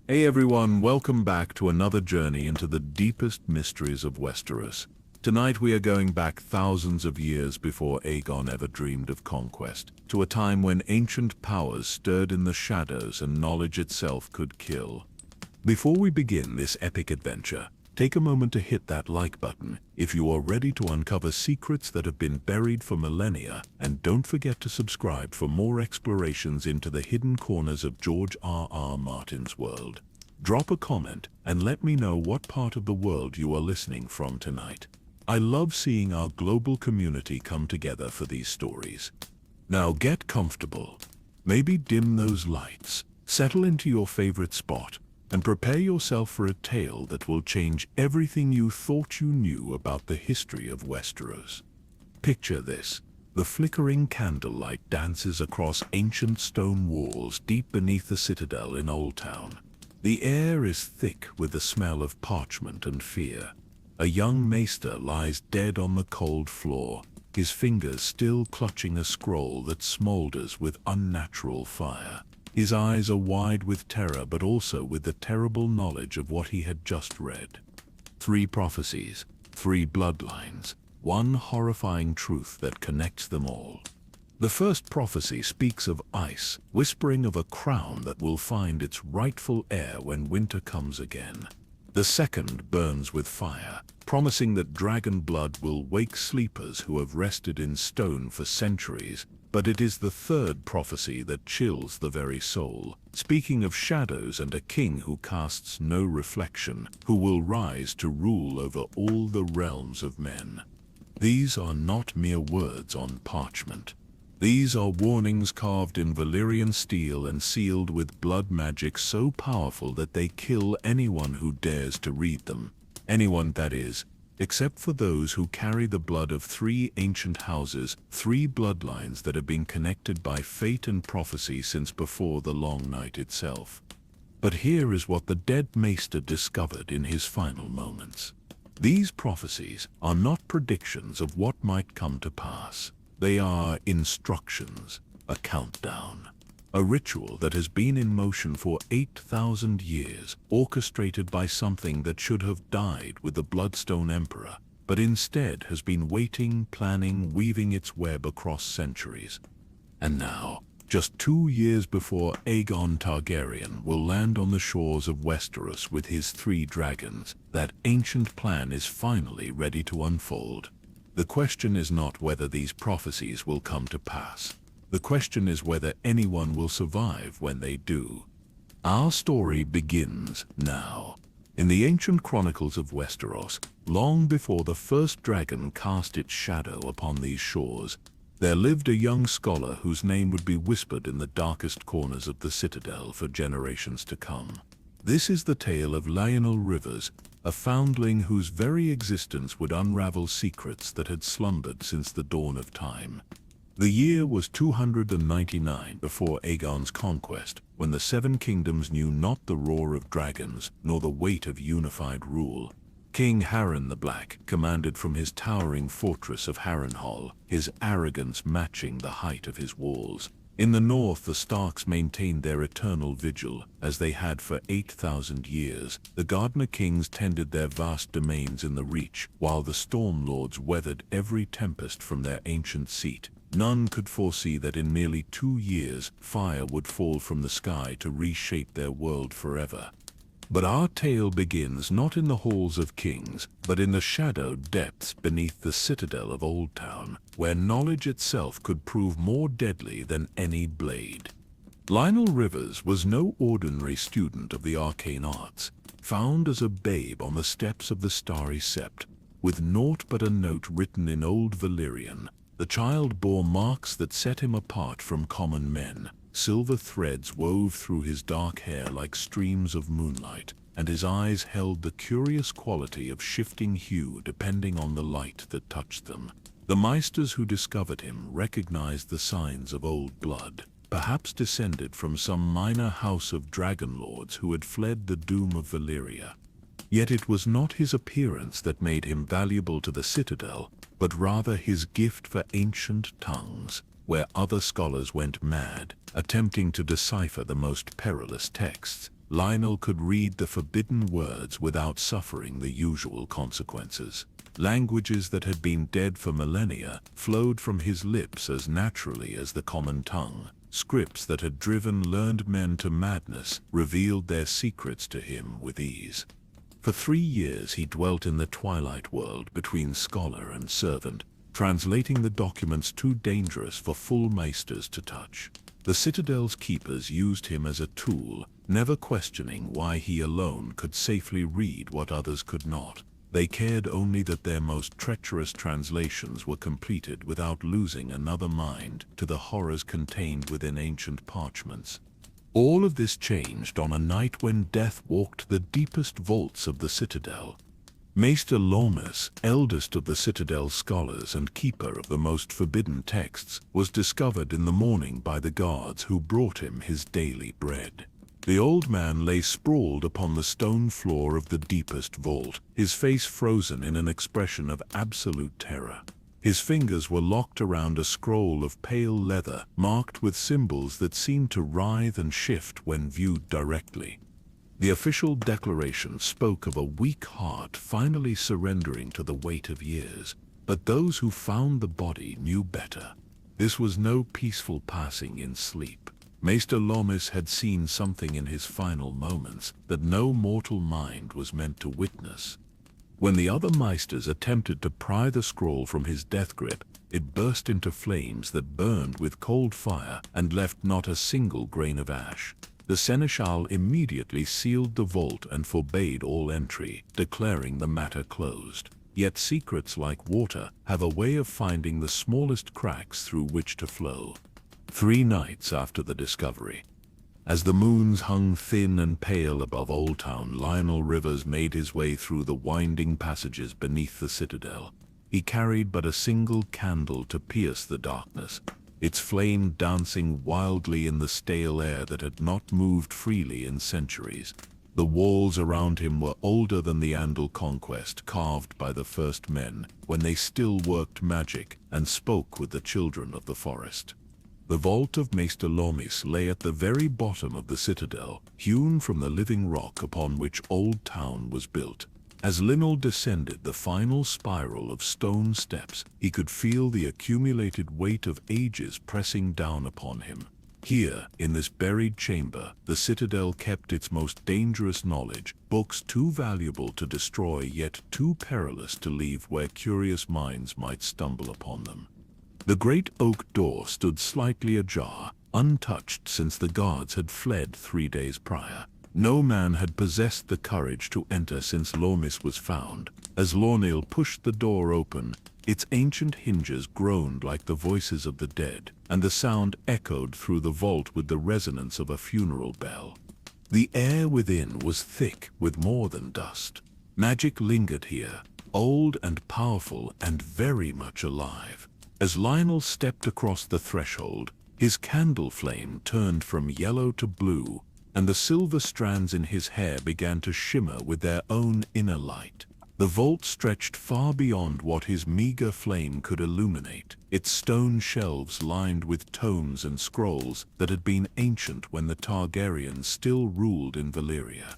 Hey everyone, welcome back to another journey into the deepest mysteries of Westeros. Tonight we are going back thousands of years before Aegon ever dreamed of conquest, to a time when ancient powers stirred in the shadows and knowledge itself could kill. Before we begin this epic adventure, take a moment to hit that like button if you are ready to uncover secrets that have been buried for millennia, and don't forget to subscribe for more explorations into the hidden corners of George R.R. Martin's world. Drop a comment and let me know what part of the world you are listening from tonight. I love seeing our global community come together for these stories. Now get comfortable. Maybe dim those lights, settle into your favorite spot, and prepare yourself for a tale that will change everything you thought you knew about the history of Westeros. Picture this. The flickering candlelight dances across ancient stone walls deep beneath the citadel in Old Town. The air is thick with the smell of parchment and fear. A young maester lies dead on the cold floor, his fingers still clutching a scroll that smolders with unnatural fire. His eyes are wide with terror, but also with the terrible knowledge of what he had just read. 3 prophecies, 3 bloodlines, one horrifying truth that connects them all. The first prophecy speaks of ice, whispering of a crown that will find its rightful heir when winter comes again. The second burns with fire, promising that dragon blood will wake sleepers who have rested in stone for centuries. But it is the third prophecy that chills the very soul, speaking of shadows and a king who casts no reflection, who will rise to rule over all the realms of men. These are not mere words on parchment. These are warnings carved in Valyrian steel and sealed with blood magic so powerful that they kill anyone who dares to read them. Anyone, that is, except for those who carry the blood of 3 ancient houses, 3 bloodlines that have been connected by fate and prophecy since before the Long Night itself. But here is what the dead maester discovered in his final moments. These prophecies are not predictions of what might come to pass. They are instructions, a countdown. A ritual that has been in motion for 8,000 years, orchestrated by something that should have died with the Bloodstone Emperor, but instead has been waiting, planning, weaving its web across centuries. And now, just 2 years before Aegon Targaryen will land on the shores of Westeros with his 3 dragons, that ancient plan is finally ready to unfold. The question is not whether these prophecies will come to pass. The question is whether anyone will survive when they do. Our story begins now. In the ancient chronicles of Westeros, long before the first dragon cast its shadow upon these shores, there lived a young scholar whose name would be whispered in the darkest corners of the citadel for generations to come. This is the tale of Lionel Rivers, a foundling whose very existence would unravel secrets that had slumbered since the dawn of time. The year was 299 before Aegon's conquest, when the 7 kingdoms knew not the roar of dragons, nor the weight of unified rule. King Harren the Black commanded from his towering fortress of Harrenhal, his arrogance matching the height of his walls. In the north, the Starks maintained their eternal vigil, as they had for 8,000 years. The Gardener Kings tended their vast domains in the Reach, while the Storm Lords weathered every tempest from their ancient seat. None could foresee that in merely 2 years, fire would fall from the sky to reshape their world forever. But our tale begins not in the halls of kings, but in the shadowed depths beneath the citadel of Old Town, where knowledge itself could prove more deadly than any blade. Lionel Rivers was no ordinary student of the arcane arts, found as a babe on the steps of the Starry Sept, with naught but a note written in Old Valyrian. The child bore marks that set him apart from common men. Silver threads wove through his dark hair like streams of moonlight, and his eyes held the curious quality of shifting hue depending on the light that touched them. The maesters who discovered him recognized the signs of old blood, perhaps descended from some minor house of dragon lords who had fled the doom of Valyria. Yet it was not his appearance that made him valuable to the citadel, but rather his gift for ancient tongues, where other scholars went mad, attempting to decipher the most perilous texts. Lionel could read the forbidden words without suffering the usual consequences. Languages that had been dead for millennia flowed from his lips as naturally as the common tongue. Scripts that had driven learned men to madness revealed their secrets to him with ease. For 3 years he dwelt in the twilight world between scholar and servant, translating the documents too dangerous for full maesters to touch. The Citadel's keepers used him as a tool, never questioning why he alone could safely read what others could not. They cared only that their most treacherous translations were completed without losing another mind to the horrors contained within ancient parchments. All of this changed on a night when death walked the deepest vaults of the Citadel. Maester Lormus, eldest of the Citadel's scholars and keeper of the most forbidden texts, was discovered in the morning by the guards who brought him his daily bread. The old man lay sprawled upon the stone floor of the deepest vault, his face frozen in an expression of absolute terror. His fingers were locked around a scroll of pale leather, marked with symbols that seemed to writhe and shift when viewed directly. The official declaration spoke of a weak heart finally surrendering to the weight of years, but those who found the body knew better. This was no peaceful passing in sleep. Maester Lormus had seen something in his final moments that no mortal mind was meant to witness. When the other Meisters attempted to pry the scroll from his death grip, it burst into flames that burned with cold fire and left not a single grain of ash. The Seneschal immediately sealed the vault and forbade all entry, declaring the matter closed. Yet secrets like water have a way of finding the smallest cracks through which to flow. 3 nights after the discovery, as the moons hung thin and pale above Old Town, Lionel Rivers made his way through the winding passages beneath the citadel. He carried but a single candle to pierce the darkness, its flame dancing wildly in the stale air that had not moved freely in centuries. The walls around him were older than the Andal conquest carved by the first men, when they still worked magic and spoke with the children of the forest. The vault of Maester Lormus lay at the very bottom of the citadel, hewn from the living rock upon which Old Town was built. As Lionel descended the final spiral of stone steps, he could feel the accumulated weight of ages pressing down upon him. Here, in this buried chamber, the citadel kept its most dangerous knowledge, books too valuable to destroy yet too perilous to leave where curious minds might stumble upon them. The great oak door stood slightly ajar, untouched since the guards had fled 3 days prior. No man had possessed the courage to enter since Lormus was found. As Lionel pushed the door open, its ancient hinges groaned like the voices of the dead, and the sound echoed through the vault with the resonance of a funeral bell. The air within was thick with more than dust. Magic lingered here, old and powerful and very much alive. As Lionel stepped across the threshold, his candle flame turned from yellow to blue, and the silver strands in his hair began to shimmer with their own inner light. The vault stretched far beyond what his meager flame could illuminate, its stone shelves lined with tomes and scrolls that had been ancient when the Targaryens still ruled in Valyria.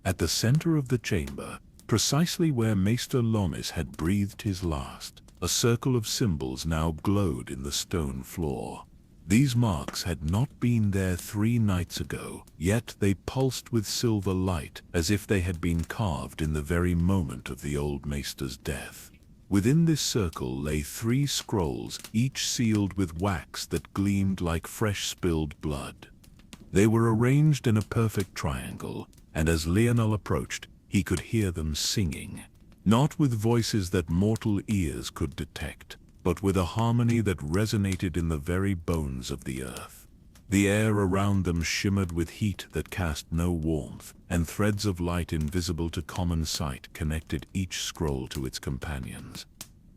At the center of the chamber, precisely where Maester Lormus had breathed his last, a circle of symbols now glowed in the stone floor. These marks had not been there 3 nights ago, yet they pulsed with silver light as if they had been carved in the very moment of the old maester's death. Within this circle lay 3 scrolls, each sealed with wax that gleamed like fresh spilled blood. They were arranged in a perfect triangle, and as Lionel approached, he could hear them singing. Not with voices that mortal ears could detect, but with a harmony that resonated in the very bones of the earth. The air around them shimmered with heat that cast no warmth, and threads of light invisible to common sight connected each scroll to its companions.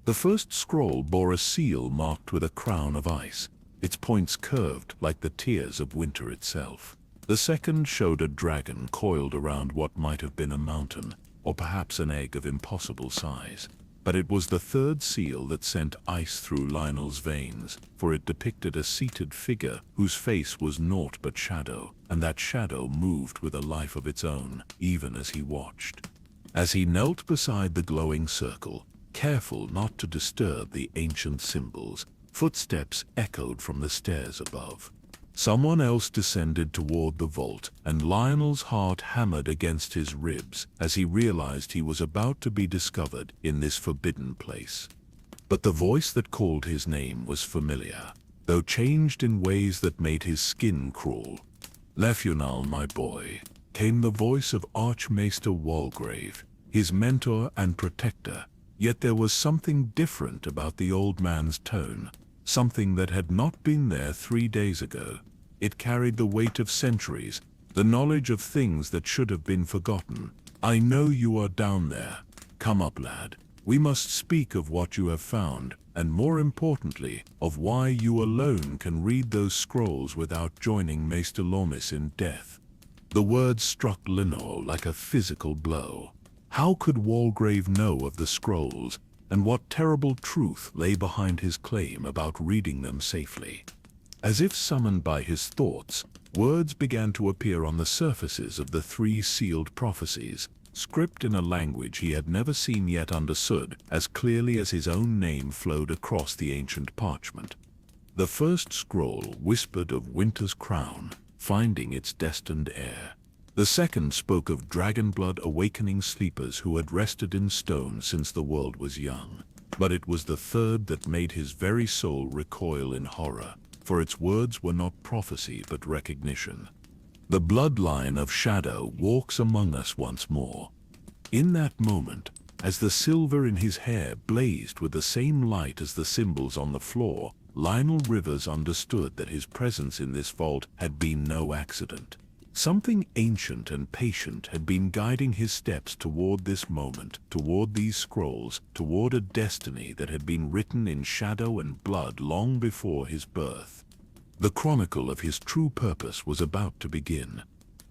The first scroll bore a seal marked with a crown of ice, its points curved like the tears of winter itself. The second showed a dragon coiled around what might have been a mountain, or perhaps an egg of impossible size. But it was the third seal that sent ice through Lionel's veins, for it depicted a seated figure whose face was naught but shadow, and that shadow moved with a life of its own, even as he watched. As he knelt beside the glowing circle, careful not to disturb the ancient symbols, footsteps echoed from the stairs above. Someone else descended toward the vault, and Lionel's heart hammered against his ribs as he realized he was about to be discovered in this forbidden place. But the voice that called his name was familiar, though changed in ways that made his skin crawl. "Lefunal, my boy," came the voice of Archmaester Walgrave, his mentor and protector. Yet there was something different about the old man's tone. Something that had not been there 3 days ago. It carried the weight of centuries, the knowledge of things that should have been forgotten. "I know you are down there. Come up, lad. We must speak of what you have found, and more importantly, of why you alone can read those scrolls without joining Maester Lormis in death." The words struck Lenore like a physical blow. How could Walgrave know of the scrolls? And what terrible truth lay behind his claim about reading them safely? As if summoned by his thoughts, words began to appear on the surfaces of the 3 sealed prophecies, script in a language he had never seen yet understood as clearly as his own name flowed across the ancient parchment. The first scroll whispered of winter's crown, finding its destined heir. The second spoke of dragon blood awakening sleepers who had rested in stone since the world was young. But it was the third that made his very soul recoil in horror, for its words were not prophecy but recognition. "The bloodline of shadow walks among us once more." In that moment, as the silver in his hair blazed with the same light as the symbols on the floor, Lionel Rivers understood that his presence in this vault had been no accident. Something ancient and patient had been guiding his steps toward this moment, toward these scrolls, toward a destiny that had been written in shadow and blood long before his birth. The chronicle of his true purpose was about to begin.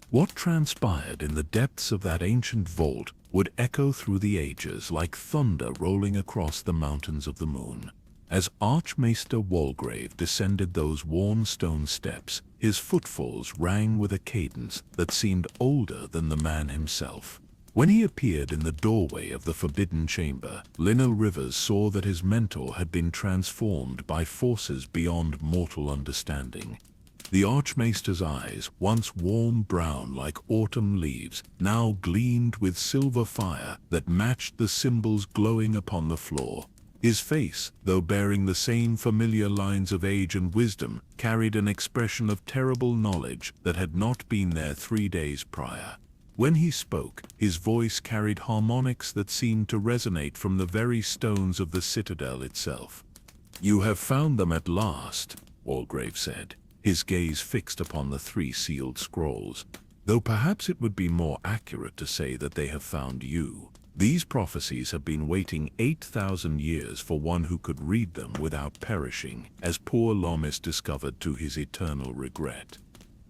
What transpired in the depths of that ancient vault would echo through the ages like thunder rolling across the mountains of the moon. As Archmaester Walgrave descended those worn stone steps, his footfalls rang with a cadence that seemed older than the man himself. When he appeared in the doorway of the forbidden chamber, Lionel Rivers saw that his mentor had been transformed by forces beyond mortal understanding. The Archmaester's eyes, once warm brown like autumn leaves, now gleamed with silver fire that matched the symbols glowing upon the floor. His face, though bearing the same familiar lines of age and wisdom, carried an expression of terrible knowledge that had not been there 3 days prior. When he spoke, his voice carried harmonics that seemed to resonate from the very stones of the citadel itself. "You have found them at last," Walgrave said, his gaze fixed upon the 3 sealed scrolls. "Though perhaps it would be more accurate to say that they have found you. These prophecies have been waiting 8,000 years for one who could read them without perishing, as poor Lormis discovered to his eternal regret."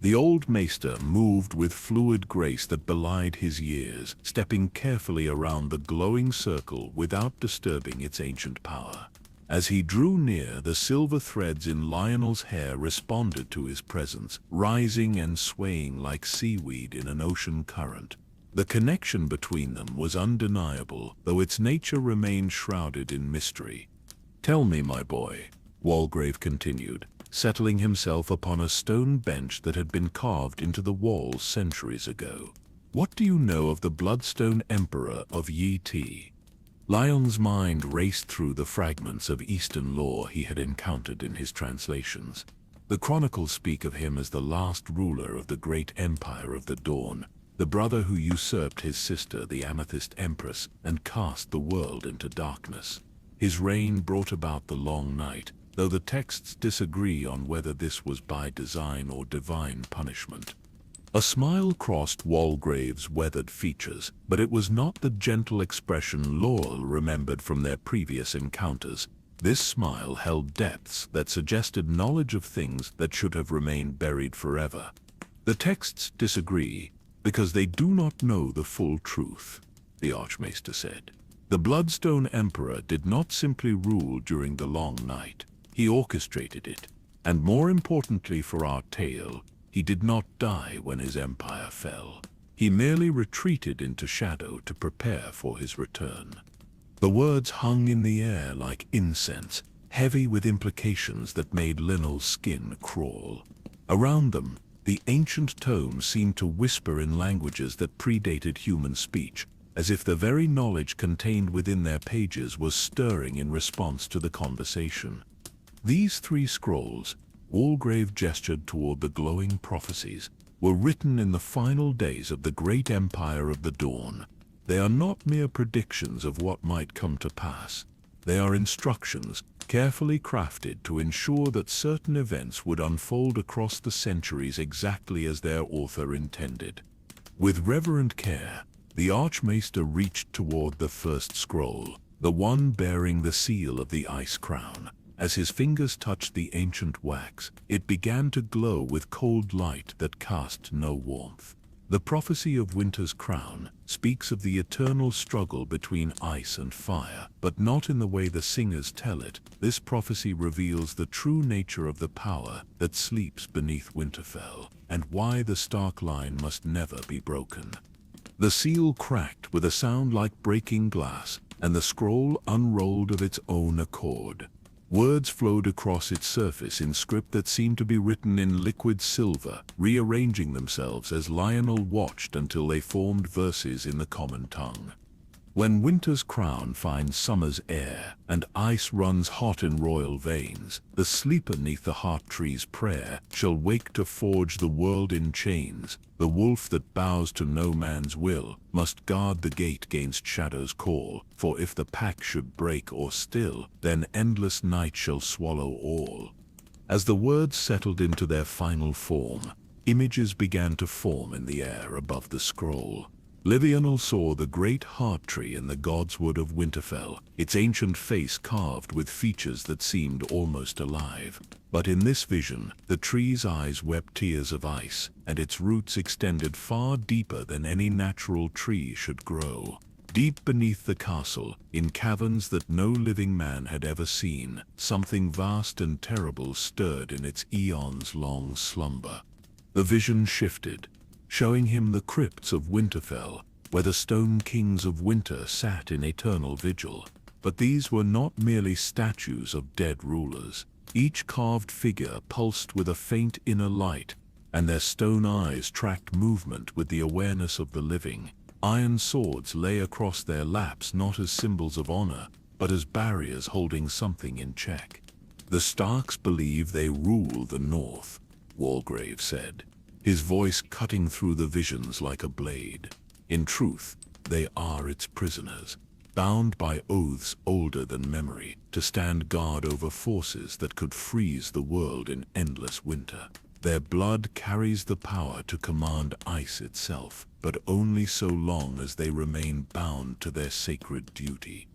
The old maester moved with fluid grace that belied his years, stepping carefully around the glowing circle without disturbing its ancient power. As he drew near, the silver threads in Lionel's hair responded to his presence, rising and swaying like seaweed in an ocean current. The connection between them was undeniable, though its nature remained shrouded in mystery. "Tell me, my boy," Walgrave continued, settling himself upon a stone bench that had been carved into the walls centuries ago. "What do you know of the Bloodstone Emperor of GoT?" Lionel's mind raced through the fragments of Eastern lore he had encountered in his translations. The chronicles speak of him as the last ruler of the great empire of the Dawn, the brother who usurped his sister, the Amethyst Empress, and cast the world into darkness. His reign brought about the Long Night, though the texts disagree on whether this was by design or divine punishment. A smile crossed Walgrave's weathered features, but it was not the gentle expression Laurel remembered from their previous encounters. This smile held depths that suggested knowledge of things that should have remained buried forever. "The texts disagree, because they do not know the full truth," the Archmaester said. The Bloodstone Emperor did not simply rule during the long night. He orchestrated it. And more importantly for our tale, he did not die when his empire fell. He merely retreated into shadow to prepare for his return. The words hung in the air like incense, heavy with implications that made Linnell's skin crawl. Around them, the ancient tomes seemed to whisper in languages that predated human speech, as if the very knowledge contained within their pages was stirring in response to the conversation. These 3 scrolls, Walgrave gestured toward the glowing prophecies, were written in the final days of the great empire of the dawn. They are not mere predictions of what might come to pass. They are instructions, carefully crafted to ensure that certain events would unfold across the centuries exactly as their author intended. With reverent care, the Archmaester reached toward the first scroll, the one bearing the seal of the Ice Crown. As his fingers touched the ancient wax, it began to glow with cold light that cast no warmth. The prophecy of Winter's Crown speaks of the eternal struggle between ice and fire, but not in the way the singers tell it. This prophecy reveals the true nature of the power that sleeps beneath Winterfell, and why the stark line must never be broken. The seal cracked with a sound like breaking glass, and the scroll unrolled of its own accord. Words flowed across its surface in script that seemed to be written in liquid silver, rearranging themselves as Lionel watched until they formed verses in the common tongue. When winter's crown finds summer's air, and ice runs hot in royal veins, the sleeper 'neath the heart tree's prayer shall wake to forge the world in chains. The wolf that bows to no man's will must guard the gate 'gainst shadow's call, for if the pack should break or still, then endless night shall swallow all. As the words settled into their final form, images began to form in the air above the scroll. Lionel saw the great heart tree in the godswood of Winterfell, its ancient face carved with features that seemed almost alive. But in this vision, the tree's eyes wept tears of ice, and its roots extended far deeper than any natural tree should grow. Deep beneath the castle, in caverns that no living man had ever seen, something vast and terrible stirred in its eons-long slumber. The vision shifted, showing him the crypts of Winterfell, where the stone kings of winter sat in eternal vigil. But these were not merely statues of dead rulers. Each carved figure pulsed with a faint inner light, and their stone eyes tracked movement with the awareness of the living. Iron swords lay across their laps not as symbols of honor, but as barriers holding something in check. "The Starks believe they rule the North," Walgrave said, his voice cutting through the visions like a blade. "In truth, they are its prisoners, bound by oaths older than memory, to stand guard over forces that could freeze the world in endless winter. Their blood carries the power to command ice itself, but only so long as they remain bound to their sacred duty."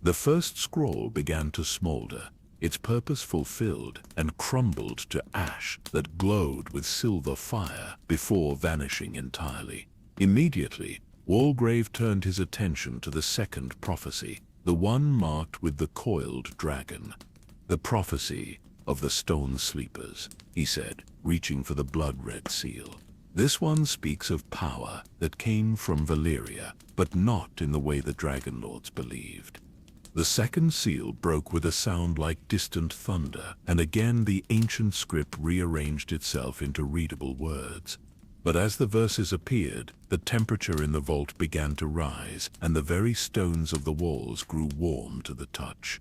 The first scroll began to smolder, its purpose fulfilled, and crumbled to ash that glowed with silver fire before vanishing entirely. Immediately, Walgrave turned his attention to the second prophecy, the one marked with the coiled dragon. "The prophecy of the stone sleepers," he said, reaching for the blood-red seal. "This one speaks of power that came from Valyria, but not in the way the Dragonlords believed." The second seal broke with a sound like distant thunder, and again the ancient script rearranged itself into readable words. But as the verses appeared, the temperature in the vault began to rise, and the very stones of the walls grew warm to the touch.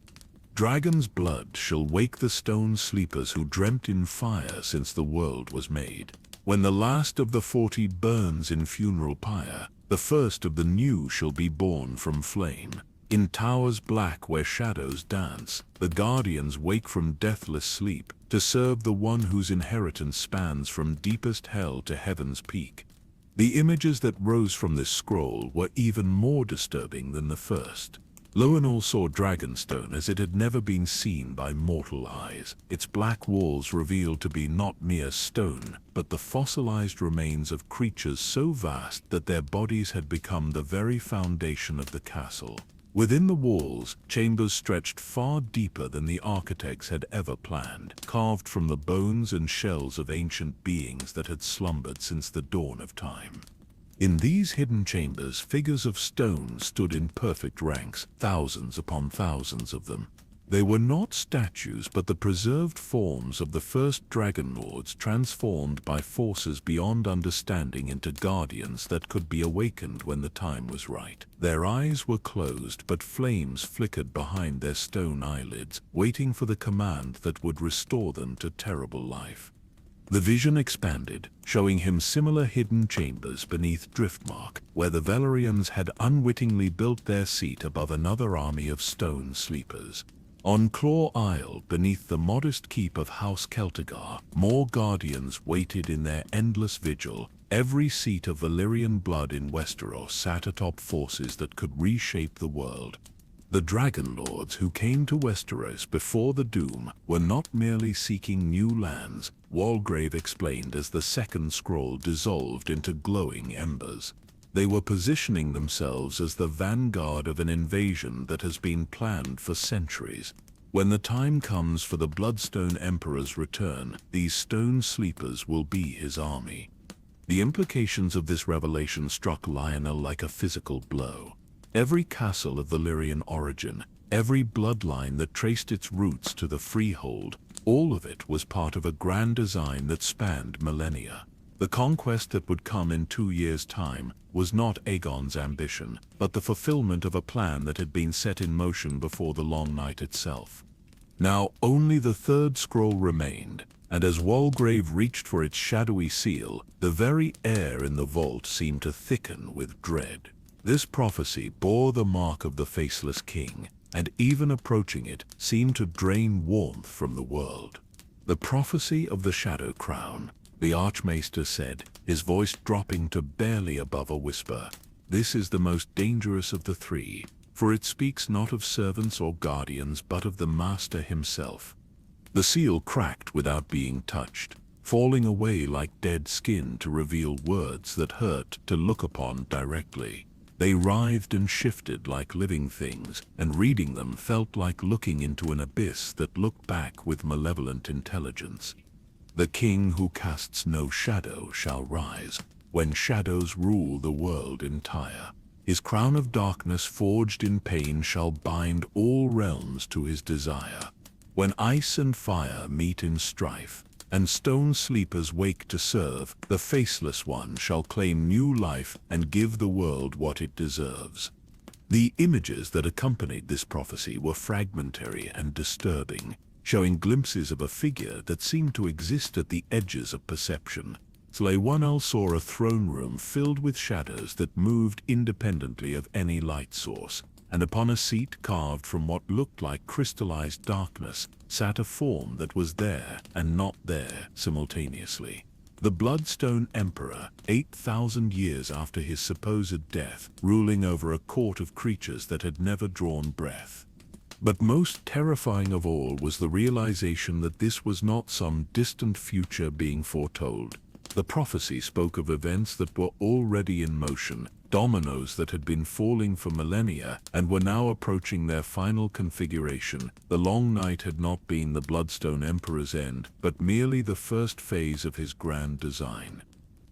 "Dragon's blood shall wake the stone sleepers who dreamt in fire since the world was made. When the last of the 40 burns in funeral pyre, the first of the new shall be born from flame. In towers black where shadows dance, the guardians wake from deathless sleep to serve the one whose inheritance spans from deepest hell to heaven's peak." The images that rose from this scroll were even more disturbing than the first. Lionel saw Dragonstone as it had never been seen by mortal eyes, its black walls revealed to be not mere stone, but the fossilized remains of creatures so vast that their bodies had become the very foundation of the castle. Within the walls, chambers stretched far deeper than the architects had ever planned, carved from the bones and shells of ancient beings that had slumbered since the dawn of time. In these hidden chambers, figures of stone stood in perfect ranks, thousands upon thousands of them. They were not statues, but the preserved forms of the first dragon lords, transformed by forces beyond understanding into guardians that could be awakened when the time was right. Their eyes were closed, but flames flickered behind their stone eyelids, waiting for the command that would restore them to terrible life. The vision expanded, showing him similar hidden chambers beneath Driftmark, where the Valyrians had unwittingly built their seat above another army of stone sleepers. On Claw Isle, beneath the modest keep of House Celtigar, more guardians waited in their endless vigil. Every seat of Valyrian blood in Westeros sat atop forces that could reshape the world. The Dragon Lords who came to Westeros before the Doom were not merely seeking new lands, Walgrave explained as the second scroll dissolved into glowing embers. They were positioning themselves as the vanguard of an invasion that has been planned for centuries. When the time comes for the Bloodstone Emperor's return, these stone sleepers will be his army. The implications of this revelation struck Lionel like a physical blow. Every castle of Valyrian origin, every bloodline that traced its roots to the Freehold, all of it was part of a grand design that spanned millennia. The conquest that would come in 2 years' time was not Aegon's ambition, but the fulfillment of a plan that had been set in motion before the Long Night itself. Now only the third scroll remained, and as Walgrave reached for its shadowy seal, the very air in the vault seemed to thicken with dread. This prophecy bore the mark of the Faceless King, and even approaching it seemed to drain warmth from the world. The prophecy of the Shadow Crown, the Archmaester said, his voice dropping to barely above a whisper. This is the most dangerous of the three, for it speaks not of servants or guardians but of the Master himself. The seal cracked without being touched, falling away like dead skin to reveal words that hurt to look upon directly. They writhed and shifted like living things, and reading them felt like looking into an abyss that looked back with malevolent intelligence. The king who casts no shadow shall rise, when shadows rule the world entire. His crown of darkness forged in pain shall bind all realms to his desire. When ice and fire meet in strife, and stone sleepers wake to serve, the Faceless One shall claim new life and give the world what it deserves. The images that accompanied this prophecy were fragmentary and disturbing, showing glimpses of a figure that seemed to exist at the edges of perception. Tlawanel saw a throne room filled with shadows that moved independently of any light source, and upon a seat carved from what looked like crystallized darkness sat a form that was there and not there simultaneously. The Bloodstone Emperor, 8,000 years after his supposed death, ruling over a court of creatures that had never drawn breath. But most terrifying of all was the realization that this was not some distant future being foretold. The prophecy spoke of events that were already in motion, dominoes that had been falling for millennia and were now approaching their final configuration. The Long Night had not been the Bloodstone Emperor's end, but merely the first phase of his grand design.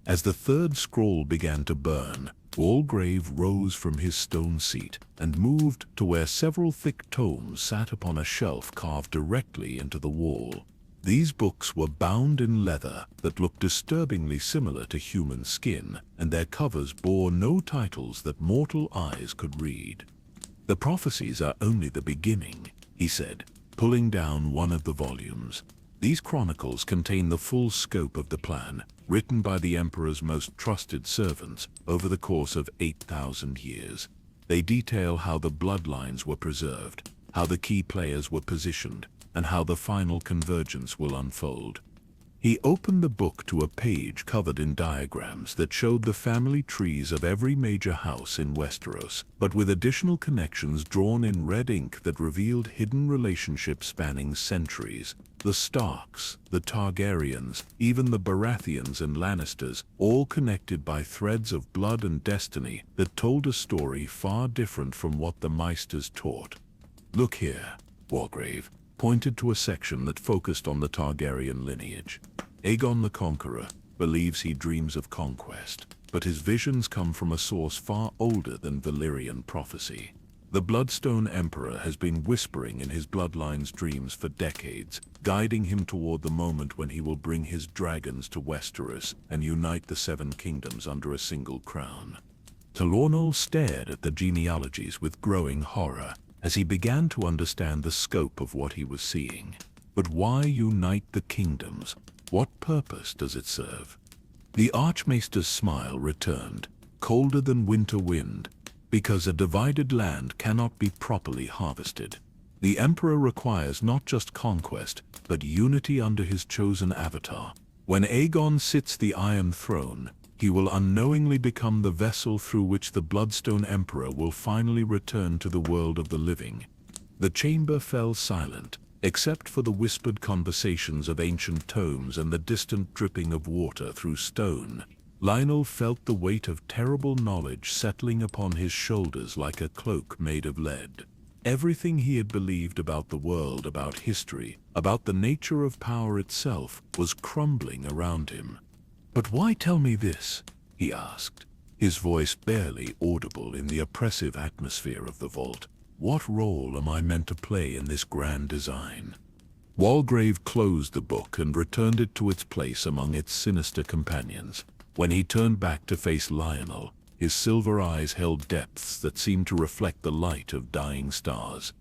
As the third scroll began to burn, Walgrave rose from his stone seat and moved to where several thick tomes sat upon a shelf carved directly into the wall. These books were bound in leather that looked disturbingly similar to human skin, and their covers bore no titles that mortal eyes could read. "The prophecies are only the beginning," he said, pulling down one of the volumes. "These chronicles contain the full scope of the plan, written by the Emperor's most trusted servants over the course of 8,000 years. They detail how the bloodlines were preserved, how the key players were positioned, and how the final convergence will unfold." He opened the book to a page covered in diagrams that showed the family trees of every major house in Westeros, but with additional connections drawn in red ink that revealed hidden relationships spanning centuries. The Starks, the Targaryens, even the Baratheons and Lannisters, all connected by threads of blood and destiny that told a story far different from what the Maesters taught. Look here, Walgrave pointed to a section that focused on the Targaryen lineage. Aegon the Conqueror believes he dreams of conquest, but his visions come from a source far older than Valyrian prophecy. The Bloodstone Emperor has been whispering in his bloodline's dreams for decades, guiding him toward the moment when he will bring his dragons to Westeros and unite the Seven Kingdoms under a single crown. Talornol stared at the genealogies with growing horror as he began to understand the scope of what he was seeing. But why unite the kingdoms? What purpose does it serve? The Archmaester's smile returned, colder than winter wind, because a divided land cannot be properly harvested. The Emperor requires not just conquest, but unity under his chosen avatar. When Aegon sits the Iron Throne, he will unknowingly become the vessel through which the Bloodstone Emperor will finally return to the world of the living. The chamber fell silent, except for the whispered conversations of ancient tomes and the distant dripping of water through stone. Lionel felt the weight of terrible knowledge settling upon his shoulders like a cloak made of lead. Everything he had believed about the world, about history, about the nature of power itself, was crumbling around him. "But why tell me this?" he asked, his voice barely audible in the oppressive atmosphere of the vault. "What role am I meant to play in this grand design?" Walgrave closed the book and returned it to its place among its sinister companions. When he turned back to face Lionel, his silver eyes held depths that seemed to reflect the light of dying stars.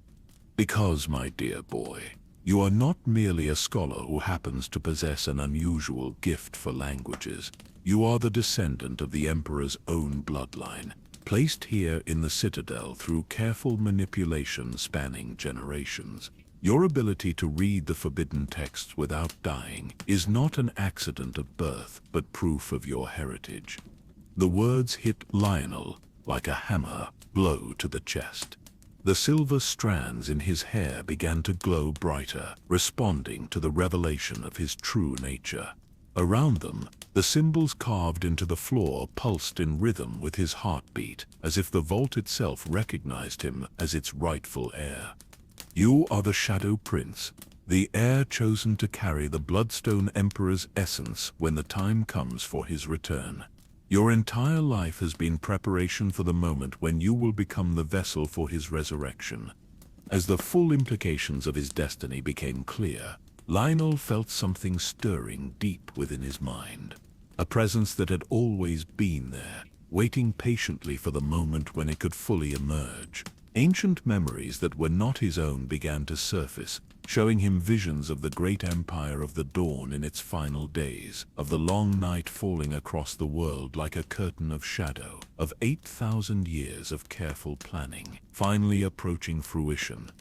"Because, my dear boy, you are not merely a scholar who happens to possess an unusual gift for languages. You are the descendant of the Emperor's own bloodline, placed here in the Citadel through careful manipulation spanning generations. Your ability to read the forbidden texts without dying is not an accident of birth, but proof of your heritage." The words hit Lionel like a hammer blow to the chest. The silver strands in his hair began to glow brighter, responding to the revelation of his true nature. Around them, the symbols carved into the floor pulsed in rhythm with his heartbeat, as if the vault itself recognized him as its rightful heir. "You are the Shadow Prince, the heir chosen to carry the Bloodstone Emperor's essence when the time comes for his return. Your entire life has been preparation for the moment when you will become the vessel for his resurrection." As the full implications of his destiny became clear, Lionel felt something stirring deep within his mind. A presence that had always been there, waiting patiently for the moment when it could fully emerge. Ancient memories that were not his own began to surface, showing him visions of the great empire of the dawn in its final days, of the long night falling across the world like a curtain of shadow, of 8,000 years of careful planning, finally approaching fruition.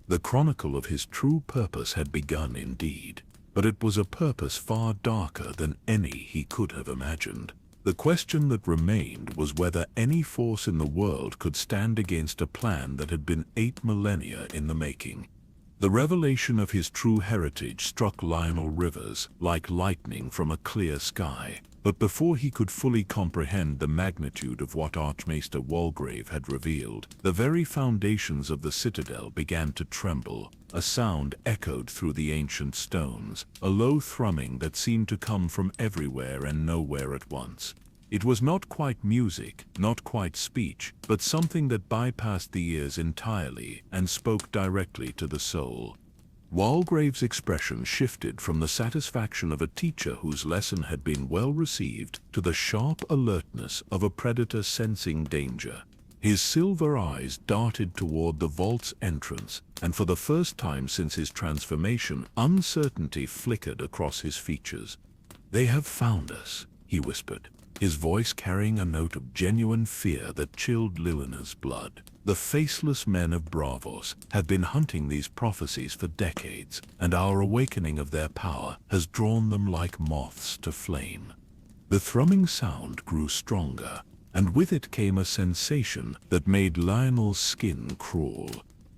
The chronicle of his true purpose had begun indeed, but it was a purpose far darker than any he could have imagined. The question that remained was whether any force in the world could stand against a plan that had been 8 millennia in the making. The revelation of his true heritage struck Lionel Rivers like lightning from a clear sky, but before he could fully comprehend the magnitude of what Archmaester Walgrave had revealed, the very foundations of the citadel began to tremble. A sound echoed through the ancient stones, a low thrumming that seemed to come from everywhere and nowhere at once. It was not quite music, not quite speech, but something that bypassed the ears entirely and spoke directly to the soul. Walgrave's expression shifted from the satisfaction of a teacher whose lesson had been well received to the sharp alertness of a predator sensing danger. His silver eyes darted toward the vault's entrance, and for the first time since his transformation, uncertainty flickered across his features. "They have found us," he whispered, his voice carrying a note of genuine fear that chilled Lilina's blood. "The faceless men of Braavos have been hunting these prophecies for decades, and our awakening of their power has drawn them like moths to flame." The thrumming sound grew stronger, and with it came a sensation that made Lionel's skin crawl.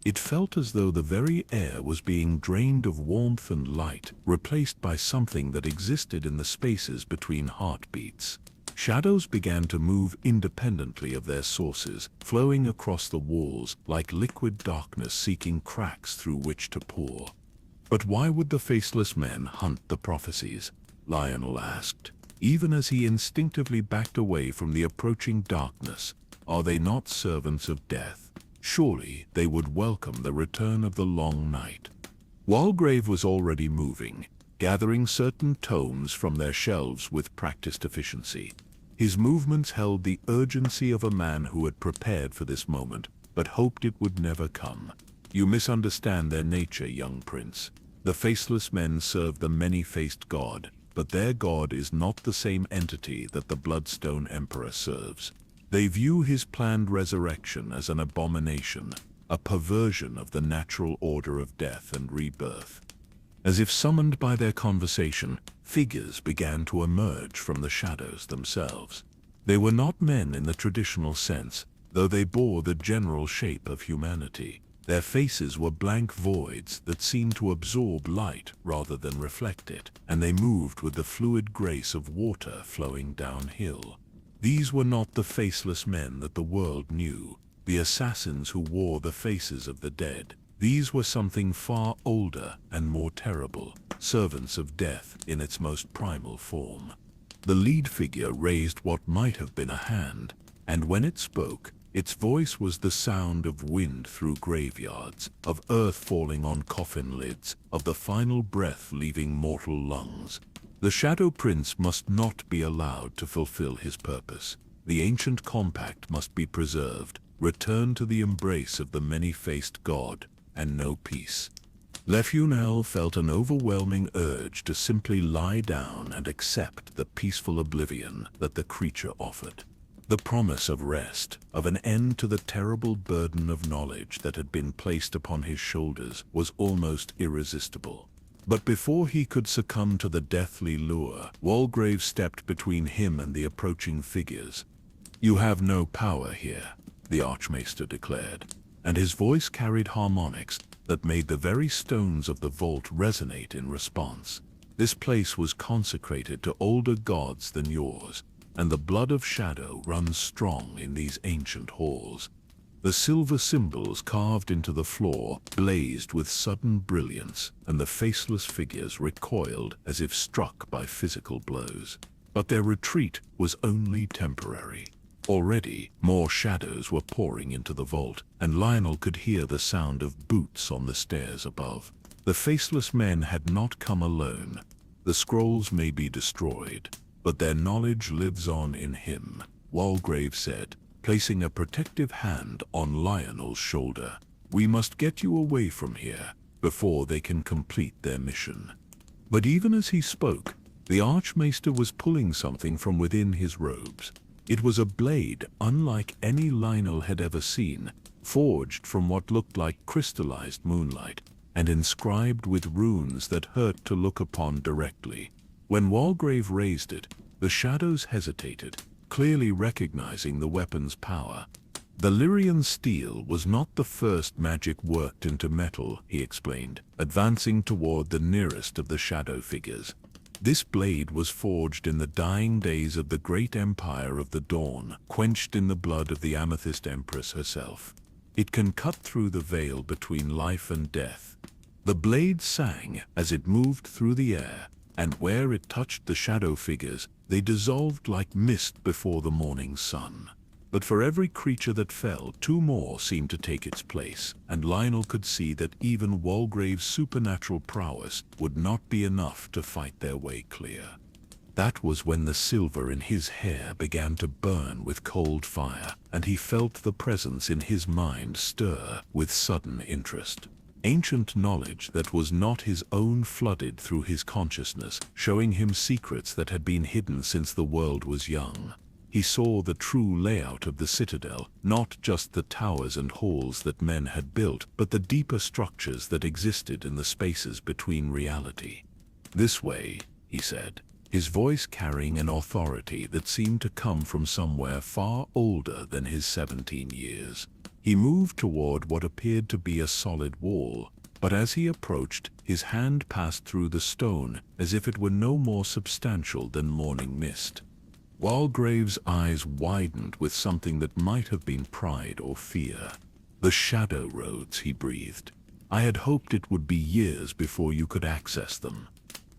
It felt as though the very air was being drained of warmth and light, replaced by something that existed in the spaces between heartbeats. Shadows began to move independently of their sources, flowing across the walls like liquid darkness seeking cracks through which to pour. But why would the faceless men hunt the prophecies? Lionel asked, even as he instinctively backed away from the approaching darkness. Are they not servants of death? Surely they would welcome the return of the long night. Walgrave was already moving, gathering certain tomes from their shelves with practiced efficiency. His movements held the urgency of a man who had prepared for this moment, but hoped it would never come. You misunderstand their nature, young prince. The faceless men serve the many-faced god, but their god is not the same entity that the Bloodstone Emperor serves. They view his planned resurrection as an abomination, a perversion of the natural order of death and rebirth. As if summoned by their conversation, figures began to emerge from the shadows themselves. They were not men in the traditional sense, though they bore the general shape of humanity. Their faces were blank voids that seemed to absorb light rather than reflect it, and they moved with the fluid grace of water flowing downhill. These were not the faceless men that the world knew, the assassins who wore the faces of the dead. These were something far older and more terrible, servants of death in its most primal form. The lead figure raised what might have been a hand, and when it spoke, its voice was the sound of wind through graveyards, of earth falling on coffin lids, of the final breath leaving mortal lungs. The Shadow Prince must not be allowed to fulfill his purpose. The ancient compact must be preserved, returned to the embrace of the many-faced god, and no peace. Lefunel felt an overwhelming urge to simply lie down and accept the peaceful oblivion that the creature offered. The promise of rest, of an end to the terrible burden of knowledge that had been placed upon his shoulders, was almost irresistible. But before he could succumb to the deathly lure, Walgrave stepped between him and the approaching figures. "You have no power here," the Archmaester declared, and his voice carried harmonics that made the very stones of the vault resonate in response. "This place was consecrated to older gods than yours, and the blood of shadow runs strong in these ancient halls." The silver symbols carved into the floor blazed with sudden brilliance, and the faceless figures recoiled as if struck by physical blows. But their retreat was only temporary. Already, more shadows were pouring into the vault, and Lionel could hear the sound of boots on the stairs above. The faceless men had not come alone. The scrolls may be destroyed, but their knowledge lives on in him, Walgrave said, placing a protective hand on Lionel's shoulder. "We must get you away from here before they can complete their mission." But even as he spoke, the Archmaester was pulling something from within his robes. It was a blade unlike any Lionel had ever seen, forged from what looked like crystallized moonlight, and inscribed with runes that hurt to look upon directly. When Walgrave raised it, the shadows hesitated, clearly recognizing the weapon's power. The Lyrian steel was not the first magic worked into metal, he explained, advancing toward the nearest of the shadow figures. This blade was forged in the dying days of the great empire of the dawn, quenched in the blood of the Amethyst Empress herself. It can cut through the veil between life and death. The blade sang as it moved through the air, and where it touched the shadow figures, they dissolved like mist before the morning sun. But for every creature that fell, two more seemed to take its place, and Lionel could see that even Walgrave's supernatural prowess would not be enough to fight their way clear. That was when the silver in his hair began to burn with cold fire, and he felt the presence in his mind stir with sudden interest. Ancient knowledge that was not his own flooded through his consciousness, showing him secrets that had been hidden since the world was young. He saw the true layout of the citadel, not just the towers and halls that men had built, but the deeper structures that existed in the spaces between reality. "This way," he said, his voice carrying an authority that seemed to come from somewhere far older than his 17 years. He moved toward what appeared to be a solid wall, but as he approached, his hand passed through the stone as if it were no more substantial than morning mist. Walgrave's eyes widened with something that might have been pride or fear. "The shadow roads," he breathed. "I had hoped it would be years before you could access them."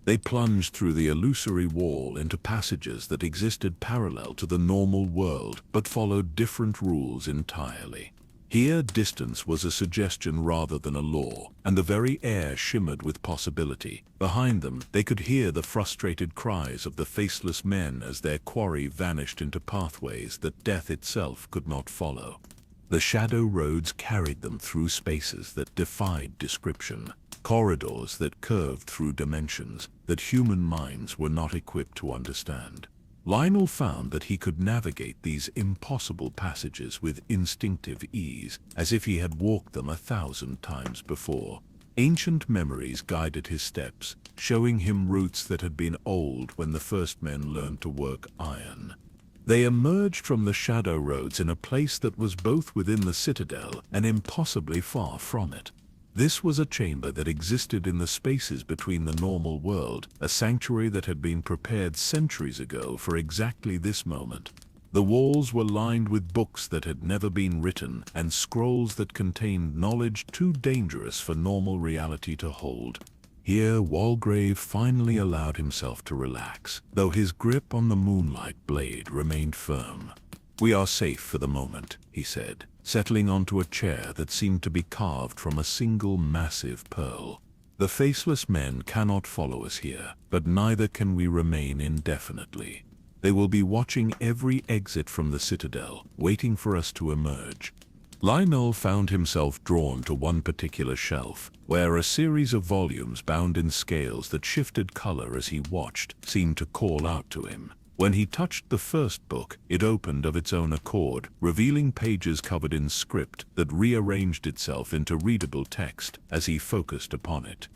They plunged through the illusory wall into passages that existed parallel to the normal world but followed different rules entirely. Here, distance was a suggestion rather than a law, and the very air shimmered with possibility. Behind them, they could hear the frustrated cries of the faceless men as their quarry vanished into pathways that death itself could not follow. The shadow roads carried them through spaces that defied description, corridors that curved through dimensions that human minds were not equipped to understand. Lionel found that he could navigate these impossible passages with instinctive ease, as if he had walked them 1,000 times before. Ancient memories guided his steps, showing him routes that had been old when the first men learned to work iron. They emerged from the shadow roads in a place that was both within the citadel and impossibly far from it. This was a chamber that existed in the spaces between the normal world, a sanctuary that had been prepared centuries ago for exactly this moment. The walls were lined with books that had never been written and scrolls that contained knowledge too dangerous for normal reality to hold. Here, Walgrave finally allowed himself to relax, though his grip on the moonlight blade remained firm. "We are safe for the moment," he said, settling onto a chair that seemed to be carved from a single massive pearl. "The faceless men cannot follow us here, but neither can we remain indefinitely. They will be watching every exit from the citadel, waiting for us to emerge." Lionel found himself drawn to one particular shelf, where a series of volumes bound in scales that shifted color as he watched seemed to call out to him. When he touched the first book, it opened of its own accord, revealing pages covered in script that rearranged itself into readable text as he focused upon it.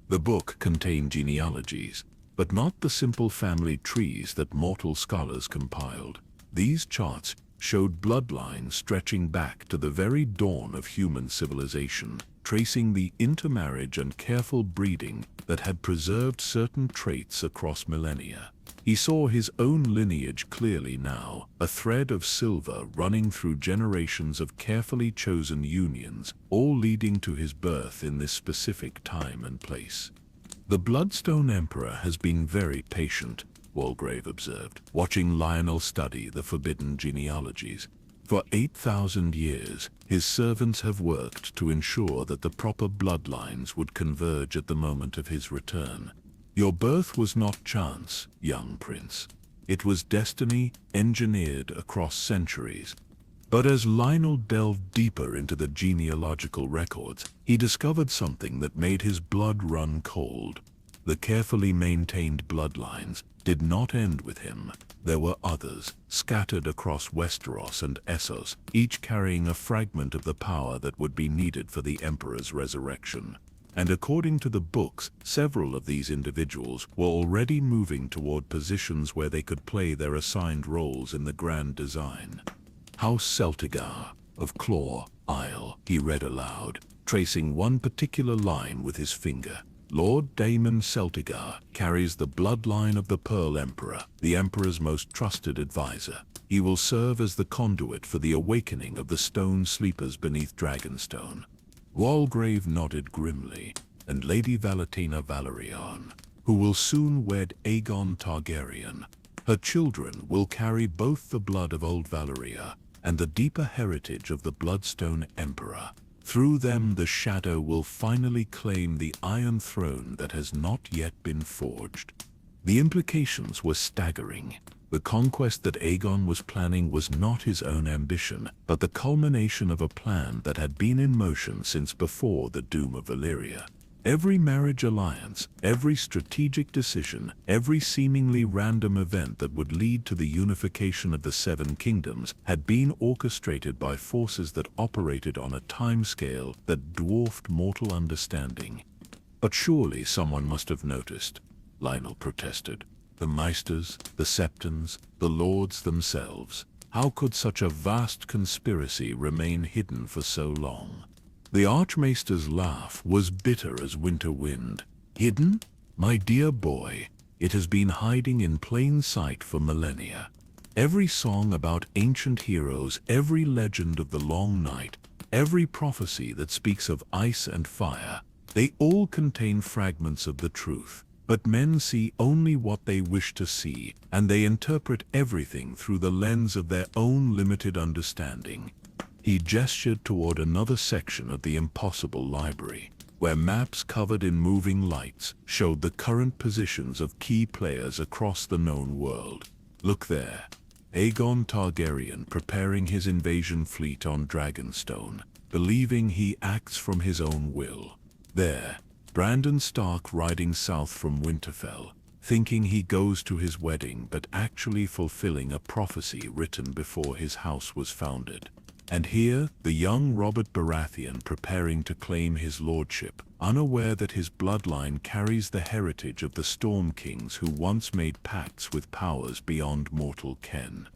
The book contained genealogies, but not the simple family trees that mortal scholars compiled. These charts showed bloodlines stretching back to the very dawn of human civilization, tracing the intermarriage and careful breeding that had preserved certain traits across millennia. He saw his own lineage clearly now, a thread of silver running through generations of carefully chosen unions, all leading to his birth in this specific time and place. "The Bloodstone Emperor has been very patient," Walgrave observed, watching Lionel study the forbidden genealogies. "For 8,000 years, his servants have worked to ensure that the proper bloodlines would converge at the moment of his return. Your birth was not chance, young prince. It was destiny engineered across centuries." But as Lionel delved deeper into the genealogical records, he discovered something that made his blood run cold. The carefully maintained bloodlines did not end with him. There were others, scattered across Westeros and Essos, each carrying a fragment of the power that would be needed for the Emperor's resurrection. And according to the books, several of these individuals were already moving toward positions where they could play their assigned roles in the grand design. "House Celtigar of Claw Isle," he read aloud, tracing one particular line with his finger. "Lord Daemon Celtigar carries the bloodline of the Pearl Emperor, the Emperor's most trusted advisor. He will serve as the conduit for the awakening of the stone sleepers beneath Dragonstone." Walgrave nodded grimly. "And Lady Valentina Valerian, who will soon wed Aegon Targaryen. Her children will carry both the blood of old Valeria and the deeper heritage of the Bloodstone Emperor. Through them, the Shadow will finally claim the Iron Throne that has not yet been forged." The implications were staggering. The conquest that Aegon was planning was not his own ambition, but the culmination of a plan that had been in motion since before the doom of Valyria. Every marriage alliance, every strategic decision, every seemingly random event that would lead to the unification of the Seven Kingdoms had been orchestrated by forces that operated on a timescale that dwarfed mortal understanding. "But surely someone must have noticed," Lionel protested. "The Maesters, the Septons, the Lords themselves. How could such a vast conspiracy remain hidden for so long? The Archmaister's laugh was bitter as winter wind. Hidden? My dear boy, it has been hiding in plain sight for millennia. Every song about ancient heroes, every legend of the long night, every prophecy that speaks of ice and fire, they all contain fragments of the truth. But men see only what they wish to see, and they interpret everything through the lens of their own limited understanding. He gestured toward another section of the impossible library, where maps covered in moving lights showed the current positions of key players across the known world. Look there. Aegon Targaryen preparing his invasion fleet on Dragonstone, believing he acts from his own will. There, Brandon Stark riding south from Winterfell, thinking he goes to his wedding but actually fulfilling a prophecy written before his house was founded. And here, the young Robert Baratheon preparing to claim his lordship, unaware that his bloodline carries the heritage of the Storm Kings who once made pacts with powers beyond mortal ken.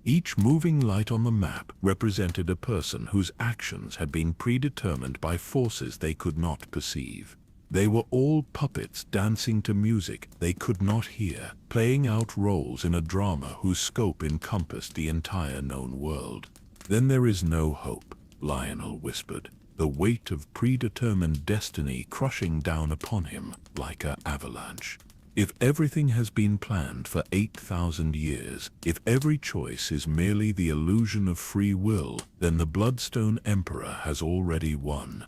Each moving light on the map represented a person whose actions had been predetermined by forces they could not perceive. They were all puppets dancing to music they could not hear, playing out roles in a drama whose scope encompassed the entire known world. Then there is no hope, Lionel whispered, the weight of predetermined destiny crushing down upon him like an avalanche. If everything has been planned for 8,000 years, if every choice is merely the illusion of free will, then the Bloodstone Emperor has already won.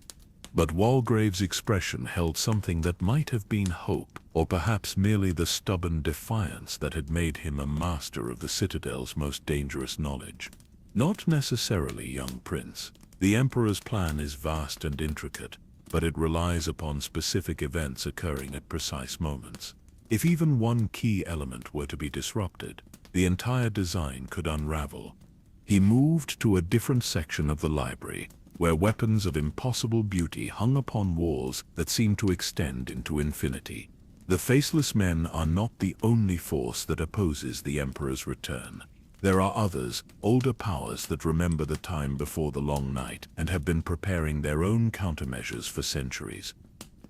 But Walgrave's expression held something that might have been hope, or perhaps merely the stubborn defiance that had made him a master of the Citadel's most dangerous knowledge. Not necessarily, young prince. The Emperor's plan is vast and intricate, but it relies upon specific events occurring at precise moments. If even one key element were to be disrupted, the entire design could unravel. He moved to a different section of the library, where weapons of impossible beauty hung upon walls that seemed to extend into infinity. The Faceless Men are not the only force that opposes the Emperor's return. There are others, older powers that remember the time before the Long Night and have been preparing their own countermeasures for centuries.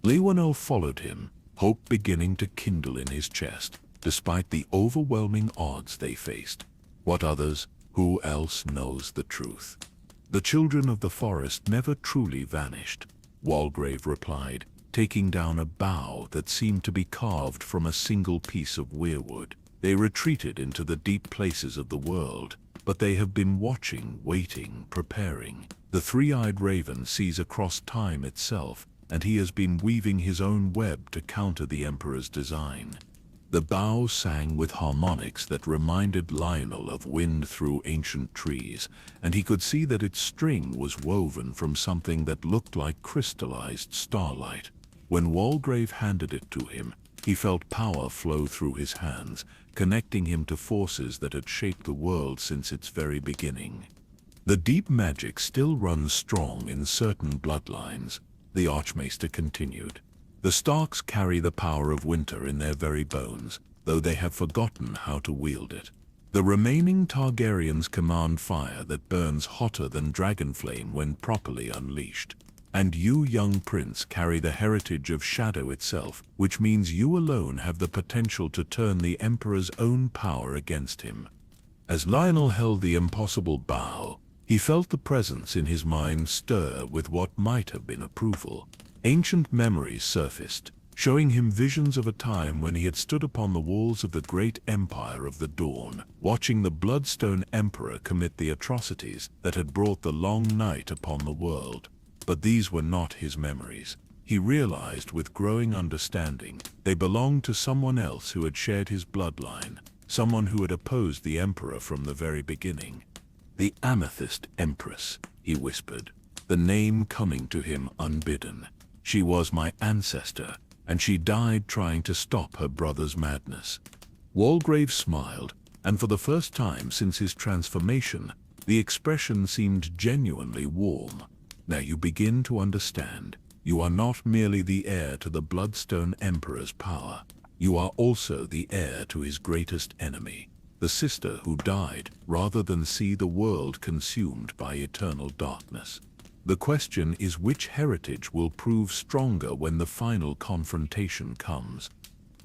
Lionel followed him, hope beginning to kindle in his chest, despite the overwhelming odds they faced. What others? Who else knows the truth? The children of the forest never truly vanished, Walgrave replied, taking down a bough that seemed to be carved from a single piece of weirwood. They retreated into the deep places of the world, but they have been watching, waiting, preparing. The three-eyed raven sees across time itself, and he has been weaving his own web to counter the Emperor's design. The bough sang with harmonics that reminded Lionel of wind through ancient trees, and he could see that its string was woven from something that looked like crystallized starlight. When Walgrave handed it to him, he felt power flow through his hands, connecting him to forces that had shaped the world since its very beginning. The deep magic still runs strong in certain bloodlines, the Archmaester continued. The Starks carry the power of winter in their very bones, though they have forgotten how to wield it. The remaining Targaryens command fire that burns hotter than dragonflame when properly unleashed. And you, young prince, carry the heritage of shadow itself, which means you alone have the potential to turn the Emperor's own power against him. As Lionel held the impossible bough, he felt the presence in his mind stir with what might have been approval. Ancient memories surfaced, showing him visions of a time when he had stood upon the walls of the great empire of the Dawn, watching the Bloodstone Emperor commit the atrocities that had brought the Long Night upon the world. But these were not his memories. He realized with growing understanding they belonged to someone else who had shared his bloodline, someone who had opposed the Emperor from the very beginning. The Amethyst Empress, he whispered, the name coming to him unbidden. She was my ancestor, and she died trying to stop her brother's madness. Walgrave smiled, and for the first time since his transformation, the expression seemed genuinely warm. Now you begin to understand. You are not merely the heir to the Bloodstone Emperor's power. You are also the heir to his greatest enemy, the the sister who died rather than see the world consumed by eternal darkness. The question is, which heritage will prove stronger when the final confrontation comes?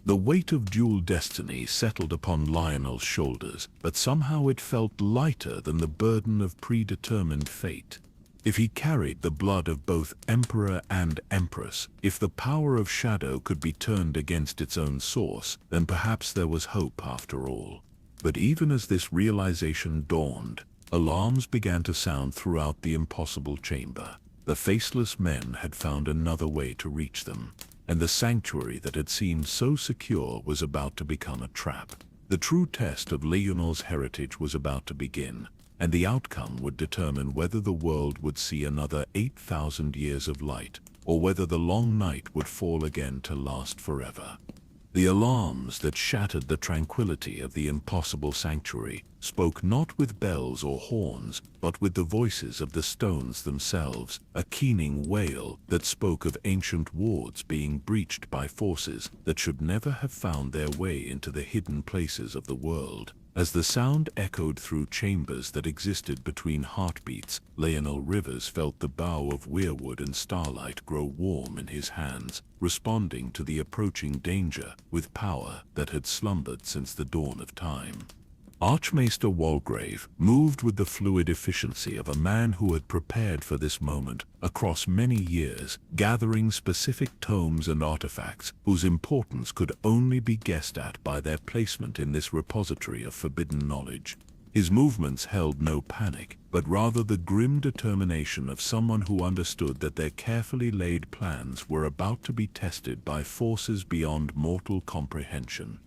The weight of dual destiny settled upon Lionel's shoulders, but somehow it felt lighter than the burden of predetermined fate. If he carried the blood of both Emperor and Empress, if the power of shadow could be turned against its own source, then perhaps there was hope after all. But even as this realization dawned, alarms began to sound throughout the impossible chamber. The faceless men had found another way to reach them, and the sanctuary that had seemed so secure was about to become a trap. The true test of Lionel's heritage was about to begin, and the outcome would determine whether the world would see another 8,000 years of light, or whether the long night would fall again to last forever. The alarms that shattered the tranquility of the impossible sanctuary spoke not with bells or horns, but with the voices of the stones themselves, a keening wail that spoke of ancient wards being breached by forces that should never have found their way into the hidden places of the world. As the sound echoed through chambers that existed between heartbeats, Lionel Rivers felt the bough of weirwood and starlight grow warm in his hands, responding to the approaching danger with power that had slumbered since the dawn of time. Archmaester Walgrave moved with the fluid efficiency of a man who had prepared for this moment across many years, gathering specific tomes and artifacts whose importance could only be guessed at by their placement in this repository of forbidden knowledge. His movements held no panic, but rather the grim determination of someone who understood that their carefully laid plans were about to be tested by forces beyond mortal comprehension.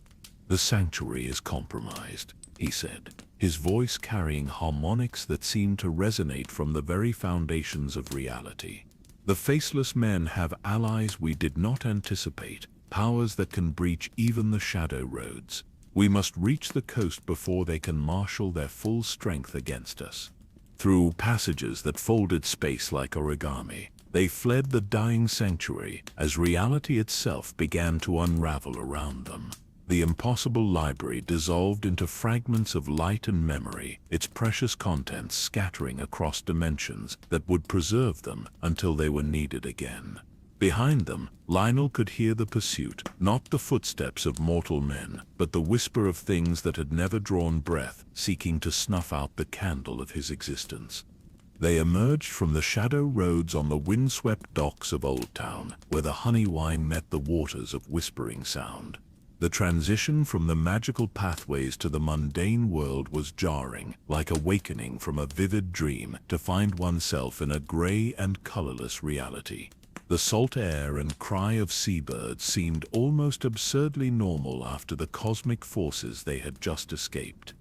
"The sanctuary is compromised," he said, his voice carrying harmonics that seemed to resonate from the very foundations of reality. "The faceless men have allies we did not anticipate, powers that can breach even the shadow roads. We must reach the coast before they can marshal their full strength against us." Through passages that folded space like origami, they fled the dying sanctuary as reality itself began to unravel around them. The impossible library dissolved into fragments of light and memory, its precious contents scattering across dimensions that would preserve them until they were needed again. Behind them, Lionel could hear the pursuit, not the footsteps of mortal men, but the whisper of things that had never drawn breath, seeking to snuff out the candle of his existence. They emerged from the shadow roads on the windswept docks of Old Town, where the honey wine met the waters of whispering sound. The transition from the magical pathways to the mundane world was jarring, like awakening from a vivid dream to find oneself in a gray and colorless reality. The salt air and cry of seabirds seemed almost absurdly normal after the cosmic forces they had just escaped.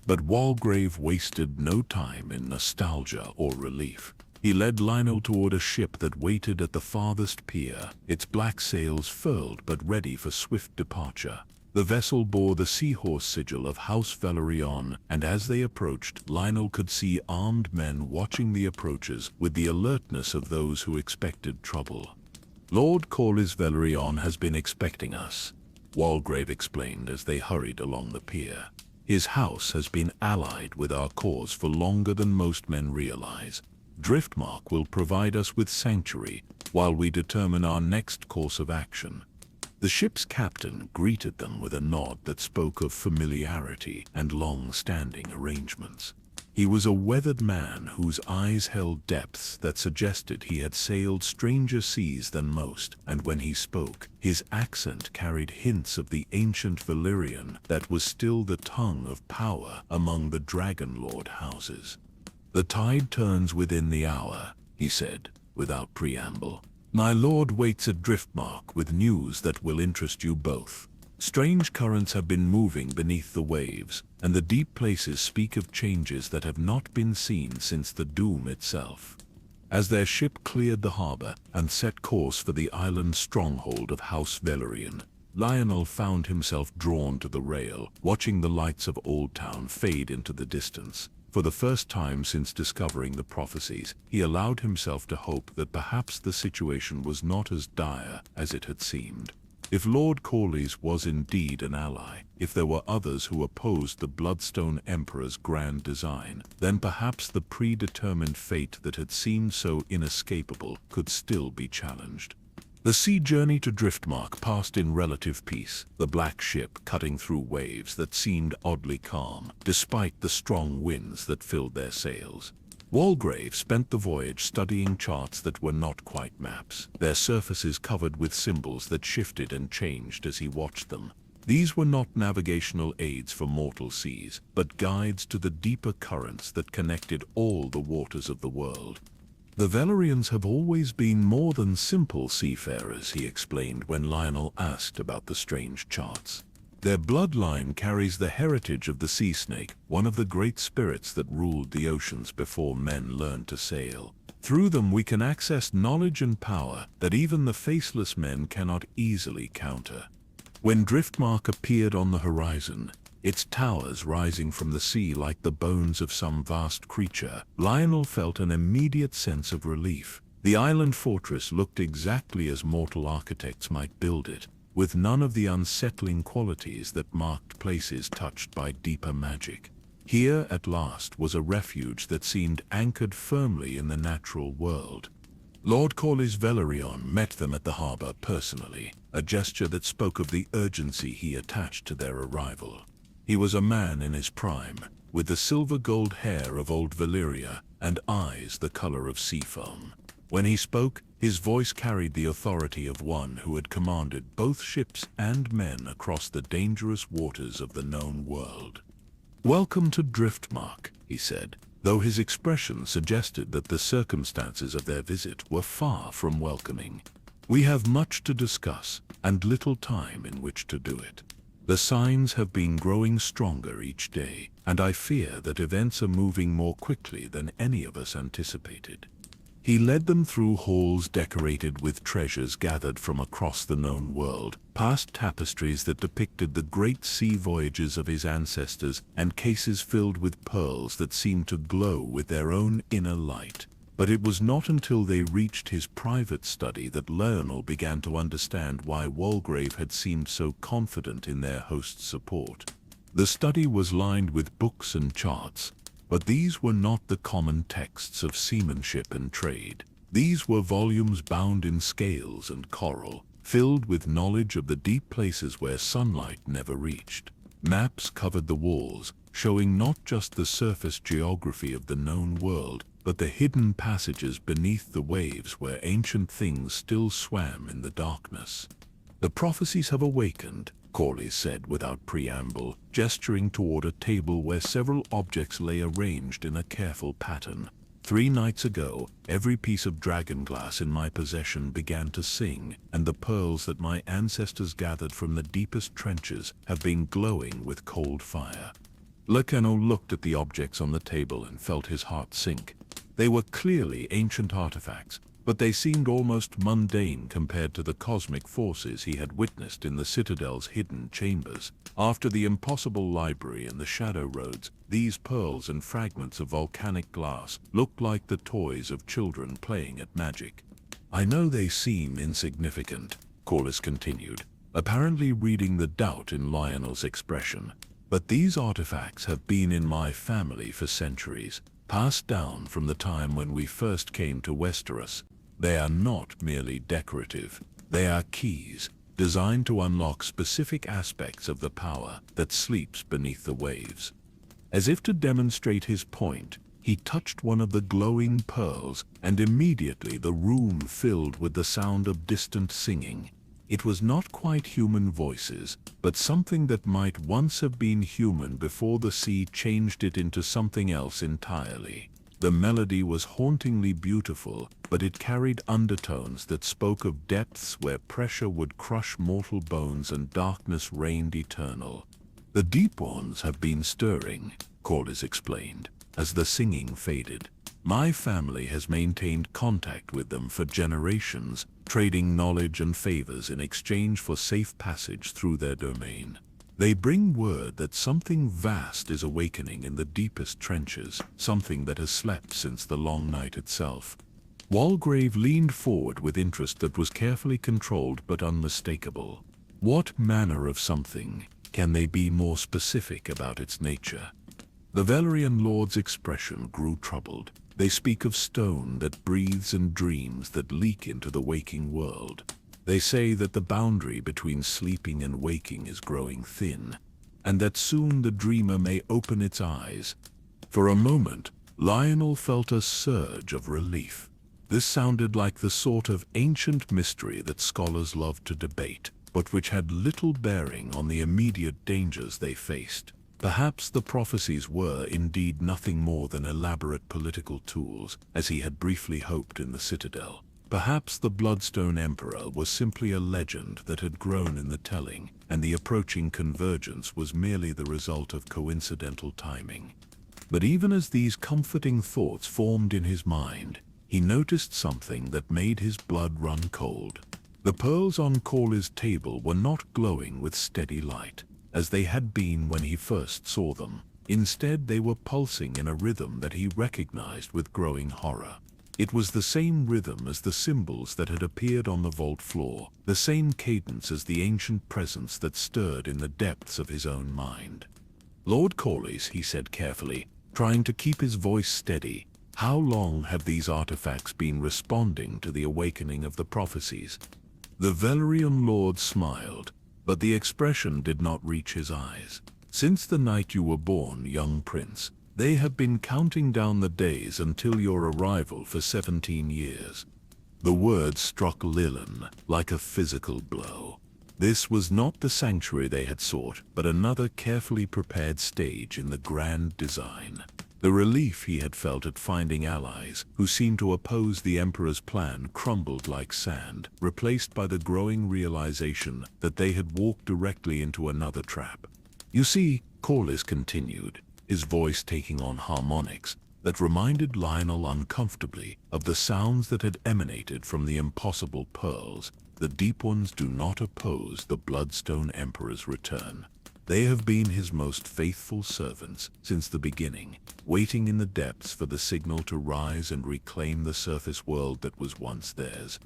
But Walgrave wasted no time in nostalgia or relief. He led Lionel toward a ship that waited at the farthest pier, its black sails furled but ready for swift departure. The vessel bore the seahorse sigil of House Velaryon, and as they approached, Lionel could see armed men watching the approaches with the alertness of those who expected trouble. "Lord Corlys Velaryon has been expecting us," Walgrave explained as they hurried along the pier. "His house has been allied with our cause for longer than most men realize. Driftmark will provide us with sanctuary while we determine our next course of action." The ship's captain greeted them with a nod that spoke of familiarity and long-standing arrangements. He was a weathered man whose eyes held depths that suggested he had sailed stranger seas than most, and when he spoke, his accent carried hints of the ancient Valyrian that was still the tongue of power among the Dragonlord houses. "The tide turns within the hour," he said, without preamble. "My lord waits at Driftmark with news that will interest you both. Strange currents have been moving beneath the waves, and the deep places speak of changes that have not been seen since the Doom itself." As their ship cleared the harbor and set course for the island stronghold of House Velaryon, Lionel found himself drawn to the rail, watching the lights of Old Town fade into the distance. For the first time since discovering the prophecies, he allowed himself to hope that perhaps the situation was not as dire as it had seemed. If Lord Corlys was indeed an ally, if there were others who opposed the Bloodstone Emperor's grand design, then perhaps the predetermined fate that had seemed so inescapable could still be challenged. The sea journey to Driftmark passed in relative peace, the black ship cutting through waves that seemed oddly calm, despite the strong winds that filled their sails. Walgrave spent the voyage studying charts that were not quite maps, their surfaces covered with symbols that shifted and changed as he watched them. These were not navigational aids for mortal seas, but guides to the deeper currents that connected all the waters of the world. The Valyrians have always been more than simple seafarers, he explained when Lionel asked about the strange charts. Their bloodline carries the heritage of the sea snake, one of the great spirits that ruled the oceans before men learned to sail. Through them we can access knowledge and power that even the faceless men cannot easily counter. When Driftmark appeared on the horizon, its towers rising from the sea like the bones of some vast creature, Lionel felt an immediate sense of relief. The island fortress looked exactly as mortal architects might build it, with none of the unsettling qualities that marked places touched by deeper magic. Here, at last, was a refuge that seemed anchored firmly in the natural world. Lord Corlys Velaryon met them at the harbor personally, a gesture that spoke of the urgency he attached to their arrival. He was a man in his prime, with the silver-gold hair of old Valyria and eyes the color of sea foam. When he spoke, his voice carried the authority of one who had commanded both ships and men across the dangerous waters of the known world. "Welcome to Driftmark," he said, though his expression suggested that the circumstances of their visit were far from welcoming. "We have much to discuss, and little time in which to do it. The signs have been growing stronger each day, and I fear that events are moving more quickly than any of us anticipated." He led them through halls decorated with treasures gathered from across the known world, past tapestries that depicted the great sea voyages of his ancestors and cases filled with pearls that seemed to glow with their own inner light. But it was not until they reached his private study that Lionel began to understand why Walgrave had seemed so confident in their host's support. The study was lined with books and charts, but these were not the common texts of seamanship and trade. These were volumes bound in scales and coral, filled with knowledge of the deep places where sunlight never reached. Maps covered the walls, showing not just the surface geography of the known world, but the hidden passages beneath the waves where ancient things still swam in the darkness. "The prophecies have awakened," Corlys said without preamble, gesturing toward a table where several objects lay arranged in a careful pattern. 3 nights ago, every piece of dragonglass in my possession began to sing, and the pearls that my ancestors gathered from the deepest trenches have been glowing with cold fire." Lekeno looked at the objects on the table and felt his heart sink. They were clearly ancient artifacts, but they seemed almost mundane compared to the cosmic forces he had witnessed in the Citadel's hidden chambers. After the impossible library and the shadow roads, these pearls and fragments of volcanic glass looked like the toys of children playing at magic. "I know they seem insignificant," Corlys continued, apparently reading the doubt in Lionel's expression, "but these artifacts have been in my family for centuries, passed down from the time when we first came to Westeros. They are not merely decorative. They are keys, designed to unlock specific aspects of the power that sleeps beneath the waves." As if to demonstrate his point, he touched one of the glowing pearls, and immediately the room filled with the sound of distant singing. It was not quite human voices, but something that might once have been human before the sea changed it into something else entirely. The melody was hauntingly beautiful, but it carried undertones that spoke of depths where pressure would crush mortal bones and darkness reigned eternal. "The deep ones have been stirring," Corlys explained, as the singing faded. "My family has maintained contact with them for generations, trading knowledge and favors in exchange for safe passage through their domain. They bring word that something vast is awakening in the deepest trenches, something that has slept since the long night itself." Walgrave leaned forward with interest that was carefully controlled but unmistakable. What manner of something? Can they be more specific about its nature? The Valyrian lord's expression grew troubled. They speak of stone that breathes and dreams that leak into the waking world. They say that the boundary between sleeping and waking is growing thin, and that soon the dreamer may open its eyes. For a moment, Lionel felt a surge of relief. This sounded like the sort of ancient mystery that scholars love to debate, but which had little bearing on the immediate dangers they faced. Perhaps the prophecies were indeed nothing more than elaborate political tools, as he had briefly hoped in the Citadel. Perhaps the Bloodstone Emperor was simply a legend that had grown in the telling, and the approaching convergence was merely the result of coincidental timing. But even as these comforting thoughts formed in his mind, he noticed something that made his blood run cold. The pearls on Corley's table were not glowing with steady light, as they had been when he first saw them. Instead, they were pulsing in a rhythm that he recognized with growing horror. It was the same rhythm as the symbols that had appeared on the vault floor, the same cadence as the ancient presence that stirred in the depths of his own mind. "Lord Corlys," he said carefully, trying to keep his voice steady, "how long have these artifacts been responding to the awakening of the prophecies?" The Valyrian lord smiled, but the expression did not reach his eyes. "Since the night you were born, young prince, they have been counting down the days until your arrival for 17 years. The words struck Lillian like a physical blow. This was not the sanctuary they had sought, but another carefully prepared stage in the grand design. The relief he had felt at finding allies who seemed to oppose the Emperor's plan crumbled like sand, replaced by the growing realization that they had walked directly into another trap. "You see," Corlys continued, his voice taking on harmonics that reminded Lionel uncomfortably of the sounds that had emanated from the impossible pearls, "the Deep Ones do not oppose the Bloodstone Emperor's return. They have been his most faithful servants since the beginning, waiting in the depths for the signal to rise and reclaim the surface world that was once theirs."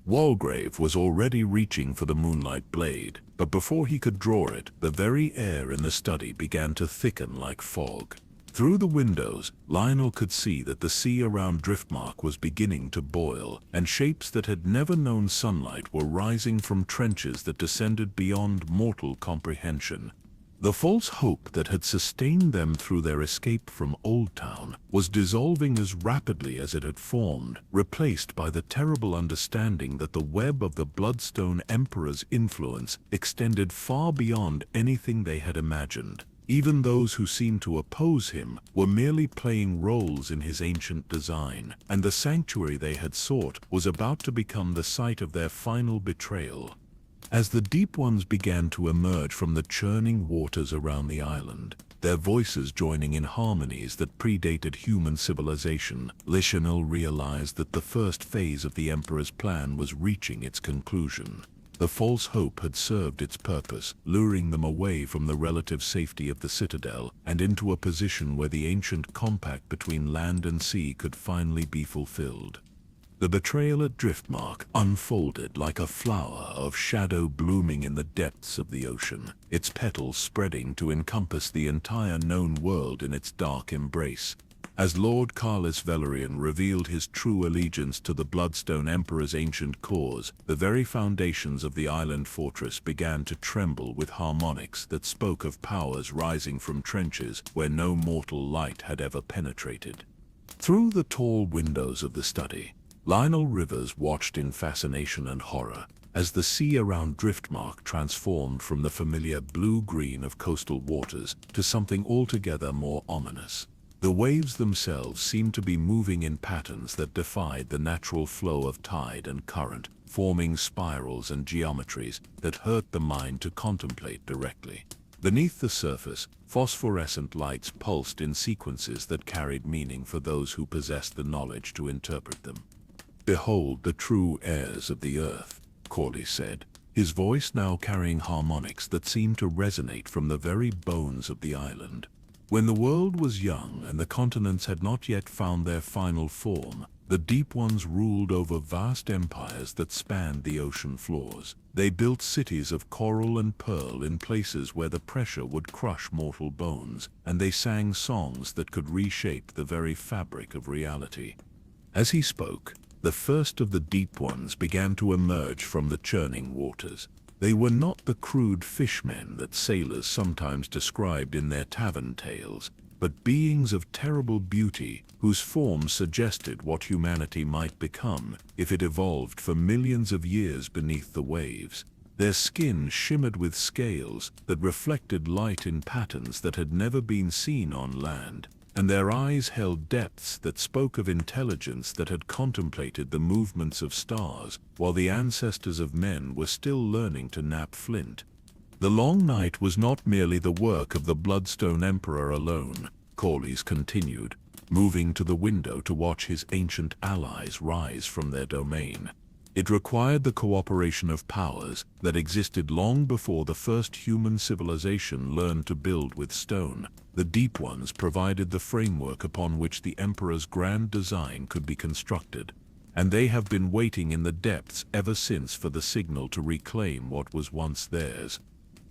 Walgrave was already reaching for the moonlight blade, but before he could draw it, the very air in the study began to thicken like fog. Through the windows, Lionel could see that the sea around Driftmark was beginning to boil, and shapes that had never known sunlight were rising from trenches that descended beyond mortal comprehension. The false hope that had sustained them through their escape from Old Town was dissolving as rapidly as it had formed, replaced by the terrible understanding that the web of the Bloodstone Emperor's influence extended far beyond anything they had imagined. Even those who seemed to oppose him were merely playing roles in his ancient design, and the sanctuary they had sought was about to become the site of their final betrayal. As the Deep Ones began to emerge from the churning waters around the island, their voices joining in harmonies that predated human civilization, Lionel realized that the first phase of the Emperor's plan was reaching its conclusion. The false hope had served its purpose, luring them away from the relative safety of the Citadel and into a position where the ancient compact between land and sea could finally be fulfilled. The betrayal at Driftmark unfolded like a flower of shadow blooming in the depths of the ocean, its petals spreading to encompass the entire known world in its dark embrace. As Lord Corlys Velaryon revealed his true allegiance to the Bloodstone Emperor's ancient cause, the very foundations of the island fortress began to tremble with harmonics that spoke of powers rising from trenches where no mortal light had ever penetrated. Through the tall windows of the study, Lionel Rivers watched in fascination and horror as the sea around Driftmark transformed from the familiar blue-green of coastal waters to something altogether more ominous. The waves themselves seemed to be moving in patterns that defied the natural flow of tide and current, forming spirals and geometries that hurt the mind to contemplate directly. Beneath the surface, phosphorescent lights pulsed in sequences that carried meaning for those who possessed the knowledge to interpret them. "Behold the true heirs of the earth," Corlys said, his voice now carrying harmonics that seemed to resonate from the very bones of the island. When the world was young and the continents had not yet found their final form, The Deep Ones ruled over vast empires that spanned the ocean floors. They built cities of coral and pearl in places where the pressure would crush mortal bones, and they sang songs that could reshape the very fabric of reality. As he spoke, the first of the Deep Ones began to emerge from the churning waters. They were not the crude fishmen that sailors sometimes described in their tavern tales, but beings of terrible beauty whose forms suggested what humanity might become if it evolved for millions of years beneath the waves. Their skin shimmered with scales that reflected light in patterns that had never been seen on land, and their eyes held depths that spoke of intelligence that had contemplated the movements of stars while the ancestors of men were still learning to nap flint. The long night was not merely the work of the Bloodstone Emperor alone, Corlys continued, moving to the window to watch his ancient allies rise from their domain. It required the cooperation of powers that existed long before the first human civilization learned to build with stone. The Deep Ones provided the framework upon which the Emperor's grand design could be constructed, and they have been waiting in the depths ever since for the signal to reclaim what was once theirs.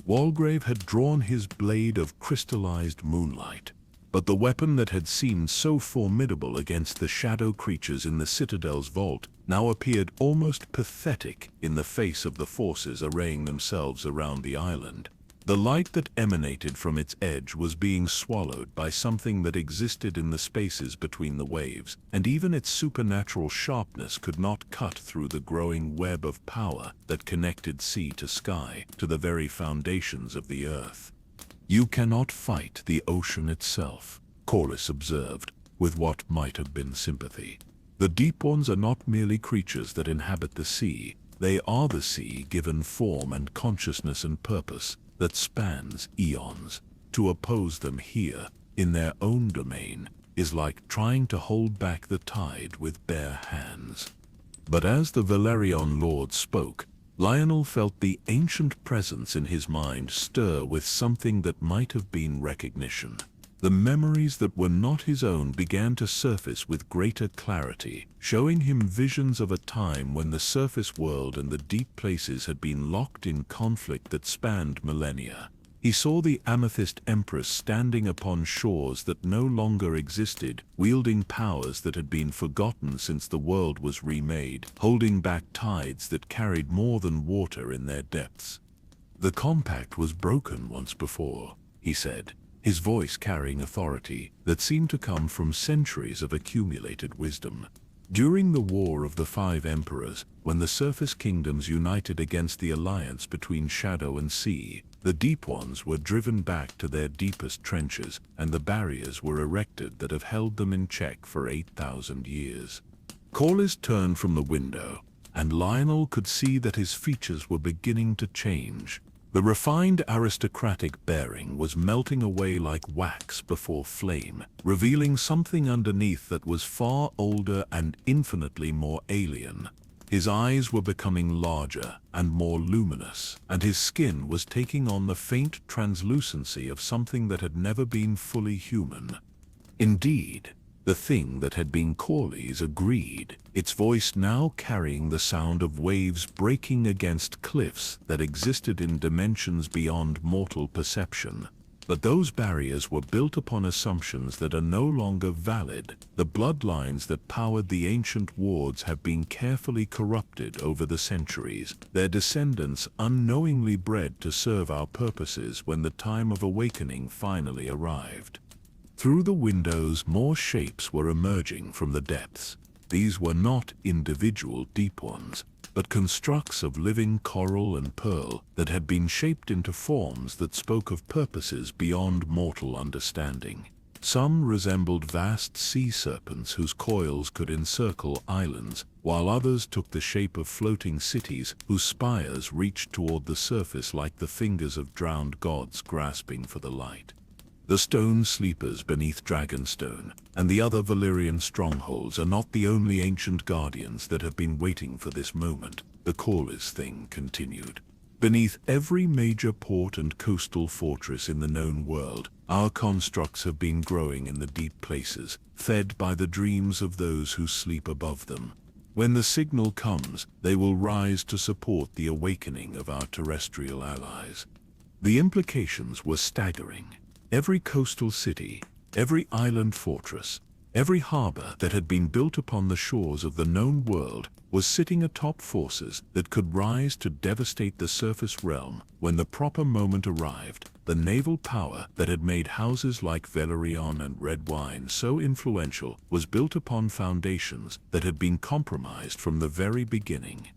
Walgrave had drawn his blade of crystallized moonlight, but the weapon that had seemed so formidable against the shadow creatures in the Citadel's vault now appeared almost pathetic in the face of the forces arraying themselves around the island. The light that emanated from its edge was being swallowed by something that existed in the spaces between the waves, and even its supernatural sharpness could not cut through the growing web of power that connected sea to sky, to the very foundations of the earth. "You cannot fight the ocean itself," Corlys observed, with what might have been sympathy. "The Deep Ones are not merely creatures that inhabit the sea. They are the sea given form and consciousness and purpose that spans eons. To oppose them here, in their own domain, is like trying to hold back the tide with bare hands." But as the Velaryon Lord spoke, Lionel felt the ancient presence in his mind stir with something that might have been recognition. The memories that were not his own began to surface with greater clarity, showing him visions of a time when the surface world and the deep places had been locked in conflict that spanned millennia. He saw the Amethyst Empress standing upon shores that no longer existed, wielding powers that had been forgotten since the world was remade, holding back tides that carried more than water in their depths. "The compact was broken once before," he said, his voice carrying authority that seemed to come from centuries of accumulated wisdom. "During the War of the Five Emperors, when the surface kingdoms united against the alliance between shadow and sea, the Deep Ones were driven back to their deepest trenches, and the barriers were erected that have held them in check for 8,000 years. Corlys turned from the window, and Lionel could see that his features were beginning to change. The refined aristocratic bearing was melting away like wax before flame, revealing something underneath that was far older and infinitely more alien. His eyes were becoming larger and more luminous, and his skin was taking on the faint translucency of something that had never been fully human. Indeed, the thing that had been Corlys agreed, its voice now carrying the sound of waves breaking against cliffs that existed in dimensions beyond mortal perception. But those barriers were built upon assumptions that are no longer valid. The bloodlines that powered the ancient wards have been carefully corrupted over the centuries, their descendants unknowingly bred to serve our purposes when the time of awakening finally arrived. Through the windows, more shapes were emerging from the depths. These were not individual Deep Ones, but constructs of living coral and pearl that had been shaped into forms that spoke of purposes beyond mortal understanding. Some resembled vast sea serpents whose coils could encircle islands, while others took the shape of floating cities whose spires reached toward the surface like the fingers of drowned gods grasping for the light. The stone sleepers beneath Dragonstone and the other Valyrian strongholds are not the only ancient guardians that have been waiting for this moment, the Corlys thing continued. Beneath every major port and coastal fortress in the known world, Our constructs have been growing in the deep places, fed by the dreams of those who sleep above them. When the signal comes, they will rise to support the awakening of our terrestrial allies. The implications were staggering. Every coastal city, every island fortress, every harbor that had been built upon the shores of the known world was sitting atop forces that could rise to devastate the surface realm when the proper moment arrived. The naval power that had made houses like Velaryon and Red Wine so influential was built upon foundations that had been compromised from the very beginning.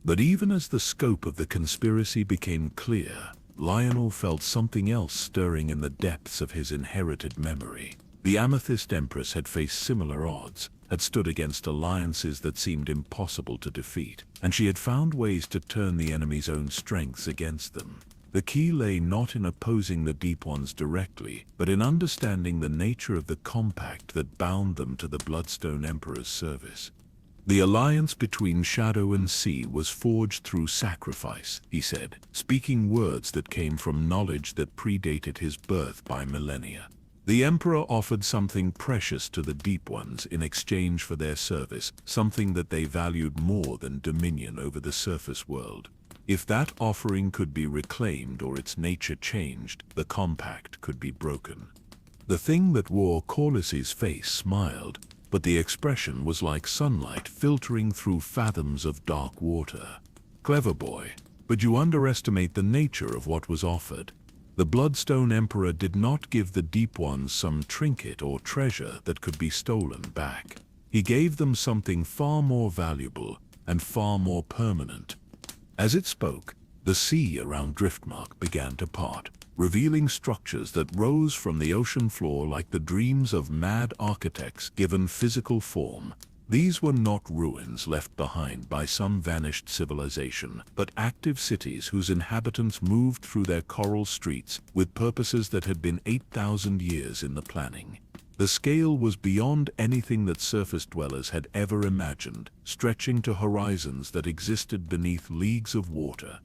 But even as the scope of the conspiracy became clear, Lionel felt something else stirring in the depths of his inherited memory. The Amethyst Empress had faced similar odds, had stood against alliances that seemed impossible to defeat, and she had found ways to turn the enemy's own strengths against them. The key lay not in opposing the Deep Ones directly, but in understanding the nature of the compact that bound them to the Bloodstone Emperor's service. The alliance between Shadow and Sea was forged through sacrifice, he said, speaking words that came from knowledge that predated his birth by millennia. The Emperor offered something precious to the Deep Ones in exchange for their service, something that they valued more than dominion over the surface world. If that offering could be reclaimed or its nature changed, the compact could be broken. The thing that wore Corlys's face smiled, but the expression was like sunlight filtering through fathoms of dark water. Clever boy, but you underestimate the nature of what was offered. The Bloodstone Emperor did not give the Deep Ones some trinket or treasure that could be stolen back. He gave them something far more valuable and far more permanent. As it spoke, the sea around Driftmark began to part, revealing structures that rose from the ocean floor like the dreams of mad architects given physical form. These were not ruins left behind by some vanished civilization, but active cities whose inhabitants moved through their coral streets with purposes that had been 8,000 years in the planning. The scale was beyond anything that surface dwellers had ever imagined, stretching to horizons that existed beneath leagues of water.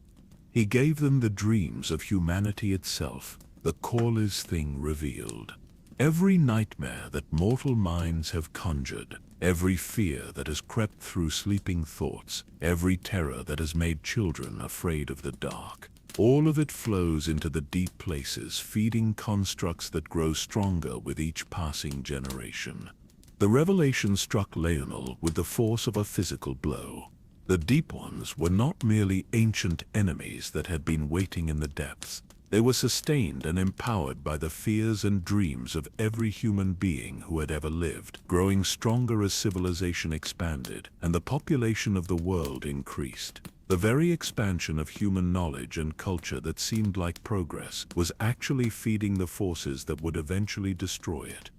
He gave them the dreams of humanity itself, the Corlys thing revealed. Every nightmare that mortal minds have conjured, every fear that has crept through sleeping thoughts, every terror that has made children afraid of the dark, all of it flows into the deep places, feeding constructs that grow stronger with each passing generation. The revelation struck Lionel with the force of a physical blow. The Deep Ones were not merely ancient enemies that had been waiting in the depths. They were sustained and empowered by the fears and dreams of every human being who had ever lived, growing stronger as civilization expanded and the population of the world increased. The very expansion of human knowledge and culture that seemed like progress was actually feeding the forces that would eventually destroy it.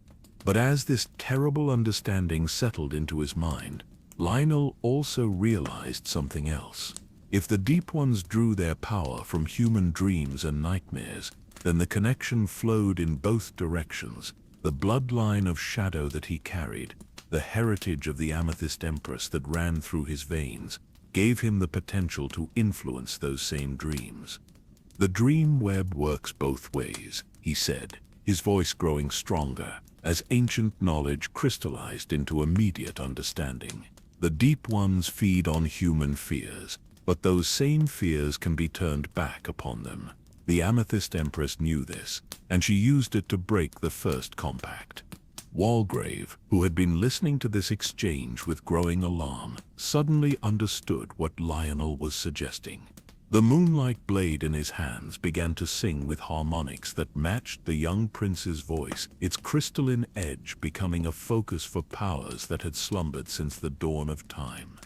But as this terrible understanding settled into his mind, Lionel also realized something else. If the Deep Ones drew their power from human dreams and nightmares, then the connection flowed in both directions. The bloodline of Shadow that he carried, the heritage of the Amethyst Empress that ran through his veins, gave him the potential to influence those same dreams. The dream web works both ways, he said, his voice growing stronger, as ancient knowledge crystallized into immediate understanding. The Deep Ones feed on human fears, but those same fears can be turned back upon them. The Amethyst Empress knew this, and she used it to break the first compact. Walgrave, who had been listening to this exchange with growing alarm, suddenly understood what Lionel was suggesting. The moonlight blade in his hands began to sing with harmonics that matched the young prince's voice, its crystalline edge becoming a focus for powers that had slumbered since the dawn of time.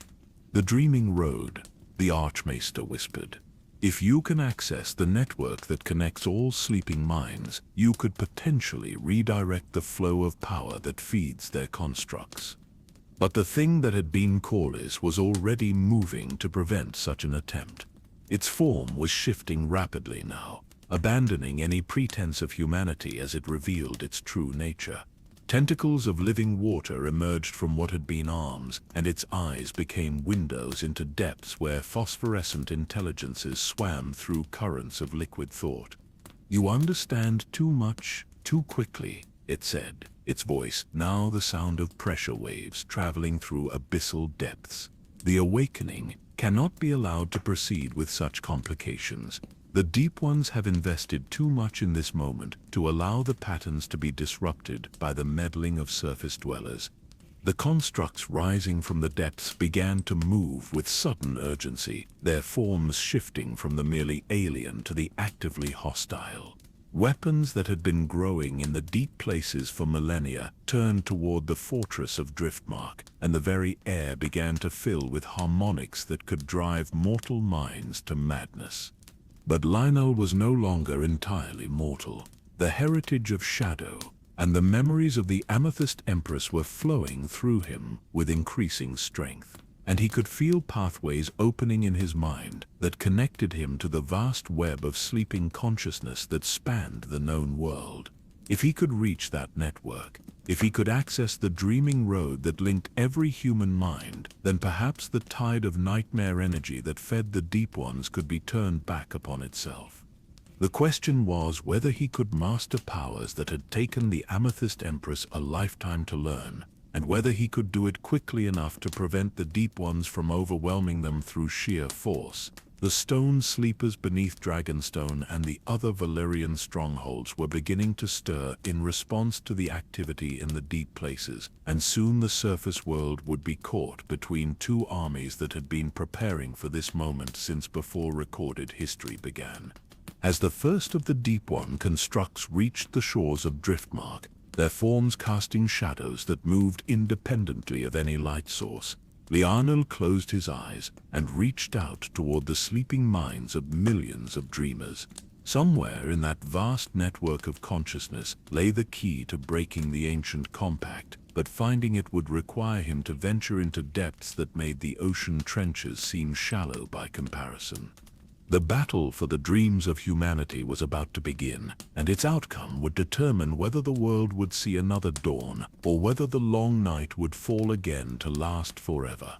The dreaming road, the Archmaester whispered. If you can access the network that connects all sleeping minds, you could potentially redirect the flow of power that feeds their constructs. But the thing that had been Corlys was already moving to prevent such an attempt. Its form was shifting rapidly now, abandoning any pretense of humanity as it revealed its true nature. Tentacles of living water emerged from what had been arms, and its eyes became windows into depths where phosphorescent intelligences swam through currents of liquid thought. You understand too much, Too quickly, it said, its voice now the sound of pressure waves traveling through abyssal depths. The awakening cannot be allowed to proceed with such complications. The Deep Ones have invested too much in this moment to allow the patterns to be disrupted by the meddling of surface dwellers. The constructs rising from the depths began to move with sudden urgency, their forms shifting from the merely alien to the actively hostile. Weapons that had been growing in the deep places for millennia turned toward the fortress of Driftmark, and the very air began to fill with harmonics that could drive mortal minds to madness. But Lionel was no longer entirely mortal. The heritage of shadow and the memories of the Amethyst Empress were flowing through him with increasing strength, and he could feel pathways opening in his mind that connected him to the vast web of sleeping consciousness that spanned the known world. If he could reach that network, if he could access the dreaming road that linked every human mind, then perhaps the tide of nightmare energy that fed the Deep Ones could be turned back upon itself. The question was whether he could master powers that had taken the Amethyst Empress a lifetime to learn, and whether he could do it quickly enough to prevent the Deep Ones from overwhelming them through sheer force. The stone sleepers beneath Dragonstone and the other Valyrian strongholds were beginning to stir in response to the activity in the deep places, and soon the surface world would be caught between two armies that had been preparing for this moment since before recorded history began. As the first of the Deep One constructs reached the shores of Driftmark, their forms casting shadows that moved independently of any light source, Lionel closed his eyes and reached out toward the sleeping minds of millions of dreamers. Somewhere in that vast network of consciousness lay the key to breaking the ancient compact, but finding it would require him to venture into depths that made the ocean trenches seem shallow by comparison. The battle for the dreams of humanity was about to begin, and its outcome would determine whether the world would see another dawn, or whether the long night would fall again to last forever.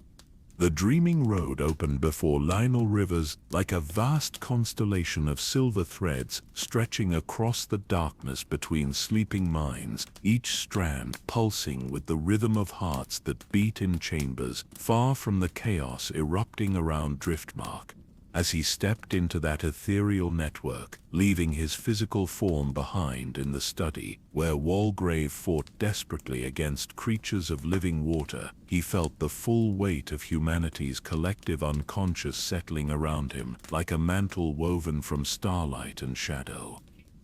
The dreaming road opened before Lionel Rivers like a vast constellation of silver threads stretching across the darkness between sleeping minds, each strand pulsing with the rhythm of hearts that beat in chambers, far from the chaos erupting around Driftmark. As he stepped into that ethereal network, leaving his physical form behind in the study, where Walgrave fought desperately against creatures of living water, he felt the full weight of humanity's collective unconscious settling around him, like a mantle woven from starlight and shadow.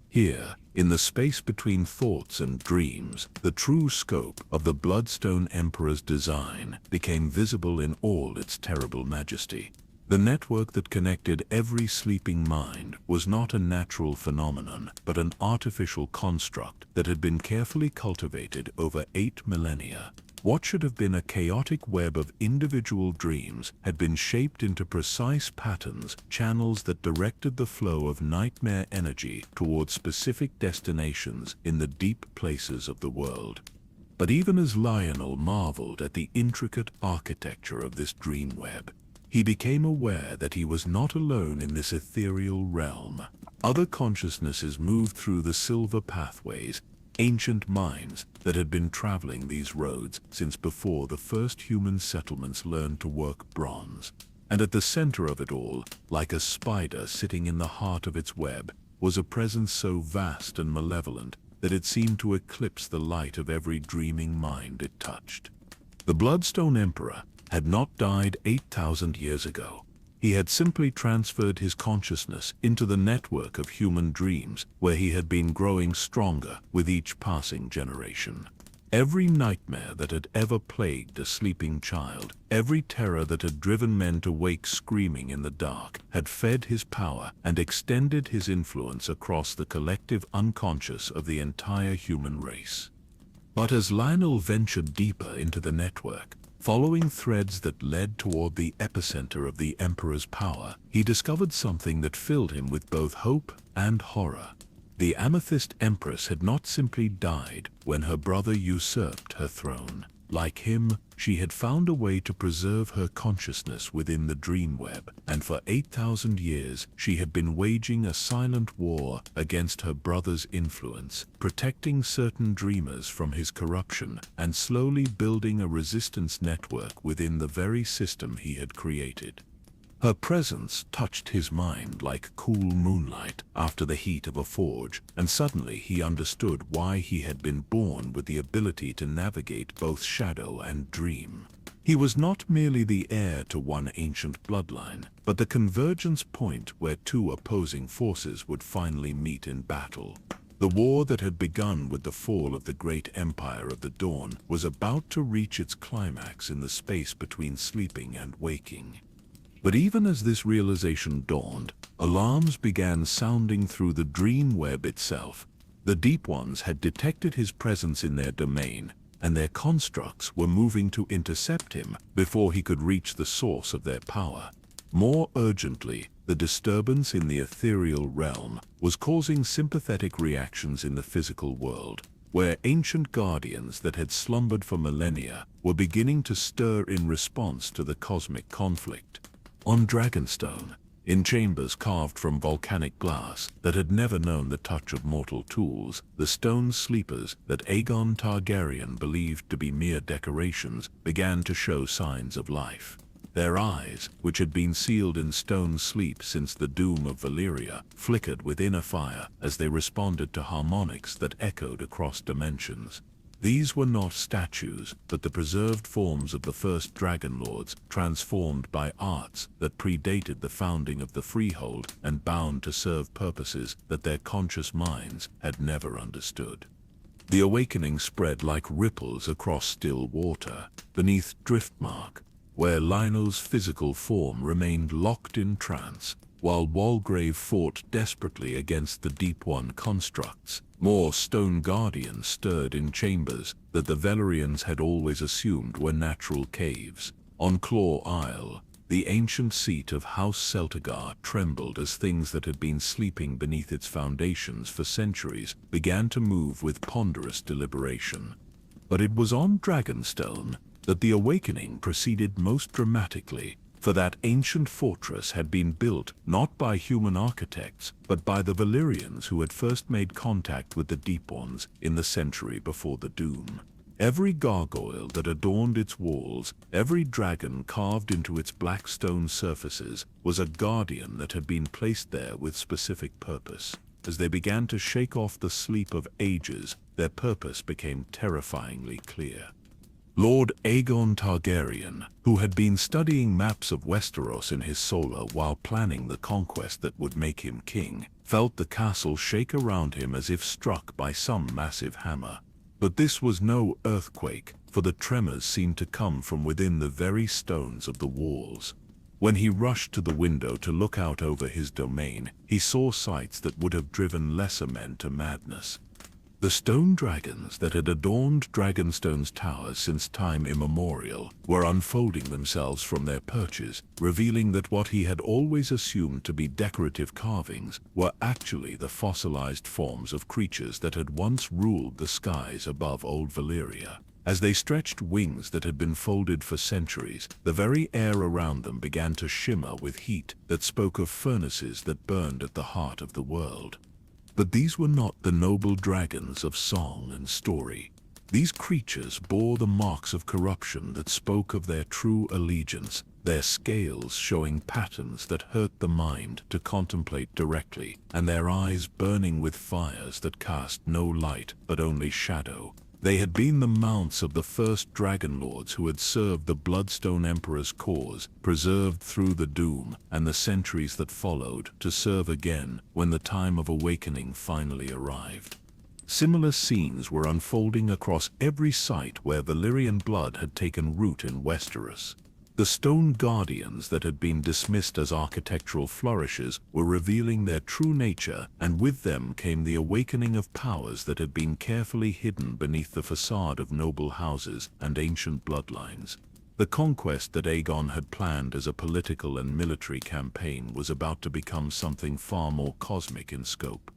Here, in the space between thoughts and dreams, the true scope of the Bloodstone Emperor's design became visible in all its terrible majesty. The network that connected every sleeping mind was not a natural phenomenon, but an artificial construct that had been carefully cultivated over 8 millennia. What should have been a chaotic web of individual dreams had been shaped into precise patterns, channels that directed the flow of nightmare energy toward specific destinations in the deep places of the world. But even as Lionel marveled at the intricate architecture of this dream web, he became aware that he was not alone in this ethereal realm. Other consciousnesses moved through the silver pathways, ancient minds that had been traveling these roads since before the first human settlements learned to work bronze. And at the center of it all, like a spider sitting in the heart of its web, was a presence so vast and malevolent that it seemed to eclipse the light of every dreaming mind it touched. The Bloodstone Emperor had not died 8,000 years ago. He had simply transferred his consciousness into the network of human dreams, where he had been growing stronger with each passing generation. Every nightmare that had ever plagued a sleeping child, every terror that had driven men to wake screaming in the dark, had fed his power and extended his influence across the collective unconscious of the entire human race. But as Lionel ventured deeper into the network, following threads that led toward the epicenter of the Emperor's power, he discovered something that filled him with both hope and horror. The Amethyst Empress had not simply died when her brother usurped her throne. Like him, she had found a way to preserve her consciousness within the dream web, and for 8,000 years she had been waging a silent war against her brother's influence, protecting certain dreamers from his corruption and slowly building a resistance network within the very system he had created. Her presence touched his mind like cool moonlight after the heat of a forge, and suddenly he understood why he had been born with the ability to navigate both shadow and dream. He was not merely the heir to one ancient bloodline, but the convergence point where two opposing forces would finally meet in battle. The war that had begun with the fall of the great empire of the dawn was about to reach its climax in the space between sleeping and waking. But even as this realization dawned, alarms began sounding through the dream web itself. The Deep Ones had detected his presence in their domain, and their constructs were moving to intercept him before he could reach the source of their power. More urgently, the disturbance in the ethereal realm was causing sympathetic reactions in the physical world, where ancient guardians that had slumbered for millennia were beginning to stir in response to the cosmic conflict. On Dragonstone, in chambers carved from volcanic glass that had never known the touch of mortal tools, the stone sleepers that Aegon Targaryen believed to be mere decorations began to show signs of life. Their eyes, which had been sealed in stone sleep since the doom of Valyria, flickered within a fire as they responded to harmonics that echoed across dimensions. These were not statues, but the preserved forms of the first Dragon Lords, transformed by arts that predated the founding of the Freehold and bound to serve purposes that their conscious minds had never understood. The awakening spread like ripples across still water, beneath Driftmark, where Lionel's physical form remained locked in trance, while Walgrave fought desperately against the Deep One constructs. More stone guardians stirred in chambers that the Valyrians had always assumed were natural caves. On Claw Isle, the ancient seat of House Celtigar trembled as things that had been sleeping beneath its foundations for centuries began to move with ponderous deliberation. But it was on Dragonstone that the awakening proceeded most dramatically, for that ancient fortress had been built not by human architects, but by the Valyrians who had first made contact with the Deep Ones in the century before the Doom. Every gargoyle that adorned its walls, every dragon carved into its black stone surfaces, was a guardian that had been placed there with specific purpose. As they began to shake off the sleep of ages, their purpose became terrifyingly clear. Lord Aegon Targaryen, who had been studying maps of Westeros in his solar while planning the conquest that would make him king, felt the castle shake around him as if struck by some massive hammer. But this was no earthquake, for the tremors seemed to come from within the very stones of the walls. When he rushed to the window to look out over his domain, he saw sights that would have driven lesser men to madness. The stone dragons that had adorned Dragonstone's towers since time immemorial were unfolding themselves from their perches, revealing that what he had always assumed to be decorative carvings were actually the fossilized forms of creatures that had once ruled the skies above old Valyria. As they stretched wings that had been folded for centuries, the very air around them began to shimmer with heat that spoke of furnaces that burned at the heart of the world. But these were not the noble dragons of song and story. These creatures bore the marks of corruption that spoke of their true allegiance, their scales showing patterns that hurt the mind to contemplate directly, and their eyes burning with fires that cast no light but only shadow. They had been the mounts of the first Dragon Lords who had served the Bloodstone Emperor's cause, preserved through the Doom and the centuries that followed, to serve again when the time of awakening finally arrived. Similar scenes were unfolding across every site where Valyrian blood had taken root in Westeros. The stone guardians that had been dismissed as architectural flourishes were revealing their true nature, and with them came the awakening of powers that had been carefully hidden beneath the facade of noble houses and ancient bloodlines. The conquest that Aegon had planned as a political and military campaign was about to become something far more cosmic in scope.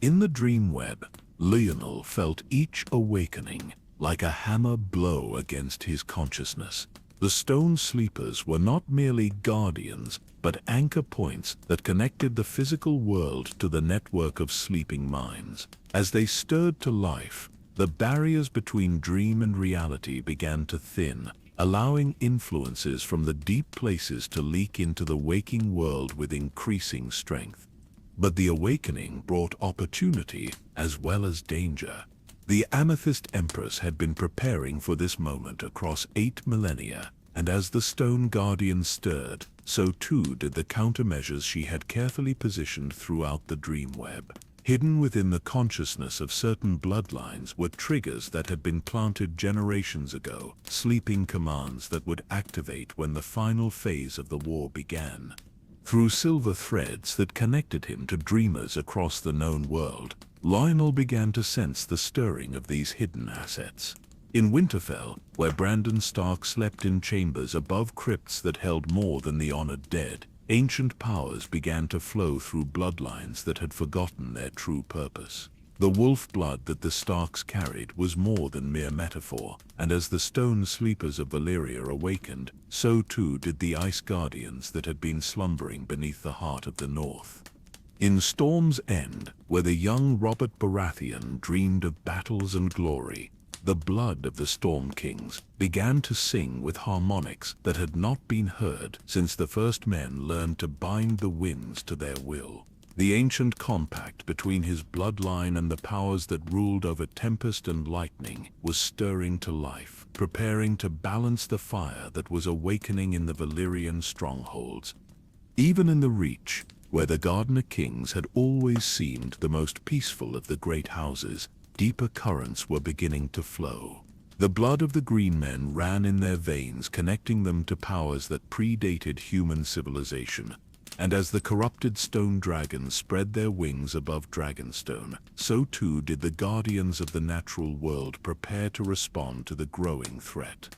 In the dream web, Lionel felt each awakening, like a hammer blow against his consciousness. The stone sleepers were not merely guardians, but anchor points that connected the physical world to the network of sleeping minds. As they stirred to life, the barriers between dream and reality began to thin, allowing influences from the deep places to leak into the waking world with increasing strength. But the awakening brought opportunity as well as danger. The Amethyst Empress had been preparing for this moment across 8 millennia, and as the Stone Guardians stirred, so too did the countermeasures she had carefully positioned throughout the dream web. Hidden within the consciousness of certain bloodlines were triggers that had been planted generations ago, sleeping commands that would activate when the final phase of the war began. Through silver threads that connected him to dreamers across the known world, Lionel began to sense the stirring of these hidden assets. In Winterfell, where Brandon Stark slept in chambers above crypts that held more than the honored dead, ancient powers began to flow through bloodlines that had forgotten their true purpose. The wolf blood that the Starks carried was more than mere metaphor, and as the stone sleepers of Valyria awakened, so too did the ice guardians that had been slumbering beneath the heart of the North. In Storm's End, where the young Robert Baratheon dreamed of battles and glory, the blood of the Storm Kings began to sing with harmonics that had not been heard since the first men learned to bind the winds to their will. The ancient compact between his bloodline and the powers that ruled over tempest and lightning was stirring to life, preparing to balance the fire that was awakening in the Valyrian strongholds. Even in the Reach, where the Gardener Kings had always seemed the most peaceful of the great houses, deeper currents were beginning to flow. The blood of the Green Men ran in their veins, connecting them to powers that predated human civilization. And as the corrupted stone dragons spread their wings above Dragonstone, so too did the guardians of the natural world prepare to respond to the growing threat.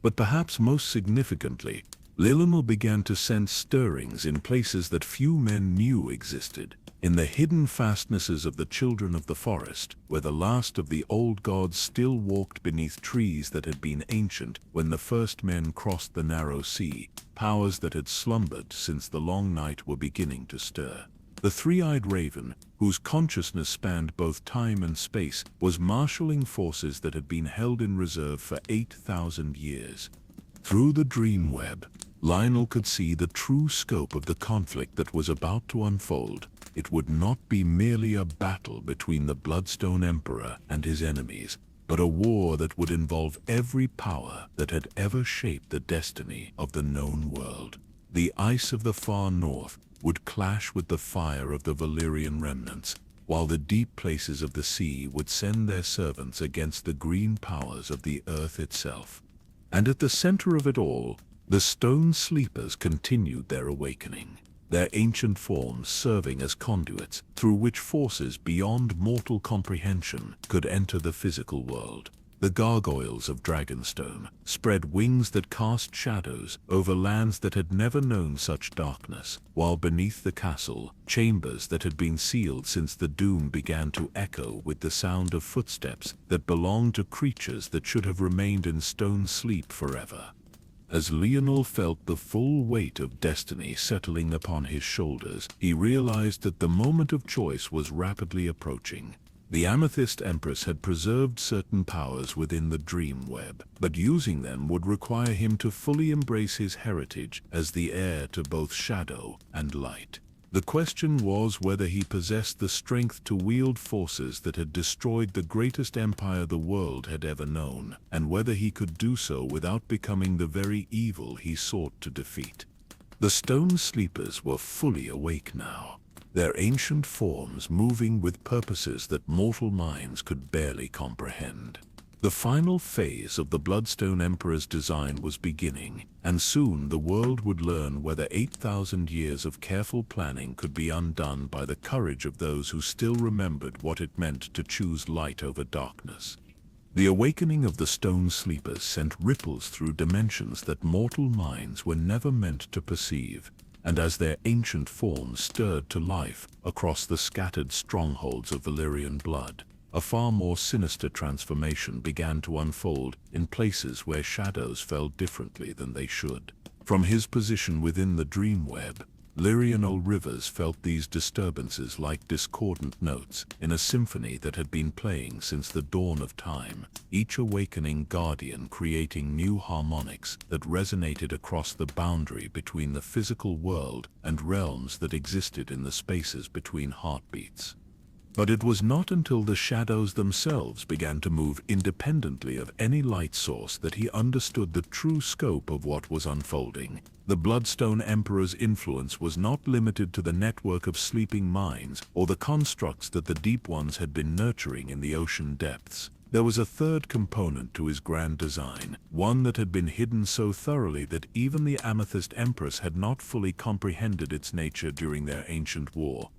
But perhaps most significantly, Lionel began to sense stirrings in places that few men knew existed. In the hidden fastnesses of the Children of the Forest, where the last of the old gods still walked beneath trees that had been ancient when the first men crossed the narrow sea, powers that had slumbered since the long night were beginning to stir. The three-eyed raven, whose consciousness spanned both time and space, was marshalling forces that had been held in reserve for 8,000 years. Through the dream web, Lionel could see the true scope of the conflict that was about to unfold. It would not be merely a battle between the Bloodstone Emperor and his enemies, but a war that would involve every power that had ever shaped the destiny of the known world. The ice of the far north would clash with the fire of the Valyrian remnants, while the deep places of the sea would send their servants against the green powers of the earth itself. And at the center of it all, the stone sleepers continued their awakening, their ancient forms serving as conduits through which forces beyond mortal comprehension could enter the physical world. The gargoyles of Dragonstone spread wings that cast shadows over lands that had never known such darkness, while beneath the castle, chambers that had been sealed since the doom began to echo with the sound of footsteps that belonged to creatures that should have remained in stone sleep forever. As Lionel felt the full weight of destiny settling upon his shoulders, he realized that the moment of choice was rapidly approaching. The Amethyst Empress had preserved certain powers within the dream web, but using them would require him to fully embrace his heritage as the heir to both shadow and light. The question was whether he possessed the strength to wield forces that had destroyed the greatest empire the world had ever known, and whether he could do so without becoming the very evil he sought to defeat. The stone sleepers were fully awake now, their ancient forms moving with purposes that mortal minds could barely comprehend. The final phase of the Bloodstone Emperor's design was beginning, and soon the world would learn whether 8,000 years of careful planning could be undone by the courage of those who still remembered what it meant to choose light over darkness. The awakening of the stone sleepers sent ripples through dimensions that mortal minds were never meant to perceive, and as their ancient forms stirred to life across the scattered strongholds of Valyrian blood, a far more sinister transformation began to unfold in places where shadows fell differently than they should. From his position within the dream web, Lyrional Rivers felt these disturbances like discordant notes in a symphony that had been playing since the dawn of time, each awakening guardian creating new harmonics that resonated across the boundary between the physical world and realms that existed in the spaces between heartbeats. But it was not until the shadows themselves began to move independently of any light source that he understood the true scope of what was unfolding. The Bloodstone Emperor's influence was not limited to the network of sleeping minds or the constructs that the Deep Ones had been nurturing in the ocean depths. There was a third component to his grand design, one that had been hidden so thoroughly that even the Amethyst Empress had not fully comprehended its nature during their ancient war.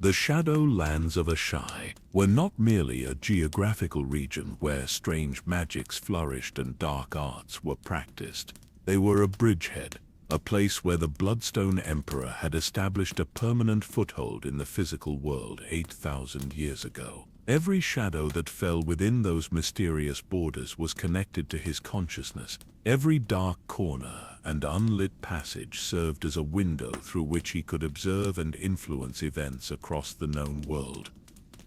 The Shadowlands of Ashai were not merely a geographical region where strange magics flourished and dark arts were practiced. They were a bridgehead, a place where the Bloodstone Emperor had established a permanent foothold in the physical world 8,000 years ago. Every shadow that fell within those mysterious borders was connected to his consciousness. Every dark corner and unlit passage served as a window through which he could observe and influence events across the known world.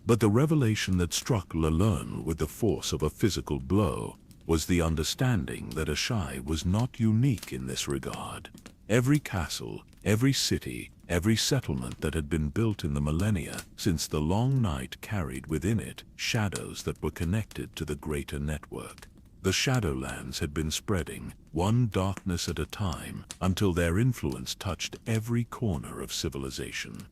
But the revelation that struck Lalerne with the force of a physical blow was the understanding that Ashai was not unique in this regard. Every castle, every city, every settlement that had been built in the millennia since the long night carried within it shadows that were connected to the greater network. The Shadowlands had been spreading, one darkness at a time, until their influence touched every corner of civilization.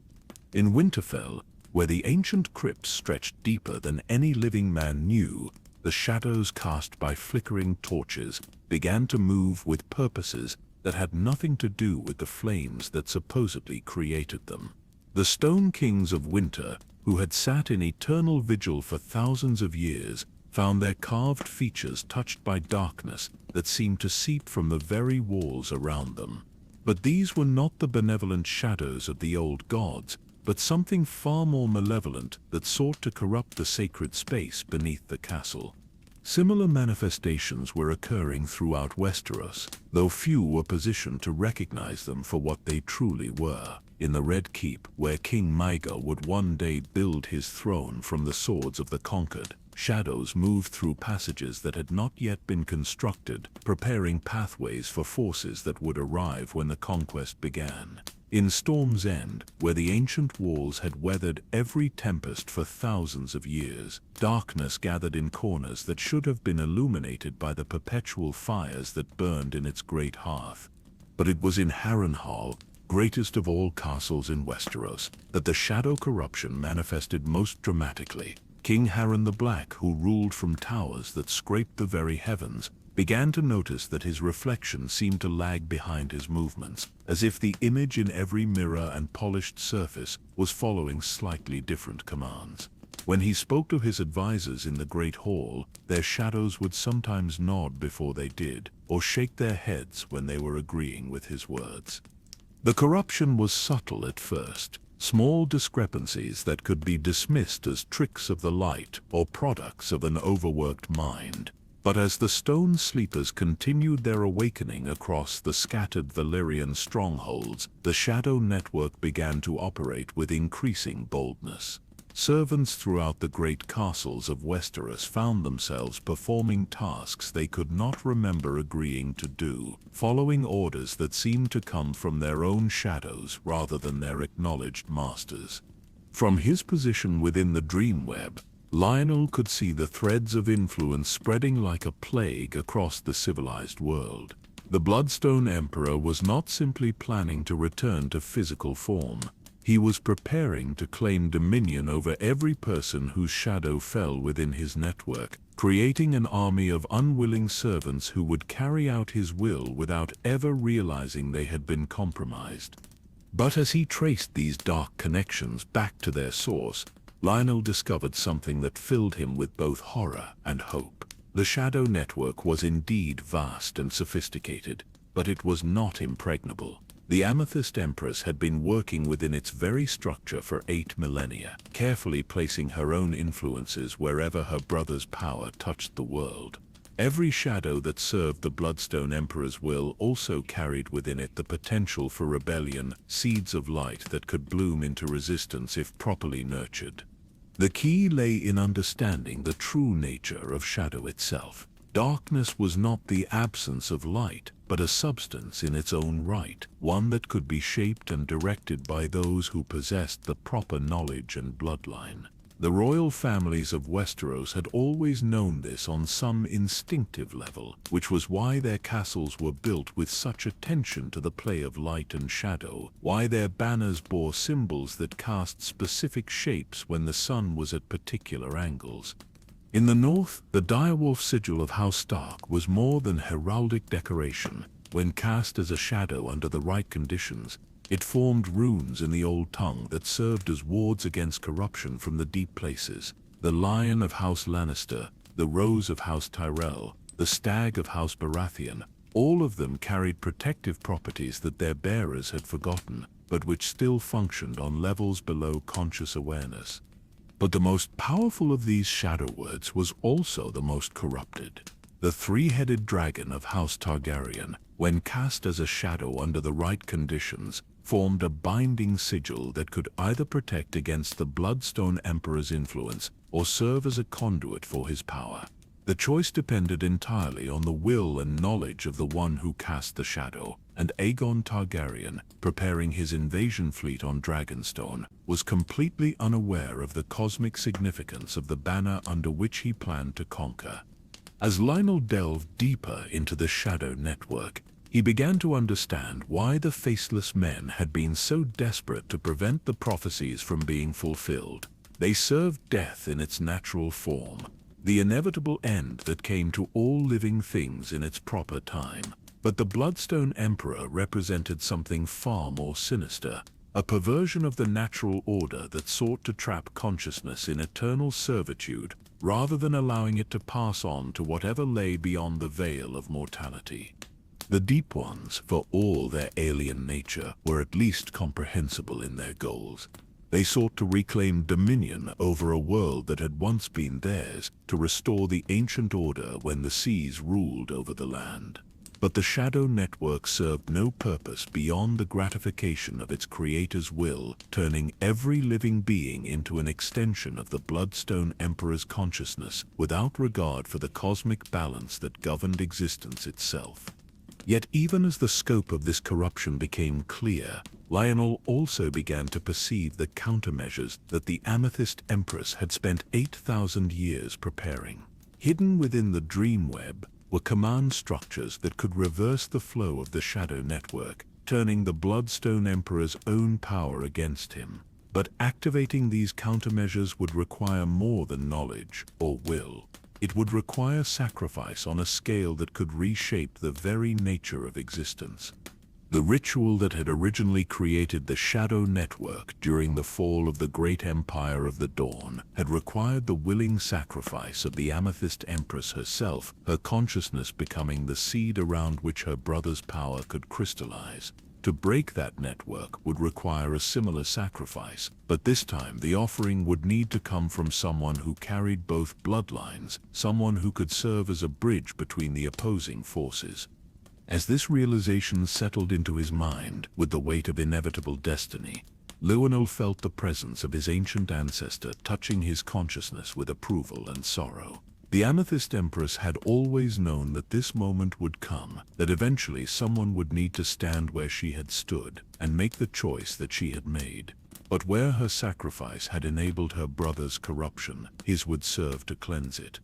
In Winterfell, where the ancient crypts stretched deeper than any living man knew, the shadows cast by flickering torches began to move with purposes that had nothing to do with the flames that supposedly created them. The Stone Kings of Winter, who had sat in eternal vigil for thousands of years, found their carved features touched by darkness that seemed to seep from the very walls around them. But these were not the benevolent shadows of the old gods, but something far more malevolent that sought to corrupt the sacred space beneath the castle. Similar manifestations were occurring throughout Westeros, though few were positioned to recognize them for what they truly were. In the Red Keep, where King Maega would one day build his throne from the swords of the conquered, shadows moved through passages that had not yet been constructed, preparing pathways for forces that would arrive when the conquest began. In Storm's End, where the ancient walls had weathered every tempest for thousands of years, darkness gathered in corners that should have been illuminated by the perpetual fires that burned in its great hearth. But it was in Harrenhal, greatest of all castles in Westeros, that the shadow corruption manifested most dramatically. King Harren the Black, who ruled from towers that scraped the very heavens, began to notice that his reflection seemed to lag behind his movements, as if the image in every mirror and polished surface was following slightly different commands. When he spoke to his advisors in the Great Hall, their shadows would sometimes nod before they did, or shake their heads when they were agreeing with his words. The corruption was subtle at first, small discrepancies that could be dismissed as tricks of the light or products of an overworked mind. But as the Stone Sleepers continued their awakening across the scattered Valyrian strongholds, the shadow network began to operate with increasing boldness. Servants throughout the great castles of Westeros found themselves performing tasks they could not remember agreeing to do, following orders that seemed to come from their own shadows rather than their acknowledged masters. From his position within the Dreamweb, Lionel could see the threads of influence spreading like a plague across the civilized world. The Bloodstone Emperor was not simply planning to return to physical form. He was preparing to claim dominion over every person whose shadow fell within his network, creating an army of unwilling servants who would carry out his will without ever realizing they had been compromised. But as he traced these dark connections back to their source, Lionel discovered something that filled him with both horror and hope. The shadow network was indeed vast and sophisticated, but it was not impregnable. The Amethyst Empress had been working within its very structure for 8 millennia, carefully placing her own influences wherever her brother's power touched the world. Every shadow that served the Bloodstone Emperor's will also carried within it the potential for rebellion, seeds of light that could bloom into resistance if properly nurtured. The key lay in understanding the true nature of shadow itself. Darkness was not the absence of light, but a substance in its own right, one that could be shaped and directed by those who possessed the proper knowledge and bloodline. The royal families of Westeros had always known this on some instinctive level, which was why their castles were built with such attention to the play of light and shadow, why their banners bore symbols that cast specific shapes when the sun was at particular angles. In the north, the direwolf sigil of House Stark was more than heraldic decoration. When cast as a shadow under the right conditions, it formed runes in the old tongue that served as wards against corruption from the deep places. The lion of House Lannister, the rose of House Tyrell, the stag of House Baratheon, all of them carried protective properties that their bearers had forgotten, but which still functioned on levels below conscious awareness. But the most powerful of these shadow words was also the most corrupted. The three-headed dragon of House Targaryen, when cast as a shadow under the right conditions, formed a binding sigil that could either protect against the Bloodstone Emperor's influence or serve as a conduit for his power. The choice depended entirely on the will and knowledge of the one who cast the shadow, and Aegon Targaryen, preparing his invasion fleet on Dragonstone, was completely unaware of the cosmic significance of the banner under which he planned to conquer. As Lionel delved deeper into the shadow network, he began to understand why the Faceless Men had been so desperate to prevent the prophecies from being fulfilled. They served death in its natural form, the inevitable end that came to all living things in its proper time. But the Bloodstone Emperor represented something far more sinister, a perversion of the natural order that sought to trap consciousness in eternal servitude rather than allowing it to pass on to whatever lay beyond the veil of mortality. The Deep Ones, for all their alien nature, were at least comprehensible in their goals. They sought to reclaim dominion over a world that had once been theirs, to restore the ancient order when the seas ruled over the land. But the Shadow Network served no purpose beyond the gratification of its creator's will, turning every living being into an extension of the Bloodstone Emperor's consciousness without regard for the cosmic balance that governed existence itself. Yet even as the scope of this corruption became clear, Lionel also began to perceive the countermeasures that the Amethyst Empress had spent 8,000 years preparing. Hidden within the Dreamweb were command structures that could reverse the flow of the Shadow Network, turning the Bloodstone Emperor's own power against him. But activating these countermeasures would require more than knowledge or will. It would require sacrifice on a scale that could reshape the very nature of existence. The ritual that had originally created the Shadow Network during the fall of the great Empire of the Dawn had required the willing sacrifice of the Amethyst Empress herself, her consciousness becoming the seed around which her brother's power could crystallize. To break that network would require a similar sacrifice, but this time the offering would need to come from someone who carried both bloodlines, someone who could serve as a bridge between the opposing forces. As this realization settled into his mind with the weight of inevitable destiny, Lionel felt the presence of his ancient ancestor touching his consciousness with approval and sorrow. The Amethyst Empress had always known that this moment would come, that eventually someone would need to stand where she had stood and make the choice that she had made. But where her sacrifice had enabled her brother's corruption, his would serve to cleanse it.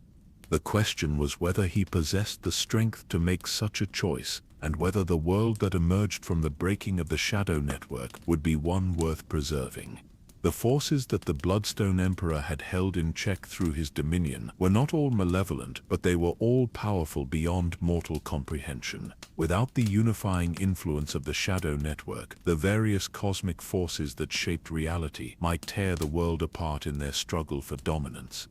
The question was whether he possessed the strength to make such a choice, and whether the world that emerged from the breaking of the Shadow Network would be one worth preserving. The forces that the Bloodstone Emperor had held in check through his dominion were not all malevolent, but they were all powerful beyond mortal comprehension. Without the unifying influence of the Shadow Network, the various cosmic forces that shaped reality might tear the world apart in their struggle for dominance.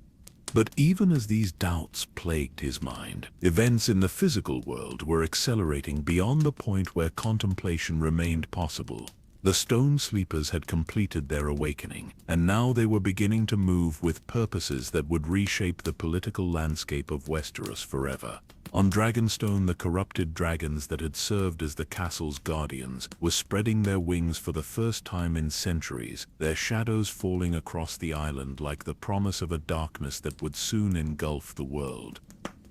But even as these doubts plagued his mind, events in the physical world were accelerating beyond the point where contemplation remained possible. The Stone Sleepers had completed their awakening, and now they were beginning to move with purposes that would reshape the political landscape of Westeros forever. On Dragonstone, the corrupted dragons that had served as the castle's guardians were spreading their wings for the first time in centuries, their shadows falling across the island like the promise of a darkness that would soon engulf the world.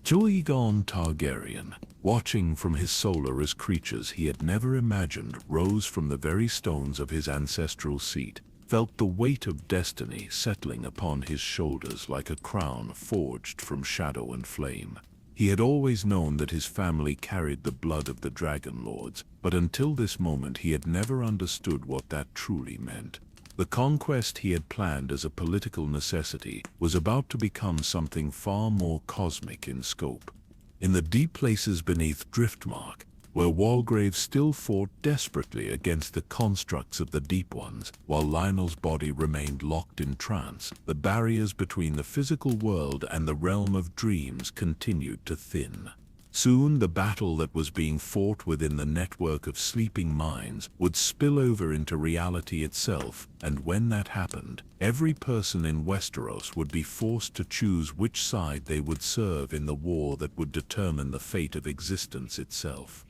Aegon Targaryen, watching from his solar as creatures he had never imagined rose from the very stones of his ancestral seat, felt the weight of destiny settling upon his shoulders like a crown forged from shadow and flame. He had always known that his family carried the blood of the Dragon Lords, but until this moment he had never understood what that truly meant. The conquest he had planned as a political necessity was about to become something far more cosmic in scope. In the deep places beneath Driftmark, where Walgrave still fought desperately against the constructs of the Deep Ones, while Lionel's body remained locked in trance, the barriers between the physical world and the realm of dreams continued to thin. Soon the battle that was being fought within the network of sleeping minds would spill over into reality itself, and when that happened, every person in Westeros would be forced to choose which side they would serve in the war that would determine the fate of existence itself.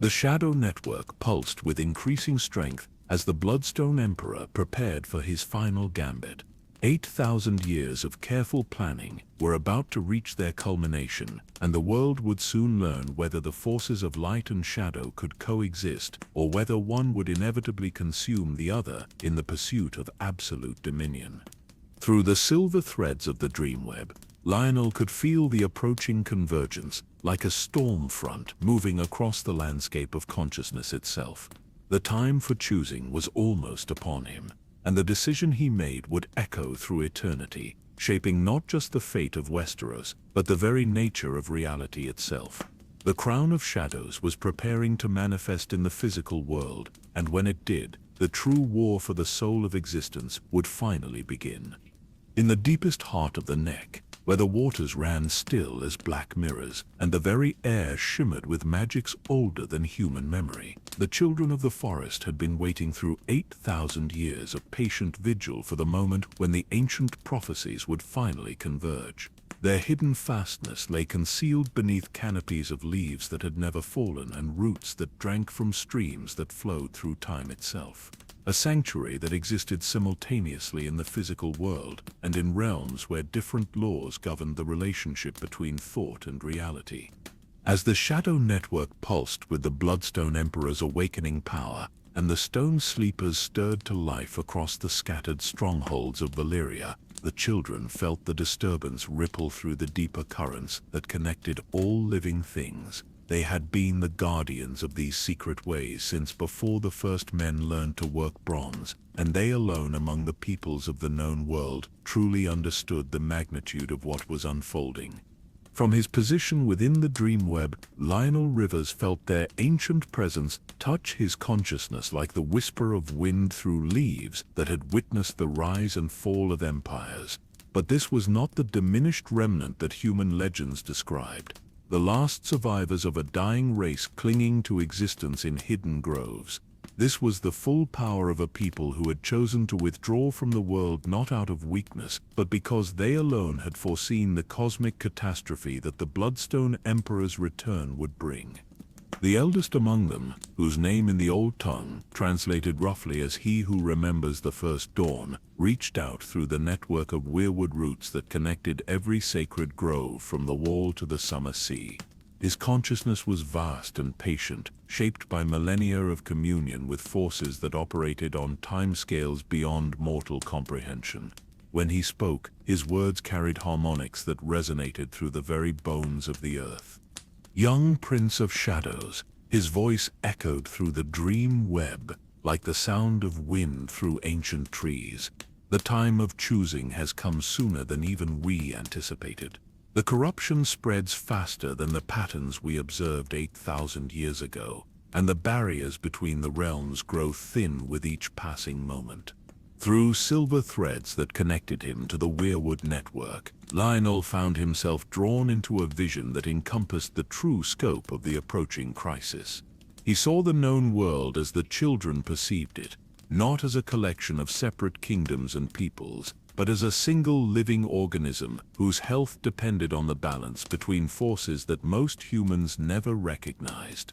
The Shadow Network pulsed with increasing strength as the Bloodstone Emperor prepared for his final gambit. 8,000 years of careful planning were about to reach their culmination, and the world would soon learn whether the forces of light and shadow could coexist, or whether one would inevitably consume the other in the pursuit of absolute dominion. Through the silver threads of the Dreamweb, Lionel could feel the approaching convergence, like a storm front moving across the landscape of consciousness itself. The time for choosing was almost upon him, and the decision he made would echo through eternity, shaping not just the fate of Westeros, but the very nature of reality itself. The Crown of Shadows was preparing to manifest in the physical world, and when it did, the true war for the soul of existence would finally begin. In the deepest heart of the neck, where the waters ran still as black mirrors, and the very air shimmered with magics older than human memory, the children of the forest had been waiting through 8,000 years of patient vigil for the moment when the ancient prophecies would finally converge. Their hidden fastness lay concealed beneath canopies of leaves that had never fallen and roots that drank from streams that flowed through time itself. A sanctuary that existed simultaneously in the physical world and in realms where different laws governed the relationship between thought and reality. As the Shadow Network pulsed with the Bloodstone Emperor's awakening power, and the Stone Sleepers stirred to life across the scattered strongholds of Valyria, the children felt the disturbance ripple through the deeper currents that connected all living things. They had been the guardians of these secret ways since before the first men learned to work bronze, and they alone among the peoples of the known world truly understood the magnitude of what was unfolding. From his position within the Dreamweb, Lionel Rivers felt their ancient presence touch his consciousness like the whisper of wind through leaves that had witnessed the rise and fall of empires. But this was not the diminished remnant that human legends described. The last survivors of a dying race clinging to existence in hidden groves. This was the full power of a people who had chosen to withdraw from the world not out of weakness, but because they alone had foreseen the cosmic catastrophe that the Bloodstone Emperor's return would bring. The eldest among them, whose name in the old tongue, translated roughly as he who remembers the first dawn, reached out through the network of weirwood roots that connected every sacred grove from the wall to the summer sea. His consciousness was vast and patient, shaped by millennia of communion with forces that operated on timescales beyond mortal comprehension. When he spoke, his words carried harmonics that resonated through the very bones of the earth. Young Prince of Shadows, his voice echoed through the dream web, like the sound of wind through ancient trees. The time of choosing has come sooner than even we anticipated. The corruption spreads faster than the patterns we observed 8,000 years ago, and the barriers between the realms grow thin with each passing moment. Through silver threads that connected him to the weirwood network, Lionel found himself drawn into a vision that encompassed the true scope of the approaching crisis. He saw the known world as the children perceived it, not as a collection of separate kingdoms and peoples, but as a single living organism whose health depended on the balance between forces that most humans never recognized.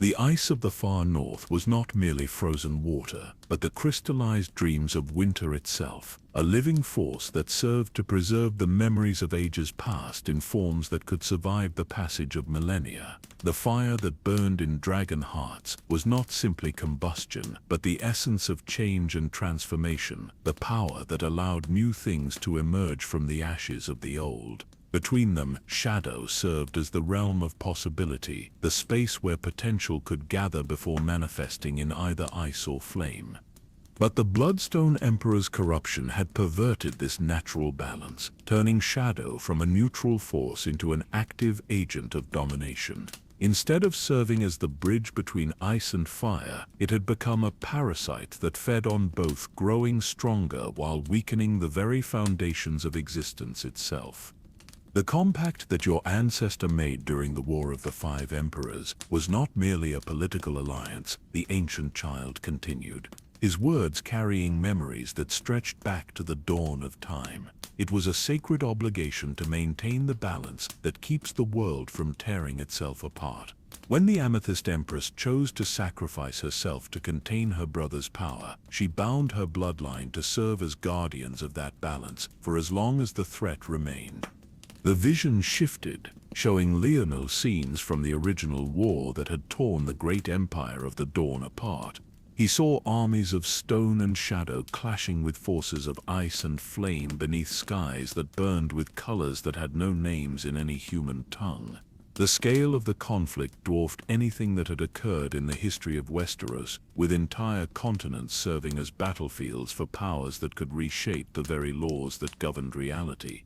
The ice of the far north was not merely frozen water, but the crystallized dreams of winter itself, a living force that served to preserve the memories of ages past in forms that could survive the passage of millennia. The fire that burned in dragon hearts was not simply combustion, but the essence of change and transformation, the power that allowed new things to emerge from the ashes of the old. Between them, shadow served as the realm of possibility, the space where potential could gather before manifesting in either ice or flame. But the Bloodstone Emperor's corruption had perverted this natural balance, turning shadow from a neutral force into an active agent of domination. Instead of serving as the bridge between ice and fire, it had become a parasite that fed on both, growing stronger while weakening the very foundations of existence itself. The compact that your ancestor made during the War of the Five Emperors was not merely a political alliance, the ancient child continued, his words carrying memories that stretched back to the dawn of time. It was a sacred obligation to maintain the balance that keeps the world from tearing itself apart. When the Amethyst Empress chose to sacrifice herself to contain her brother's power, she bound her bloodline to serve as guardians of that balance for as long as the threat remained. The vision shifted, showing Lionel scenes from the original war that had torn the great empire of the Dawn apart. He saw armies of stone and shadow clashing with forces of ice and flame beneath skies that burned with colors that had no names in any human tongue. The scale of the conflict dwarfed anything that had occurred in the history of Westeros, with entire continents serving as battlefields for powers that could reshape the very laws that governed reality.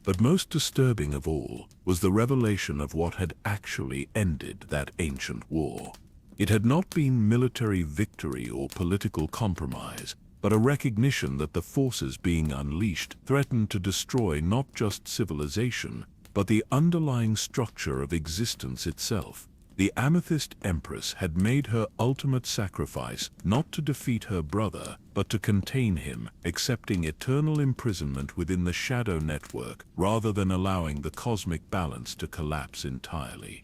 But most disturbing of all was the revelation of what had actually ended that ancient war. It had not been military victory or political compromise, but a recognition that the forces being unleashed threatened to destroy not just civilization, but the underlying structure of existence itself. The Amethyst Empress had made her ultimate sacrifice not to defeat her brother, but to contain him, accepting eternal imprisonment within the shadow network rather than allowing the cosmic balance to collapse entirely.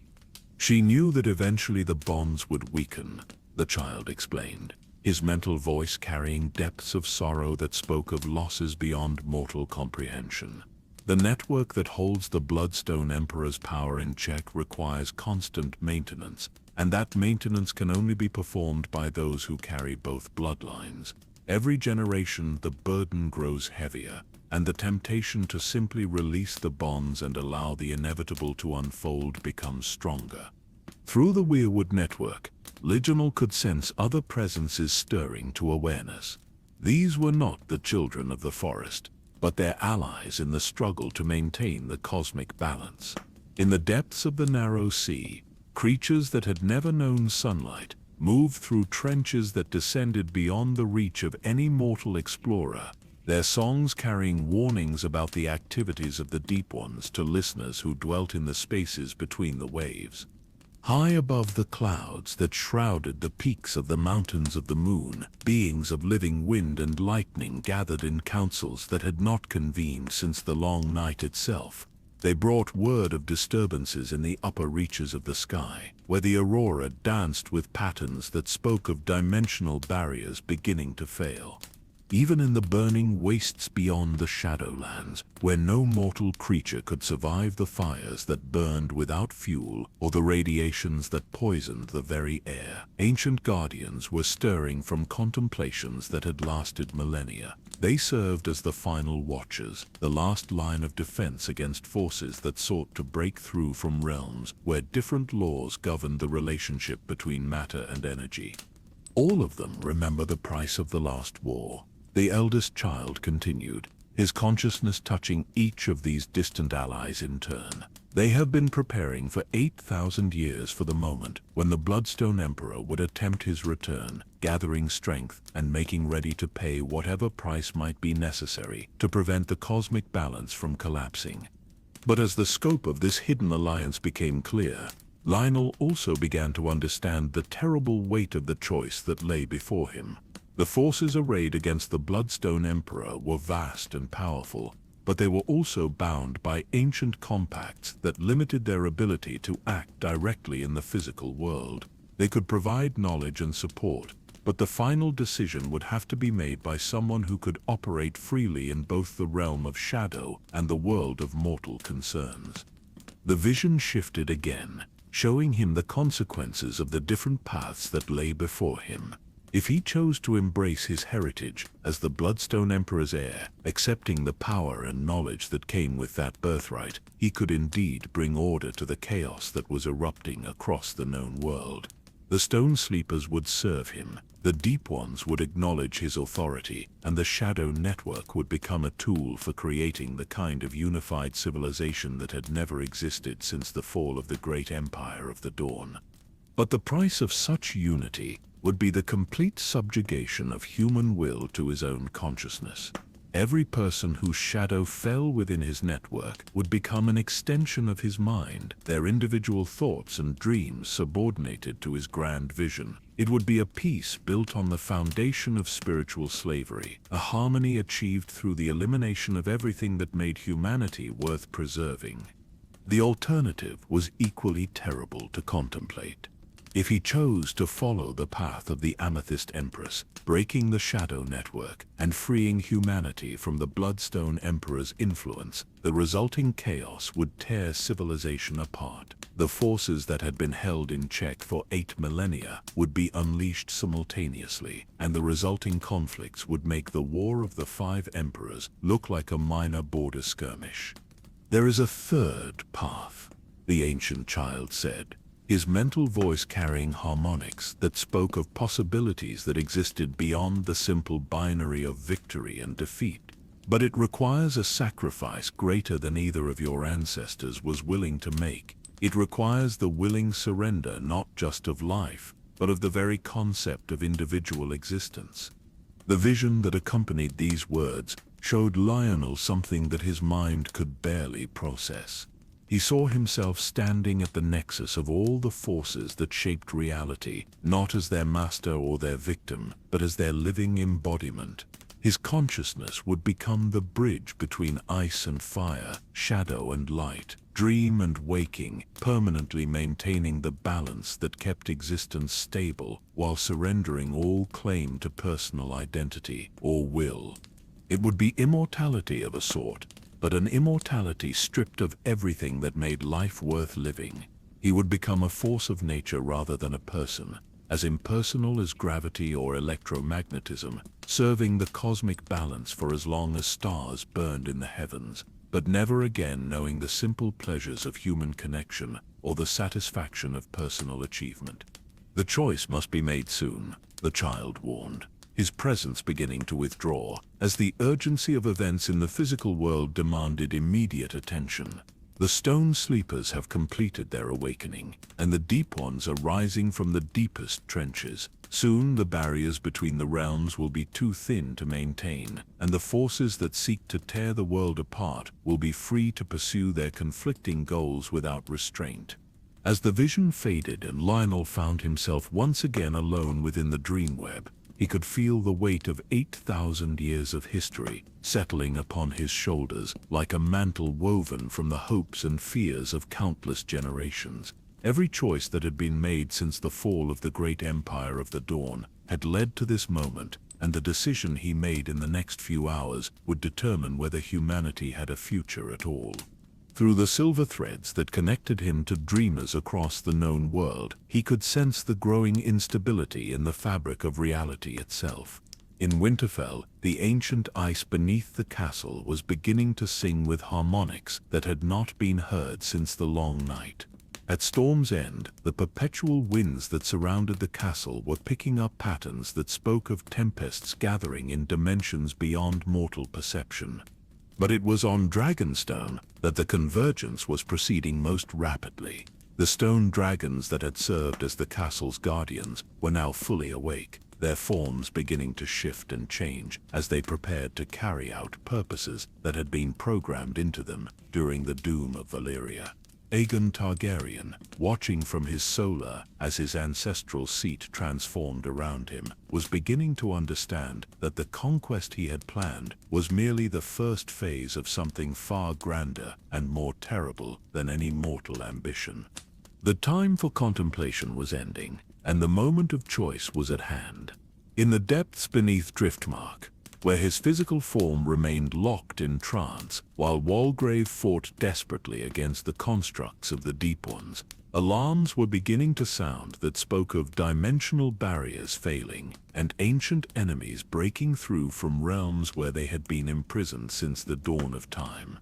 She knew that eventually the bonds would weaken, the child explained, his mental voice carrying depths of sorrow that spoke of losses beyond mortal comprehension. The network that holds the Bloodstone Emperor's power in check requires constant maintenance, and that maintenance can only be performed by those who carry both bloodlines. Every generation the burden grows heavier, and the temptation to simply release the bonds and allow the inevitable to unfold becomes stronger. Through the Weirwood network, Lionel could sense other presences stirring to awareness. These were not the children of the forest, but their allies in the struggle to maintain the cosmic balance. In the depths of the narrow sea, creatures that had never known sunlight moved through trenches that descended beyond the reach of any mortal explorer, their songs carrying warnings about the activities of the Deep Ones to listeners who dwelt in the spaces between the waves. High above the clouds that shrouded the peaks of the mountains of the moon, beings of living wind and lightning gathered in councils that had not convened since the long night itself. They brought word of disturbances in the upper reaches of the sky, where the aurora danced with patterns that spoke of dimensional barriers beginning to fail. Even in the burning wastes beyond the Shadowlands, where no mortal creature could survive the fires that burned without fuel or the radiations that poisoned the very air, ancient guardians were stirring from contemplations that had lasted millennia. They served as the final watchers, the last line of defense against forces that sought to break through from realms where different laws governed the relationship between matter and energy. All of them remember the price of the last war. The eldest child continued, his consciousness touching each of these distant allies in turn. They have been preparing for 8,000 years for the moment when the Bloodstone Emperor would attempt his return, gathering strength and making ready to pay whatever price might be necessary to prevent the cosmic balance from collapsing. But as the scope of this hidden alliance became clear, Lionel also began to understand the terrible weight of the choice that lay before him. The forces arrayed against the Bloodstone Emperor were vast and powerful, but they were also bound by ancient compacts that limited their ability to act directly in the physical world. They could provide knowledge and support, but the final decision would have to be made by someone who could operate freely in both the realm of shadow and the world of mortal concerns. The vision shifted again, showing him the consequences of the different paths that lay before him. If he chose to embrace his heritage as the Bloodstone Emperor's heir, accepting the power and knowledge that came with that birthright, he could indeed bring order to the chaos that was erupting across the known world. The Stone Sleepers would serve him, the Deep Ones would acknowledge his authority, and the Shadow Network would become a tool for creating the kind of unified civilization that had never existed since the fall of the great Empire of the Dawn. But the price of such unity would be the complete subjugation of human will to his own consciousness. Every person whose shadow fell within his network would become an extension of his mind, their individual thoughts and dreams subordinated to his grand vision. It would be a peace built on the foundation of spiritual slavery, a harmony achieved through the elimination of everything that made humanity worth preserving. The alternative was equally terrible to contemplate. If he chose to follow the path of the Amethyst Empress, breaking the Shadow Network and freeing humanity from the Bloodstone Emperor's influence, the resulting chaos would tear civilization apart. The forces that had been held in check for 8 millennia would be unleashed simultaneously, and the resulting conflicts would make the War of the Five Emperors look like a minor border skirmish. "There is a third path," the ancient child said, his mental voice carrying harmonics that spoke of possibilities that existed beyond the simple binary of victory and defeat. "But it requires a sacrifice greater than either of your ancestors was willing to make. It requires the willing surrender not just of life, but of the very concept of individual existence." The vision that accompanied these words showed Lionel something that his mind could barely process. He saw himself standing at the nexus of all the forces that shaped reality, not as their master or their victim, but as their living embodiment. His consciousness would become the bridge between ice and fire, shadow and light, dream and waking, permanently maintaining the balance that kept existence stable while surrendering all claim to personal identity or will. It would be immortality of a sort, but an immortality stripped of everything that made life worth living. He would become a force of nature rather than a person, as impersonal as gravity or electromagnetism, serving the cosmic balance for as long as stars burned in the heavens, but never again knowing the simple pleasures of human connection or the satisfaction of personal achievement. "The choice must be made soon," the child warned, his presence beginning to withdraw, as the urgency of events in the physical world demanded immediate attention. "The Stone Sleepers have completed their awakening, and the Deep Ones are rising from the deepest trenches. Soon the barriers between the realms will be too thin to maintain, and the forces that seek to tear the world apart will be free to pursue their conflicting goals without restraint." As the vision faded and Lionel found himself once again alone within the dream web, he could feel the weight of 8,000 years of history settling upon his shoulders like a mantle woven from the hopes and fears of countless generations. Every choice that had been made since the fall of the great Empire of the Dawn had led to this moment, and the decision he made in the next few hours would determine whether humanity had a future at all. Through the silver threads that connected him to dreamers across the known world, he could sense the growing instability in the fabric of reality itself. In Winterfell, the ancient ice beneath the castle was beginning to sing with harmonics that had not been heard since the long night. At Storm's End, the perpetual winds that surrounded the castle were picking up patterns that spoke of tempests gathering in dimensions beyond mortal perception. But it was on Dragonstone that the convergence was proceeding most rapidly. The stone dragons that had served as the castle's guardians were now fully awake, their forms beginning to shift and change as they prepared to carry out purposes that had been programmed into them during the doom of Valyria. Aegon Targaryen, watching from his solar as his ancestral seat transformed around him, was beginning to understand that the conquest he had planned was merely the first phase of something far grander and more terrible than any mortal ambition. The time for contemplation was ending, and the moment of choice was at hand. In the depths beneath Driftmark, where his physical form remained locked in trance, while Walgrave fought desperately against the constructs of the Deep Ones, alarms were beginning to sound that spoke of dimensional barriers failing and ancient enemies breaking through from realms where they had been imprisoned since the dawn of time.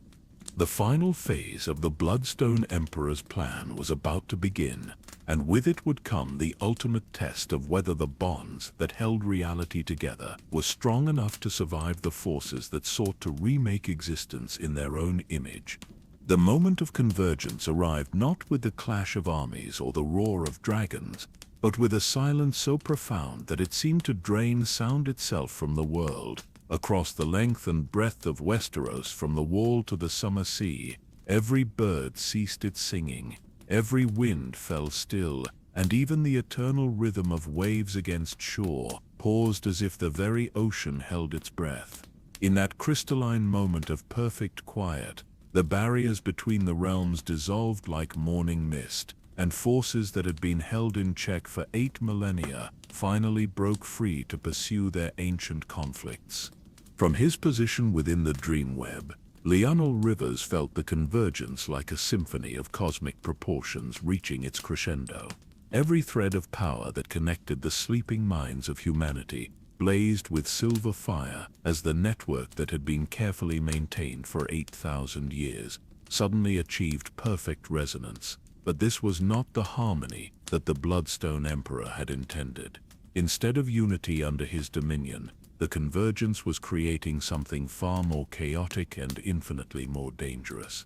The final phase of the Bloodstone Emperor's plan was about to begin, and with it would come the ultimate test of whether the bonds that held reality together were strong enough to survive the forces that sought to remake existence in their own image. The moment of convergence arrived not with the clash of armies or the roar of dragons, but with a silence so profound that it seemed to drain sound itself from the world. Across the length and breadth of Westeros, from the wall to the summer sea, every bird ceased its singing, every wind fell still, and even the eternal rhythm of waves against shore paused as if the very ocean held its breath. In that crystalline moment of perfect quiet, the barriers between the realms dissolved like morning mist, and forces that had been held in check for 8 millennia finally broke free to pursue their ancient conflicts. From his position within the dreamweb, Lionel Rivers felt the convergence like a symphony of cosmic proportions reaching its crescendo. Every thread of power that connected the sleeping minds of humanity blazed with silver fire as the network that had been carefully maintained for 8,000 years suddenly achieved perfect resonance. But this was not the harmony that the Bloodstone Emperor had intended. Instead of unity under his dominion, the convergence was creating something far more chaotic and infinitely more dangerous.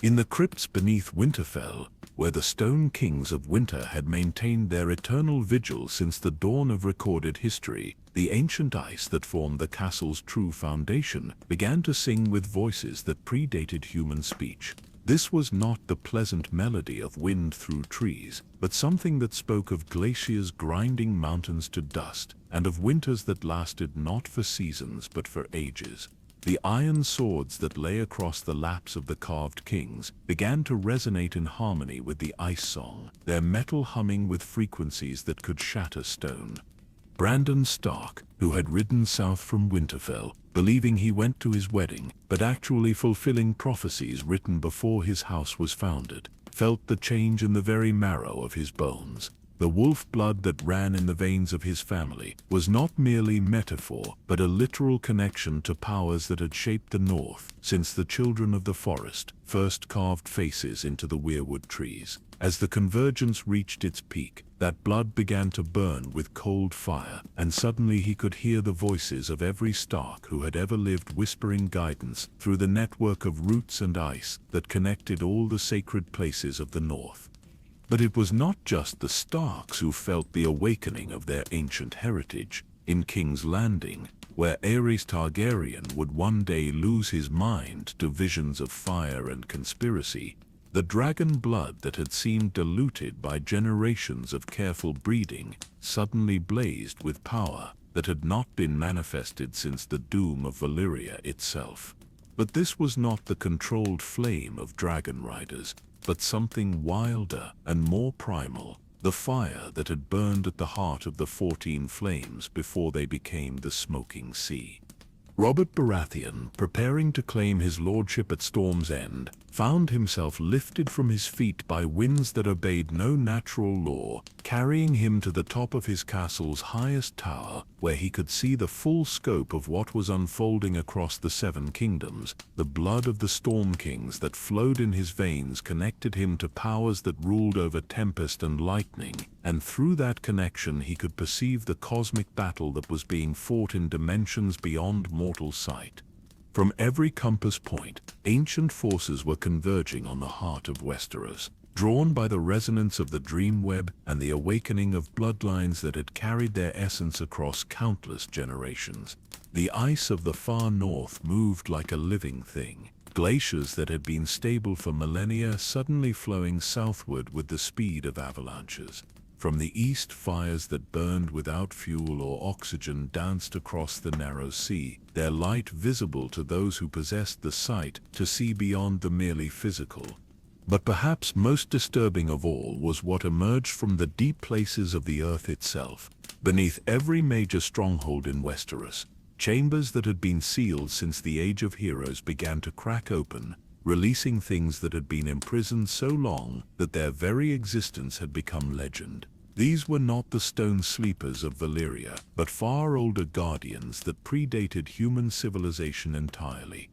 In the crypts beneath Winterfell, where the Stone Kings of Winter had maintained their eternal vigil since the dawn of recorded history, the ancient ice that formed the castle's true foundation began to sing with voices that predated human speech. This was not the pleasant melody of wind through trees, but something that spoke of glaciers grinding mountains to dust, and of winters that lasted not for seasons but for ages. The iron swords that lay across the laps of the carved kings began to resonate in harmony with the ice song, their metal humming with frequencies that could shatter stone. Brandon Stark, who had ridden south from Winterfell, believing he went to his wedding, but actually fulfilling prophecies written before his house was founded, felt the change in the very marrow of his bones. The wolf blood that ran in the veins of his family was not merely metaphor, but a literal connection to powers that had shaped the North since the children of the forest first carved faces into the weirwood trees. As the convergence reached its peak, that blood began to burn with cold fire, and suddenly he could hear the voices of every Stark who had ever lived whispering guidance through the network of roots and ice that connected all the sacred places of the North. But it was not just the Starks who felt the awakening of their ancient heritage. In King's Landing, where Aerys Targaryen would one day lose his mind to visions of fire and conspiracy, the dragon blood that had seemed diluted by generations of careful breeding suddenly blazed with power that had not been manifested since the doom of Valyria itself. But this was not the controlled flame of dragon riders, but something wilder and more primal, the fire that had burned at the heart of the 14 flames before they became the smoking sea. Robert Baratheon, preparing to claim his lordship at Storm's End, found himself lifted from his feet by winds that obeyed no natural law, carrying him to the top of his castle's highest tower, where he could see the full scope of what was unfolding across the 7 kingdoms. The blood of the Storm Kings that flowed in his veins connected him to powers that ruled over tempest and lightning, and through that connection he could perceive the cosmic battle that was being fought in dimensions beyond mortal sight. From every compass point, ancient forces were converging on the heart of Westeros. drawn by the resonance of the dream web and the awakening of bloodlines that had carried their essence across countless generations. The ice of the far north moved like a living thing, glaciers that had been stable for millennia suddenly flowing southward with the speed of avalanches. From the east, fires that burned without fuel or oxygen danced across the narrow sea, their light visible to those who possessed the sight to see beyond the merely physical. But perhaps most disturbing of all was what emerged from the deep places of the earth itself. Beneath every major stronghold in Westeros, chambers that had been sealed since the Age of Heroes began to crack open, releasing things that had been imprisoned so long that their very existence had become legend. These were not the stone sleepers of Valyria, but far older guardians that predated human civilization entirely.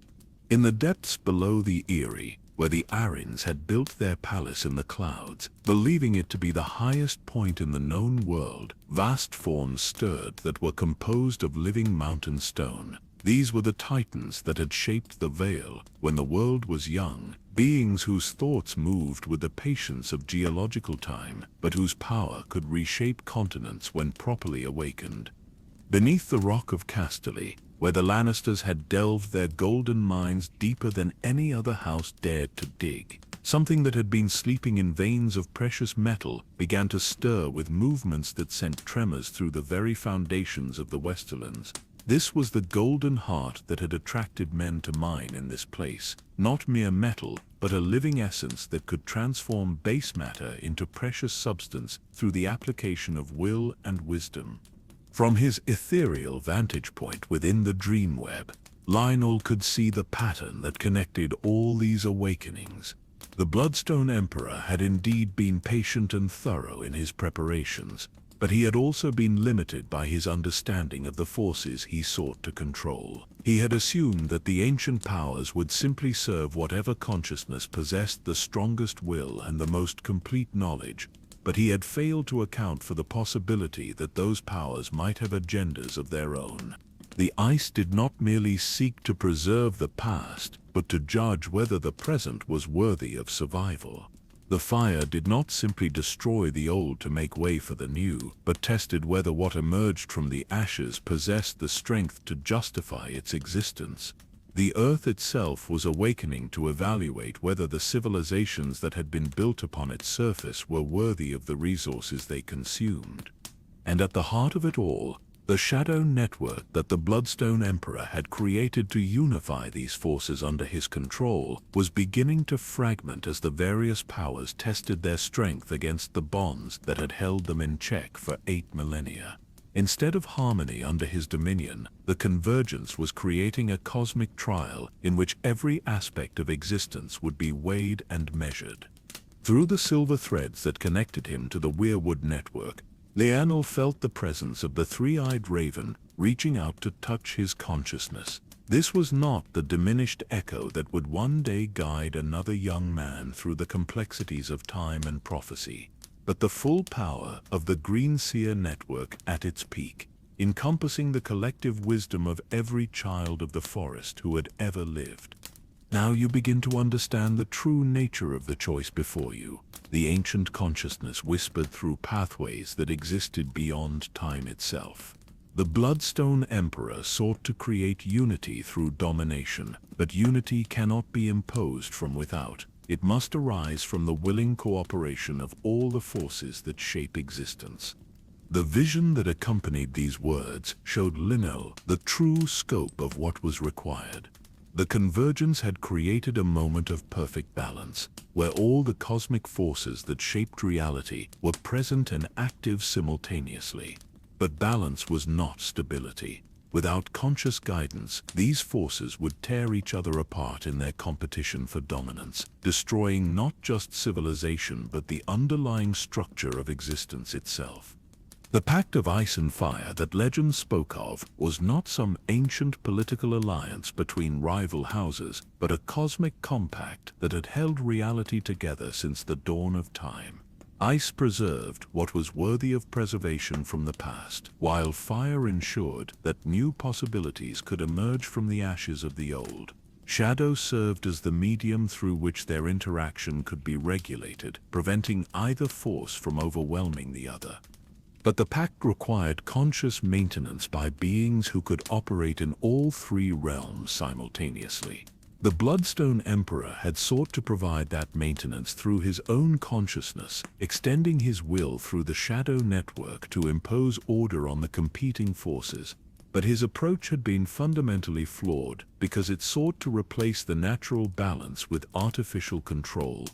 In the depths below the Eyrie, where the Arryns had built their palace in the clouds, believing it to be the highest point in the known world, vast forms stirred that were composed of living mountain stone. These were the titans that had shaped the Vale when the world was young, beings whose thoughts moved with the patience of geological time, but whose power could reshape continents when properly awakened. Beneath the rock of Casterly, where the Lannisters had delved their golden mines deeper than any other house dared to dig, something that had been sleeping in veins of precious metal began to stir with movements that sent tremors through the very foundations of the Westerlands. This was the golden heart that had attracted men to mine in this place, not mere metal, but a living essence that could transform base matter into precious substance through the application of will and wisdom. From his ethereal vantage point within the dream web, Lionel could see the pattern that connected all these awakenings. The Bloodstone Emperor had indeed been patient and thorough in his preparations, but he had also been limited by his understanding of the forces he sought to control. He had assumed that the ancient powers would simply serve whatever consciousness possessed the strongest will and the most complete knowledge, but he had failed to account for the possibility that those powers might have agendas of their own. The ice did not merely seek to preserve the past, but to judge whether the present was worthy of survival. The fire did not simply destroy the old to make way for the new, but tested whether what emerged from the ashes possessed the strength to justify its existence. The earth itself was awakening to evaluate whether the civilizations that had been built upon its surface were worthy of the resources they consumed. And at the heart of it all, the shadow network that the Bloodstone Emperor had created to unify these forces under his control was beginning to fragment as the various powers tested their strength against the bonds that had held them in check for 8 millennia. Instead of harmony under his dominion, the convergence was creating a cosmic trial in which every aspect of existence would be weighed and measured. Through the silver threads that connected him to the Weirwood network, Lionel felt the presence of the three-eyed raven reaching out to touch his consciousness. This was not the diminished echo that would one day guide another young man through the complexities of time and prophecy, but the full power of the Green Seer network at its peak, encompassing the collective wisdom of every child of the forest who had ever lived. Now you begin to understand the true nature of the choice before you. The ancient consciousness whispered through pathways that existed beyond time itself. The Bloodstone Emperor sought to create unity through domination, but unity cannot be imposed from without. It must arise from the willing cooperation of all the forces that shape existence. The vision that accompanied these words showed Lionel the true scope of what was required. The convergence had created a moment of perfect balance, where all the cosmic forces that shaped reality were present and active simultaneously. But balance was not stability. Without conscious guidance, these forces would tear each other apart in their competition for dominance, destroying not just civilization but the underlying structure of existence itself. The Pact of Ice and Fire that legend spoke of was not some ancient political alliance between rival houses, but a cosmic compact that had held reality together since the dawn of time. Ice preserved what was worthy of preservation from the past, while fire ensured that new possibilities could emerge from the ashes of the old. Shadow served as the medium through which their interaction could be regulated, preventing either force from overwhelming the other. But the pact required conscious maintenance by beings who could operate in all three realms simultaneously. The Bloodstone Emperor had sought to provide that maintenance through his own consciousness, extending his will through the Shadow Network to impose order on the competing forces. But his approach had been fundamentally flawed because it sought to replace the natural balance with artificial control.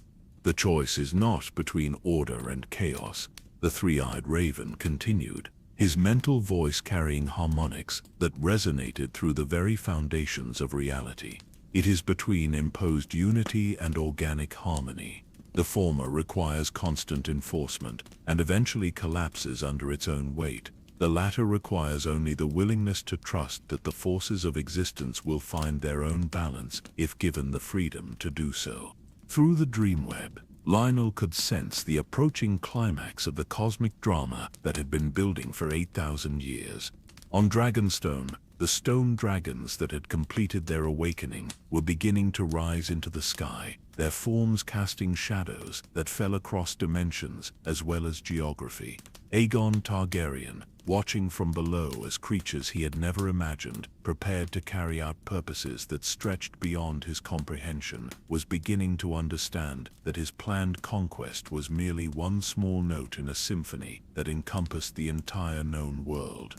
The choice is not between order and chaos, the three-eyed raven continued, his mental voice carrying harmonics that resonated through the very foundations of reality. It is between imposed unity and organic harmony. The former requires constant enforcement and eventually collapses under its own weight. The latter requires only the willingness to trust that the forces of existence will find their own balance if given the freedom to do so. Through the dreamweb, Lionel could sense the approaching climax of the cosmic drama that had been building for 8,000 years. On Dragonstone, the stone dragons that had completed their awakening were beginning to rise into the sky, their forms casting shadows that fell across dimensions as well as geography. Aegon Targaryen, watching from below as creatures he had never imagined, prepared to carry out purposes that stretched beyond his comprehension, was beginning to understand that his planned conquest was merely one small note in a symphony that encompassed the entire known world.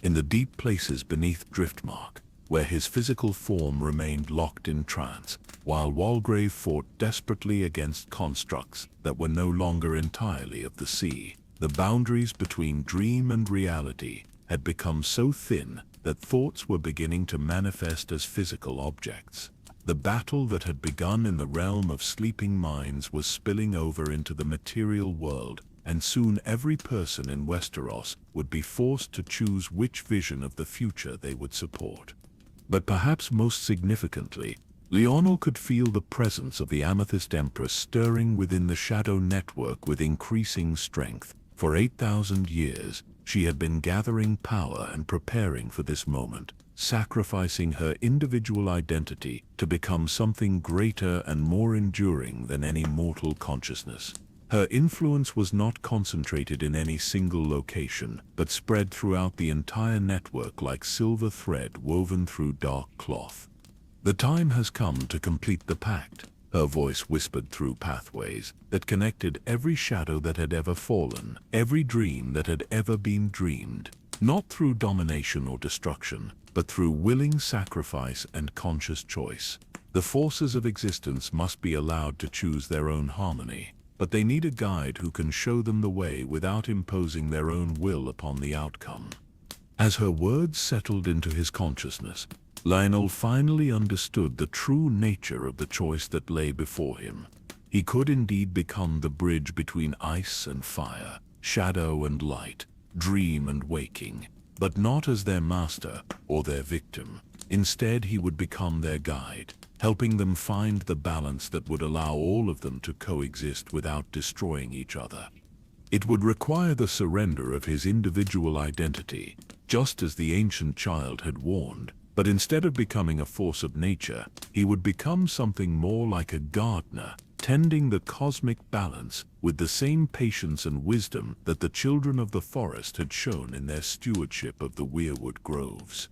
In the deep places beneath Driftmark, where his physical form remained locked in trance, while Walgrave fought desperately against constructs that were no longer entirely of the sea, the boundaries between dream and reality had become so thin that thoughts were beginning to manifest as physical objects. The battle that had begun in the realm of sleeping minds was spilling over into the material world, and soon every person in Westeros would be forced to choose which vision of the future they would support. But perhaps most significantly, Lionel could feel the presence of the Amethyst Empress stirring within the Shadow Network with increasing strength. For 8,000 years, she had been gathering power and preparing for this moment, sacrificing her individual identity to become something greater and more enduring than any mortal consciousness. Her influence was not concentrated in any single location, but spread throughout the entire network like silver thread woven through dark cloth. "The time has come to complete the pact," her voice whispered through pathways that connected every shadow that had ever fallen, every dream that had ever been dreamed, not through domination or destruction, but through willing sacrifice and conscious choice. The forces of existence must be allowed to choose their own harmony, but they need a guide who can show them the way without imposing their own will upon the outcome. As her words settled into his consciousness, Lionel finally understood the true nature of the choice that lay before him. He could indeed become the bridge between ice and fire, shadow and light, dream and waking, but not as their master or their victim. Instead, he would become their guide, helping them find the balance that would allow all of them to coexist without destroying each other. It would require the surrender of his individual identity, just as the ancient child had warned, but instead of becoming a force of nature, he would become something more like a gardener, tending the cosmic balance with the same patience and wisdom that the children of the forest had shown in their stewardship of the weirwood groves.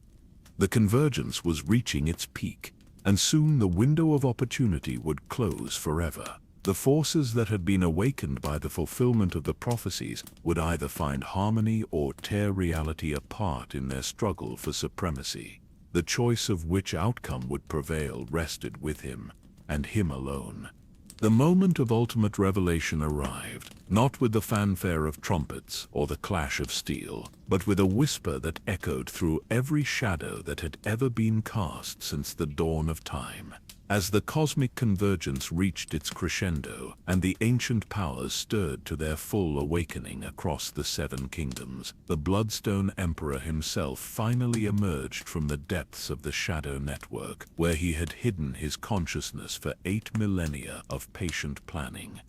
The convergence was reaching its peak, and soon the window of opportunity would close forever. The forces that had been awakened by the fulfillment of the prophecies would either find harmony or tear reality apart in their struggle for supremacy. The choice of which outcome would prevail rested with him, and him alone. The moment of ultimate revelation arrived, not with the fanfare of trumpets or the clash of steel, but with a whisper that echoed through every shadow that had ever been cast since the dawn of time. As the cosmic convergence reached its crescendo and the ancient powers stirred to their full awakening across the Seven Kingdoms, the Bloodstone Emperor himself finally emerged from the depths of the Shadow Network, where he had hidden his consciousness for 8 millennia of patient planning.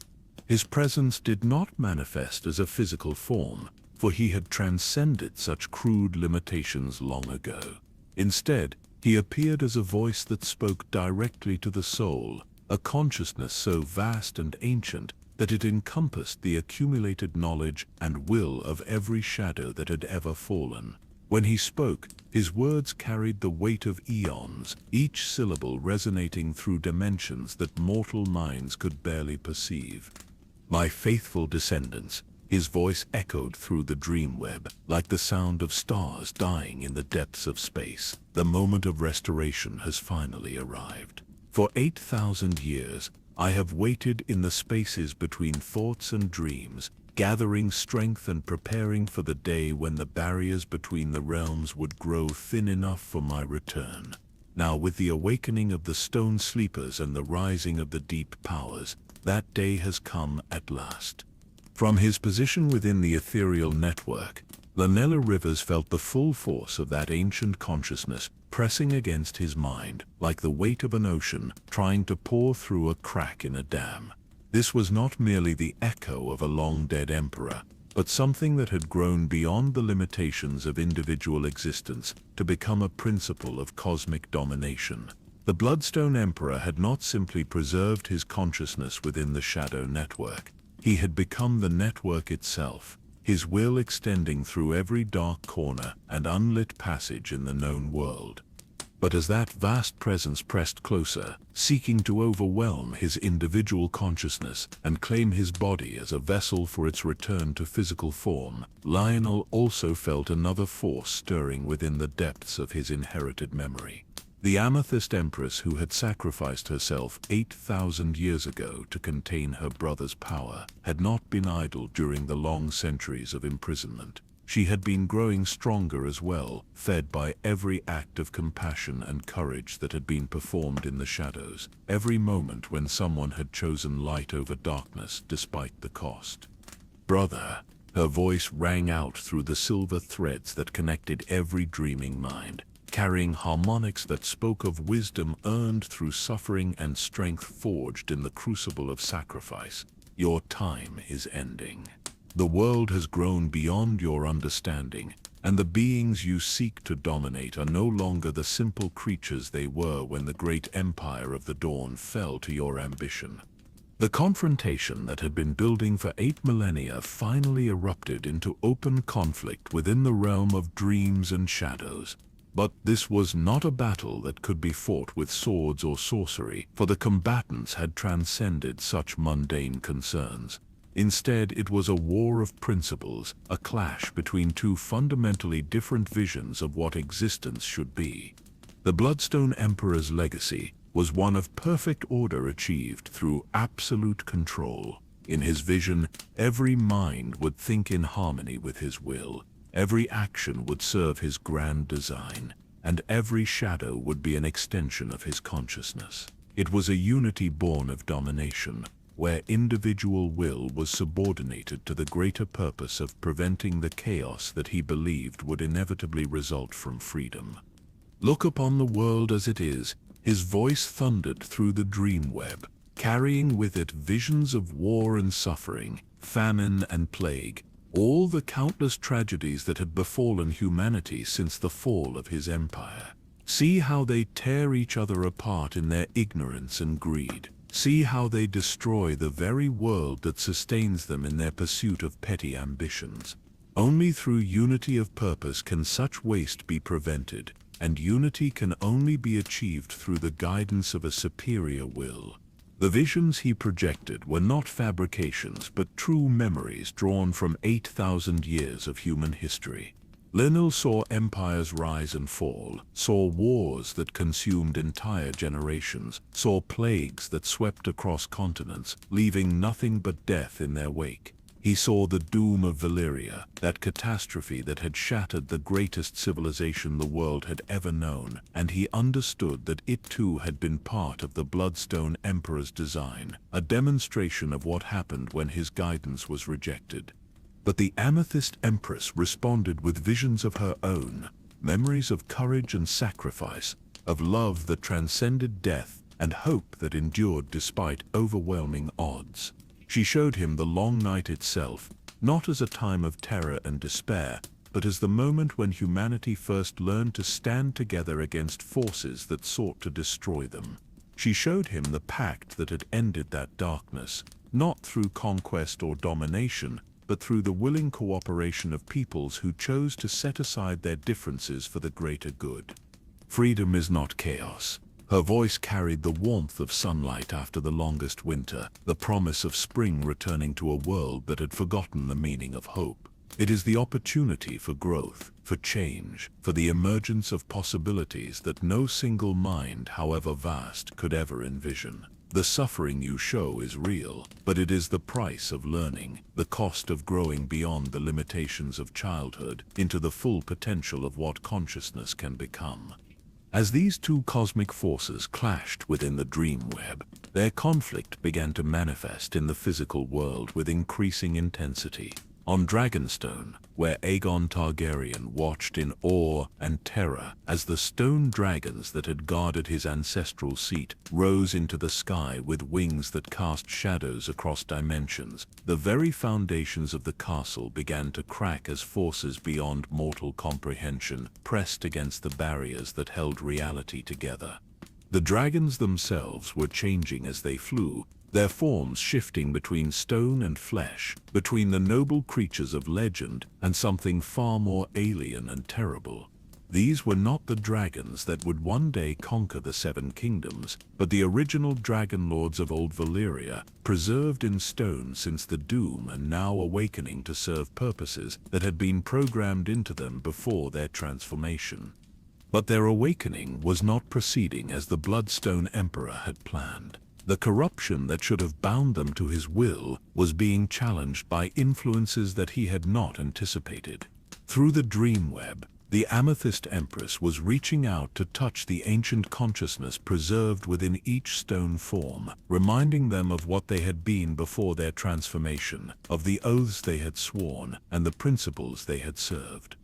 His presence did not manifest as a physical form, for he had transcended such crude limitations long ago. Instead, He appeared as a voice that spoke directly to the soul, a consciousness so vast and ancient that it encompassed the accumulated knowledge and will of every shadow that had ever fallen. When he spoke, his words carried the weight of eons, each syllable resonating through dimensions that mortal minds could barely perceive. "My faithful descendants," his voice echoed through the dreamweb, like the sound of stars dying in the depths of space. "The moment of restoration has finally arrived. For 8,000 years, I have waited in the spaces between thoughts and dreams, gathering strength and preparing for the day when the barriers between the realms would grow thin enough for my return. Now, with the awakening of the stone sleepers and the rising of the deep powers, that day has come at last." From his position within the ethereal network, Lanella Rivers felt the full force of that ancient consciousness pressing against his mind, like the weight of an ocean trying to pour through a crack in a dam. This was not merely the echo of a long-dead emperor, but something that had grown beyond the limitations of individual existence to become a principle of cosmic domination. The Bloodstone Emperor had not simply preserved his consciousness within the Shadow Network. He had become the network itself, his will extending through every dark corner and unlit passage in the known world. But as that vast presence pressed closer, seeking to overwhelm his individual consciousness and claim his body as a vessel for its return to physical form, Lionel also felt another force stirring within the depths of his inherited memory. The Amethyst Empress who had sacrificed herself 8,000 years ago to contain her brother's power had not been idle during the long centuries of imprisonment. She had been growing stronger as well, fed by every act of compassion and courage that had been performed in the shadows, every moment when someone had chosen light over darkness despite the cost. "Brother," her voice rang out through the silver threads that connected every dreaming mind, carrying harmonics that spoke of wisdom earned through suffering and strength forged in the crucible of sacrifice. "Your time is ending. The world has grown beyond your understanding, and the beings you seek to dominate are no longer the simple creatures they were when the great empire of the dawn fell to your ambition." The confrontation that had been building for 8 millennia finally erupted into open conflict within the realm of dreams and shadows. But this was not a battle that could be fought with swords or sorcery, for the combatants had transcended such mundane concerns. Instead, it was a war of principles, a clash between two fundamentally different visions of what existence should be. The Bloodstone Emperor's legacy was one of perfect order achieved through absolute control. In his vision, every mind would think in harmony with his will, every action would serve his grand design, and every shadow would be an extension of his consciousness. It was a unity born of domination, where individual will was subordinated to the greater purpose of preventing the chaos that he believed would inevitably result from freedom. "Look upon the world as it is," his voice thundered through the dream web, carrying with it visions of war and suffering, famine and plague, all the countless tragedies that had befallen humanity since the fall of his empire. "See how they tear each other apart in their ignorance and greed. See how they destroy the very world that sustains them in their pursuit of petty ambitions. Only through unity of purpose can such waste be prevented, and unity can only be achieved through the guidance of a superior will." The visions he projected were not fabrications but true memories drawn from 8,000 years of human history. Lionel saw empires rise and fall, saw wars that consumed entire generations, saw plagues that swept across continents, leaving nothing but death in their wake. He saw the doom of Valyria, that catastrophe that had shattered the greatest civilization the world had ever known, and he understood that it too had been part of the Bloodstone Emperor's design, a demonstration of what happened when his guidance was rejected. But the Amethyst Empress responded with visions of her own, memories of courage and sacrifice, of love that transcended death, and hope that endured despite overwhelming odds. She showed him the long night itself, not as a time of terror and despair, but as the moment when humanity first learned to stand together against forces that sought to destroy them. She showed him the pact that had ended that darkness, not through conquest or domination, but through the willing cooperation of peoples who chose to set aside their differences for the greater good. Freedom is not chaos. Her voice carried the warmth of sunlight after the longest winter, the promise of spring returning to a world that had forgotten the meaning of hope. It is the opportunity for growth, for change, for the emergence of possibilities that no single mind, however vast, could ever envision. The suffering you show is real, but it is the price of learning, the cost of growing beyond the limitations of childhood into the full potential of what consciousness can become. As these two cosmic forces clashed within the dream web, their conflict began to manifest in the physical world with increasing intensity. On Dragonstone, where Aegon Targaryen watched in awe and terror as the stone dragons that had guarded his ancestral seat rose into the sky with wings that cast shadows across dimensions, the very foundations of the castle began to crack as forces beyond mortal comprehension pressed against the barriers that held reality together. The dragons themselves were changing as they flew, their forms shifting between stone and flesh, between the noble creatures of legend and something far more alien and terrible. These were not the dragons that would one day conquer the Seven Kingdoms, but the original dragon lords of old Valyria, preserved in stone since the Doom and now awakening to serve purposes that had been programmed into them before their transformation. But their awakening was not proceeding as the Bloodstone Emperor had planned. The corruption that should have bound them to his will was being challenged by influences that he had not anticipated. Through the dream web, the Amethyst Empress was reaching out to touch the ancient consciousness preserved within each stone form, reminding them of what they had been before their transformation, of the oaths they had sworn, and the principles they had served.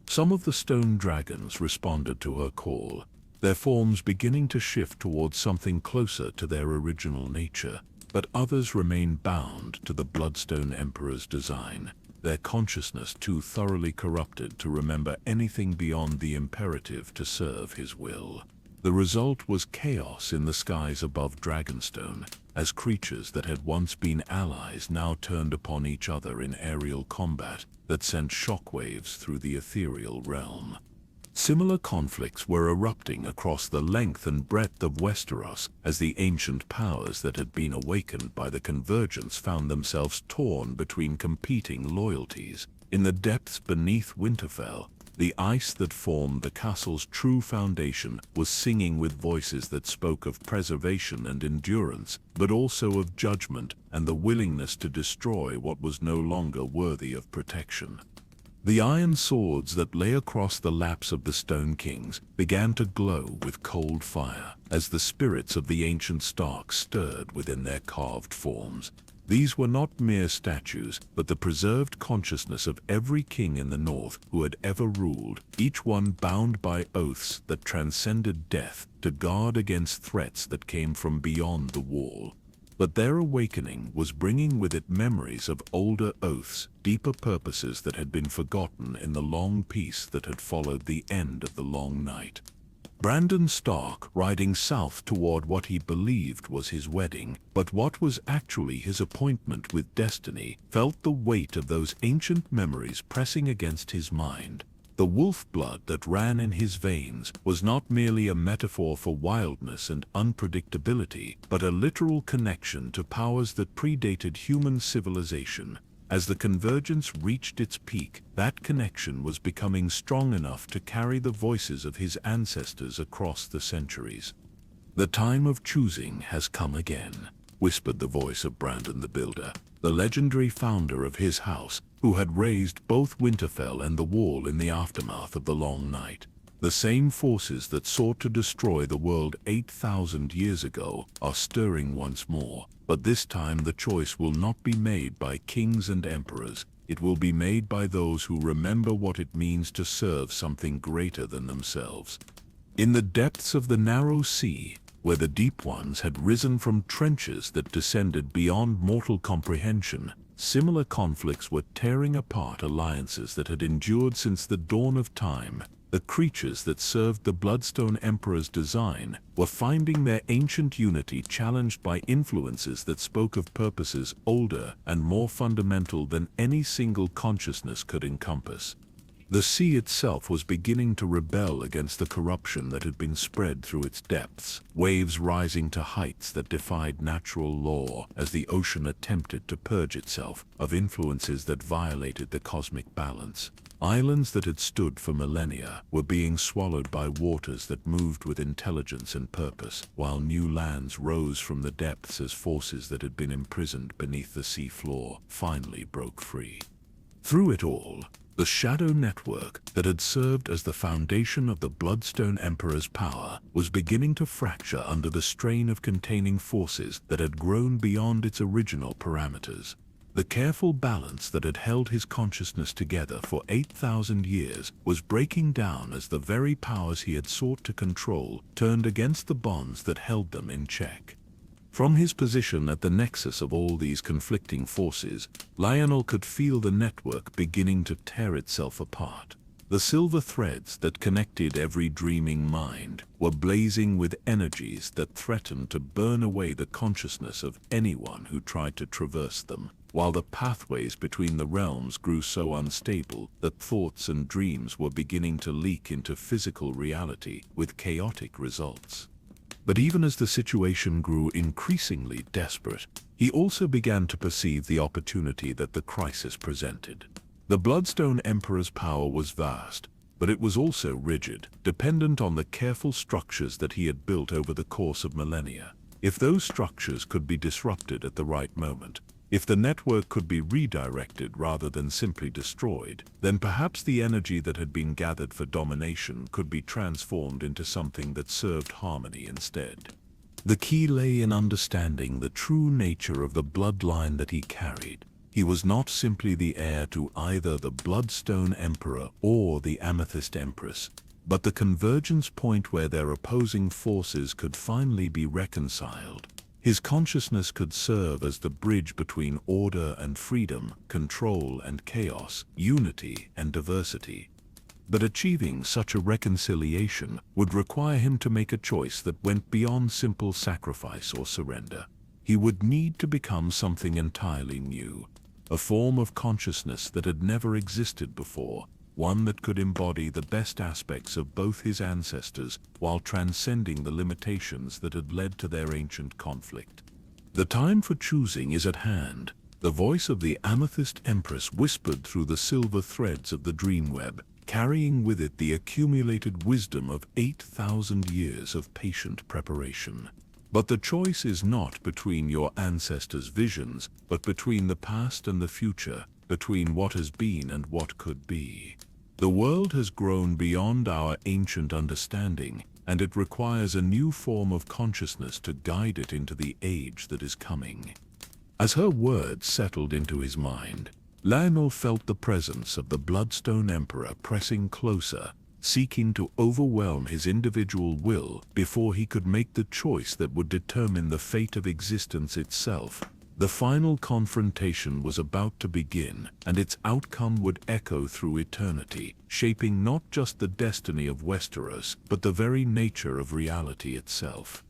Some of the stone dragons responded to her call, their forms beginning to shift towards something closer to their original nature, but others remained bound to the Bloodstone Emperor's design, their consciousness too thoroughly corrupted to remember anything beyond the imperative to serve his will. The result was chaos in the skies above Dragonstone, as creatures that had once been allies now turned upon each other in aerial combat that sent shockwaves through the ethereal realm. Similar conflicts were erupting across the length and breadth of Westeros as the ancient powers that had been awakened by the convergence found themselves torn between competing loyalties. In the depths beneath Winterfell, the ice that formed the castle's true foundation was singing with voices that spoke of preservation and endurance, but also of judgment and the willingness to destroy what was no longer worthy of protection. The iron swords that lay across the laps of the Stone Kings began to glow with cold fire as the spirits of the ancient Stark stirred within their carved forms. These were not mere statues, but the preserved consciousness of every king in the north who had ever ruled, each one bound by oaths that transcended death to guard against threats that came from beyond the wall. But their awakening was bringing with it memories of older oaths, deeper purposes that had been forgotten in the long peace that had followed the end of the long night. Brandon Stark, riding south toward what he believed was his wedding, but what was actually his appointment with destiny, felt the weight of those ancient memories pressing against his mind. The wolf blood that ran in his veins was not merely a metaphor for wildness and unpredictability, but a literal connection to powers that predated human civilization. As the convergence reached its peak, that connection was becoming strong enough to carry the voices of his ancestors across the centuries. "The time of choosing has come again," whispered the voice of Brandon the Builder, the legendary founder of his house, who had raised both Winterfell and the Wall in the aftermath of the Long Night. The same forces that sought to destroy the world 8,000 years ago are stirring once more, but this time the choice will not be made by kings and emperors. It will be made by those who remember what it means to serve something greater than themselves. In the depths of the narrow sea, where the deep ones had risen from trenches that descended beyond mortal comprehension, Similar conflicts were tearing apart alliances that had endured since the dawn of time. The creatures that served the Bloodstone Emperor's design were finding their ancient unity challenged by influences that spoke of purposes older and more fundamental than any single consciousness could encompass. The sea itself was beginning to rebel against the corruption that had been spread through its depths, waves rising to heights that defied natural law as the ocean attempted to purge itself of influences that violated the cosmic balance. Islands that had stood for millennia were being swallowed by waters that moved with intelligence and purpose, while new lands rose from the depths as forces that had been imprisoned beneath the sea floor finally broke free. Through it all, the shadow network that had served as the foundation of the Bloodstone Emperor's power was beginning to fracture under the strain of containing forces that had grown beyond its original parameters. The careful balance that had held his consciousness together for 8,000 years was breaking down as the very powers he had sought to control turned against the bonds that held them in check. From his position at the nexus of all these conflicting forces, Lionel could feel the network beginning to tear itself apart. The silver threads that connected every dreaming mind were blazing with energies that threatened to burn away the consciousness of anyone who tried to traverse them, while the pathways between the realms grew so unstable that thoughts and dreams were beginning to leak into physical reality with chaotic results. But even as the situation grew increasingly desperate, he also began to perceive the opportunity that the crisis presented. The Bloodstone Emperor's power was vast, but it was also rigid, dependent on the careful structures that he had built over the course of millennia. If those structures could be disrupted at the right moment, if the network could be redirected rather than simply destroyed, then perhaps the energy that had been gathered for domination could be transformed into something that served harmony instead. The key lay in understanding the true nature of the bloodline that he carried. He was not simply the heir to either the Bloodstone Emperor or the Amethyst Empress, but the convergence point where their opposing forces could finally be reconciled. His consciousness could serve as the bridge between order and freedom, control and chaos, unity and diversity. But achieving such a reconciliation would require him to make a choice that went beyond simple sacrifice or surrender. He would need to become something entirely new, a form of consciousness that had never existed before, one that could embody the best aspects of both his ancestors while transcending the limitations that had led to their ancient conflict. The time for choosing is at hand. The voice of the Amethyst Empress whispered through the silver threads of the dream web, carrying with it the accumulated wisdom of 8,000 years of patient preparation. But the choice is not between your ancestors' visions, but between the past and the future, between what has been and what could be. The world has grown beyond our ancient understanding, and it requires a new form of consciousness to guide it into the age that is coming. As her words settled into his mind, Lionel felt the presence of the Bloodstone Emperor pressing closer, seeking to overwhelm his individual will before he could make the choice that would determine the fate of existence itself. The final confrontation was about to begin, and its outcome would echo through eternity, shaping not just the destiny of Westeros, but the very nature of reality itself.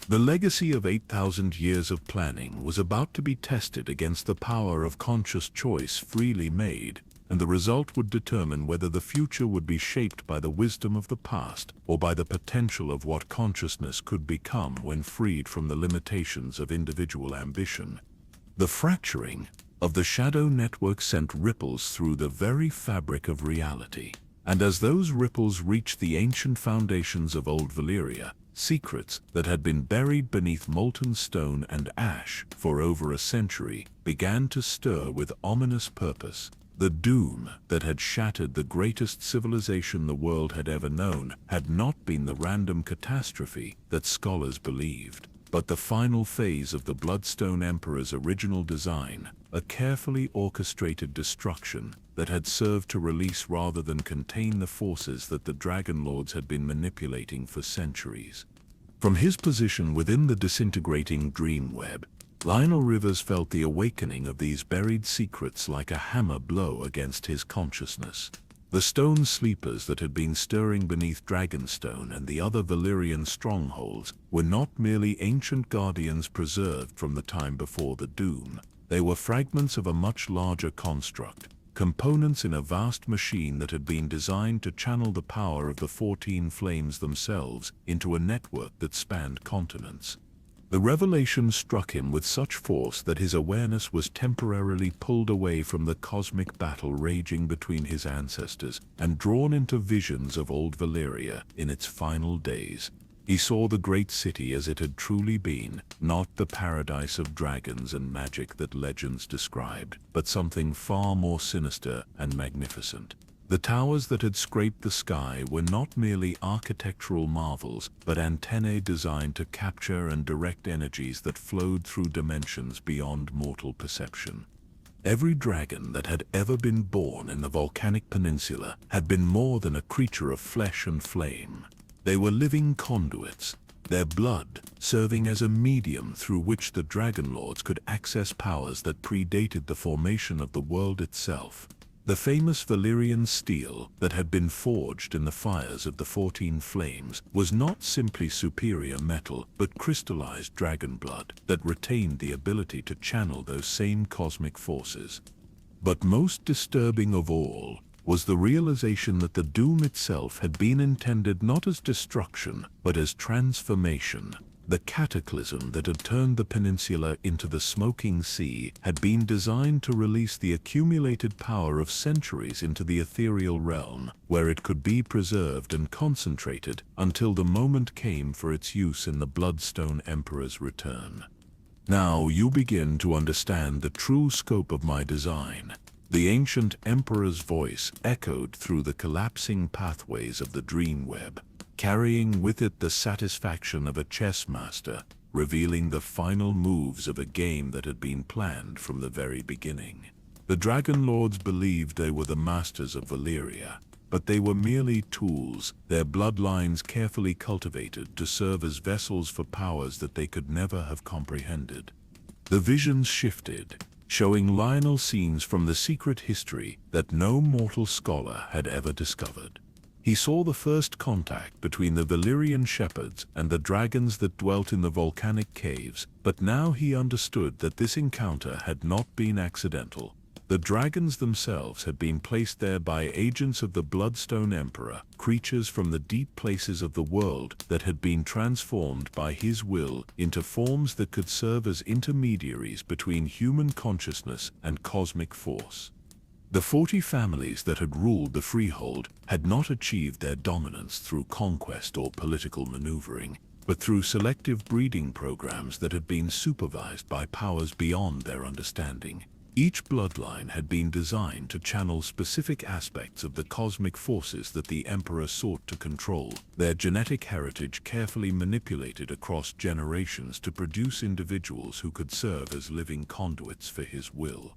The legacy of 8,000 years of planning was about to be tested against the power of conscious choice freely made, and the result would determine whether the future would be shaped by the wisdom of the past or by the potential of what consciousness could become when freed from the limitations of individual ambition. The fracturing of the shadow network sent ripples through the very fabric of reality, and as those ripples reached the ancient foundations of old Valyria, secrets that had been buried beneath molten stone and ash for over a century began to stir with ominous purpose. The doom that had shattered the greatest civilization the world had ever known had not been the random catastrophe that scholars believed, but the final phase of the Bloodstone Emperor's original design, a carefully orchestrated destruction that had served to release rather than contain the forces that the Dragon Lords had been manipulating for centuries. From his position within the disintegrating dream web, Lionel Rivers felt the awakening of these buried secrets like a hammer blow against his consciousness. The stone sleepers that had been stirring beneath Dragonstone and the other Valyrian strongholds were not merely ancient guardians preserved from the time before the Doom. They were fragments of a much larger construct, components in a vast machine that had been designed to channel the power of the 14 flames themselves into a network that spanned continents. The revelation struck him with such force that his awareness was temporarily pulled away from the cosmic battle raging between his ancestors and drawn into visions of old Valyria in its final days. He saw the great city as it had truly been, not the paradise of dragons and magic that legends described, but something far more sinister and magnificent. The towers that had scraped the sky were not merely architectural marvels, but antennae designed to capture and direct energies that flowed through dimensions beyond mortal perception. Every dragon that had ever been born in the volcanic peninsula had been more than a creature of flesh and flame. They were living conduits, their blood serving as a medium through which the Dragon Lords could access powers that predated the formation of the world itself. The famous Valyrian steel that had been forged in the fires of the 14 flames was not simply superior metal, but crystallized dragon blood that retained the ability to channel those same cosmic forces. But most disturbing of all was the realization that the Doom itself had been intended not as destruction, but as transformation. The cataclysm that had turned the peninsula into the smoking sea had been designed to release the accumulated power of centuries into the ethereal realm, where it could be preserved and concentrated until the moment came for its use in the Bloodstone Emperor's return. Now you begin to understand the true scope of my design. The ancient Emperor's voice echoed through the collapsing pathways of the Dreamweb, carrying with it the satisfaction of a chess master, revealing the final moves of a game that had been planned from the very beginning. The Dragon Lords believed they were the masters of Valyria, but they were merely tools, their bloodlines carefully cultivated to serve as vessels for powers that they could never have comprehended. The visions shifted, showing Lionel scenes from the secret history that no mortal scholar had ever discovered. He saw the first contact between the Valyrian shepherds and the dragons that dwelt in the volcanic caves, but now he understood that this encounter had not been accidental. The dragons themselves had been placed there by agents of the Bloodstone Emperor, creatures from the deep places of the world that had been transformed by his will into forms that could serve as intermediaries between human consciousness and cosmic force. The 40 families that had ruled the Freehold had not achieved their dominance through conquest or political maneuvering, but through selective breeding programs that had been supervised by powers beyond their understanding. Each bloodline had been designed to channel specific aspects of the cosmic forces that the Emperor sought to control, their genetic heritage carefully manipulated across generations to produce individuals who could serve as living conduits for his will.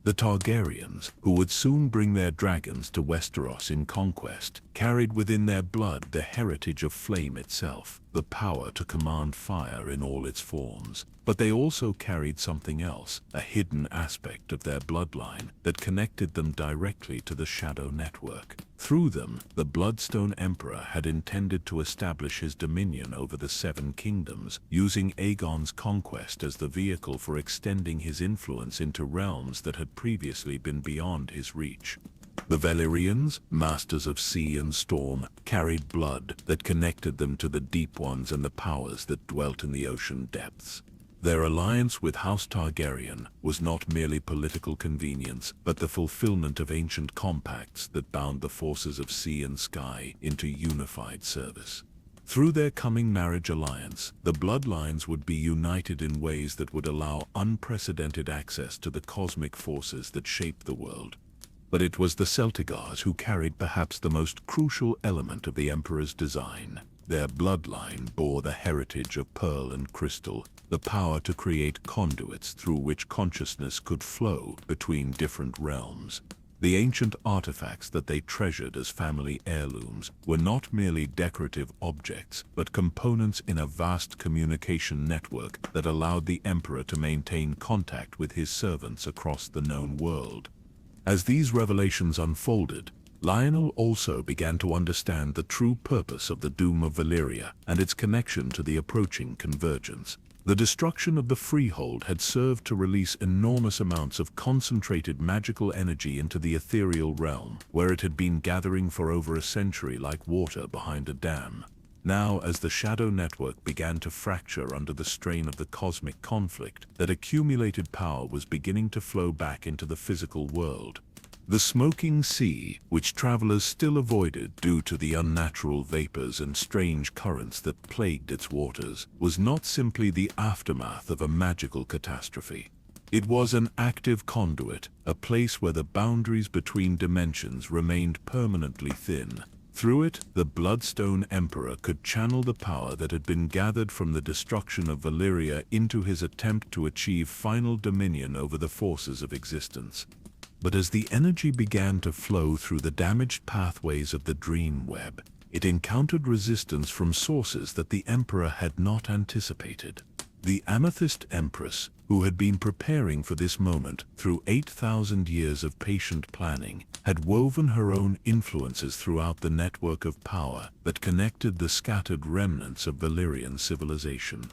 The Targaryens, who would soon bring their dragons to Westeros in conquest, carried within their blood the heritage of flame itself, the power to command fire in all its forms. But they also carried something else, a hidden aspect of their bloodline that connected them directly to the Shadow Network. Through them, the Bloodstone Emperor had intended to establish his dominion over the Seven Kingdoms, using Aegon's conquest as the vehicle for extending his influence into realms that had previously been beyond his reach. The Valyrians, masters of sea and storm, carried blood that connected them to the Deep Ones and the powers that dwelt in the ocean depths. Their alliance with House Targaryen was not merely political convenience, but the fulfillment of ancient compacts that bound the forces of sea and sky into unified service. Through their coming marriage alliance, the bloodlines would be united in ways that would allow unprecedented access to the cosmic forces that shaped the world. But it was the Celtigars who carried perhaps the most crucial element of the Emperor's design. Their bloodline bore the heritage of pearl and crystal, the power to create conduits through which consciousness could flow between different realms. The ancient artifacts that they treasured as family heirlooms were not merely decorative objects, but components in a vast communication network that allowed the emperor to maintain contact with his servants across the known world. As these revelations unfolded, Lionel also began to understand the true purpose of the Doom of Valyria and its connection to the approaching convergence. The destruction of the Freehold had served to release enormous amounts of concentrated magical energy into the ethereal realm, where it had been gathering for over a century like water behind a dam. Now, as the shadow network began to fracture under the strain of the cosmic conflict, that accumulated power was beginning to flow back into the physical world. The smoking sea, which travelers still avoided due to the unnatural vapors and strange currents that plagued its waters, was not simply the aftermath of a magical catastrophe. It was an active conduit, a place where the boundaries between dimensions remained permanently thin. Through it, the Bloodstone Emperor could channel the power that had been gathered from the destruction of Valyria into his attempt to achieve final dominion over the forces of existence. But as the energy began to flow through the damaged pathways of the dream web, it encountered resistance from sources that the Emperor had not anticipated. The Amethyst Empress, who had been preparing for this moment through 8,000 years of patient planning, had woven her own influences throughout the network of power that connected the scattered remnants of Valyrian civilization.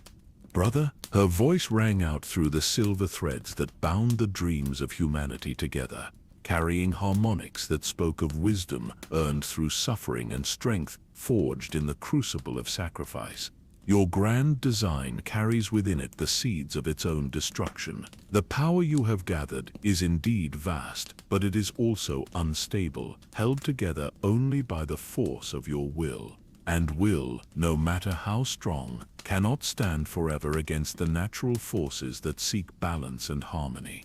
"Brother," her voice rang out through the silver threads that bound the dreams of humanity together, carrying harmonics that spoke of wisdom earned through suffering and strength forged in the crucible of sacrifice. "Your grand design carries within it the seeds of its own destruction. The power you have gathered is indeed vast, but it is also unstable, held together only by the force of your will. And will, no matter how strong, cannot stand forever against the natural forces that seek balance and harmony."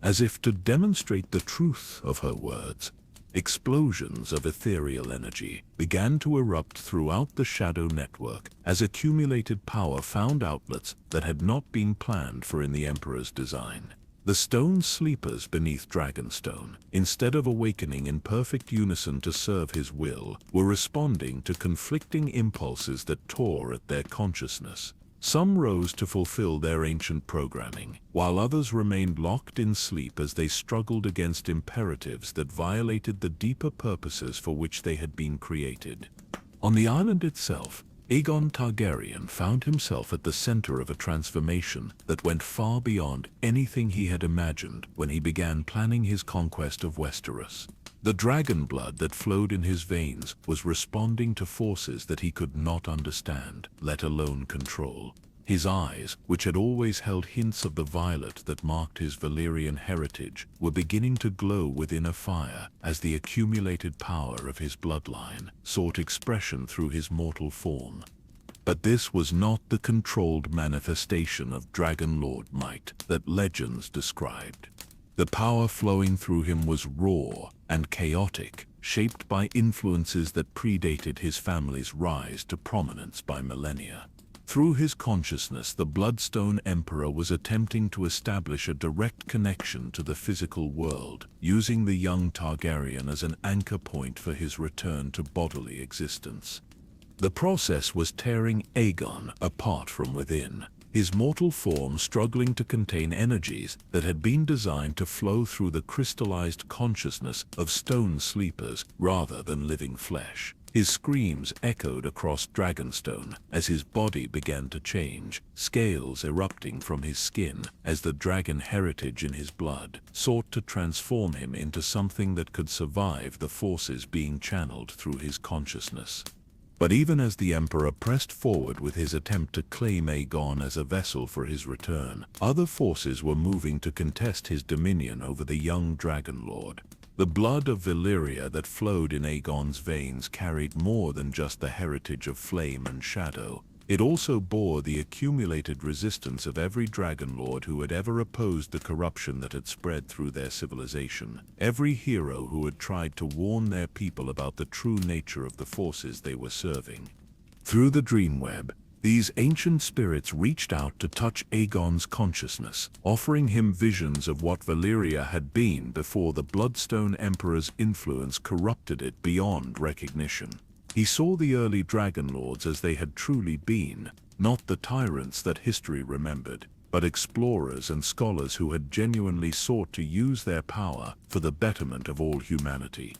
As if to demonstrate the truth of her words, explosions of ethereal energy began to erupt throughout the shadow network as accumulated power found outlets that had not been planned for in the Emperor's design. The stone sleepers beneath Dragonstone, instead of awakening in perfect unison to serve his will, were responding to conflicting impulses that tore at their consciousness. Some rose to fulfill their ancient programming, while others remained locked in sleep as they struggled against imperatives that violated the deeper purposes for which they had been created. On the island itself, Aegon Targaryen found himself at the center of a transformation that went far beyond anything he had imagined when he began planning his conquest of Westeros. The dragon blood that flowed in his veins was responding to forces that he could not understand, let alone control. His eyes, which had always held hints of the violet that marked his Valyrian heritage, were beginning to glow within a fire as the accumulated power of his bloodline sought expression through his mortal form. But this was not the controlled manifestation of Dragon Lord might that legends described. The power flowing through him was raw and chaotic, shaped by influences that predated his family's rise to prominence by millennia. Through his consciousness, the Bloodstone Emperor was attempting to establish a direct connection to the physical world, using the young Targaryen as an anchor point for his return to bodily existence. The process was tearing Aegon apart from within, his mortal form struggling to contain energies that had been designed to flow through the crystallized consciousness of stone sleepers rather than living flesh. His screams echoed across Dragonstone as his body began to change, scales erupting from his skin as the dragon heritage in his blood sought to transform him into something that could survive the forces being channeled through his consciousness. But even as the Emperor pressed forward with his attempt to claim Aegon as a vessel for his return, other forces were moving to contest his dominion over the young Dragon Lord. The blood of Valyria that flowed in Aegon's veins carried more than just the heritage of flame and shadow. It also bore the accumulated resistance of every Dragon Lord who had ever opposed the corruption that had spread through their civilization, every hero who had tried to warn their people about the true nature of the forces they were serving. Through the dreamweb, These ancient spirits reached out to touch Aegon's consciousness, offering him visions of what Valyria had been before the Bloodstone Emperor's influence corrupted it beyond recognition. He saw the early Dragon Lords as they had truly been, not the tyrants that history remembered, but explorers and scholars who had genuinely sought to use their power for the betterment of all humanity.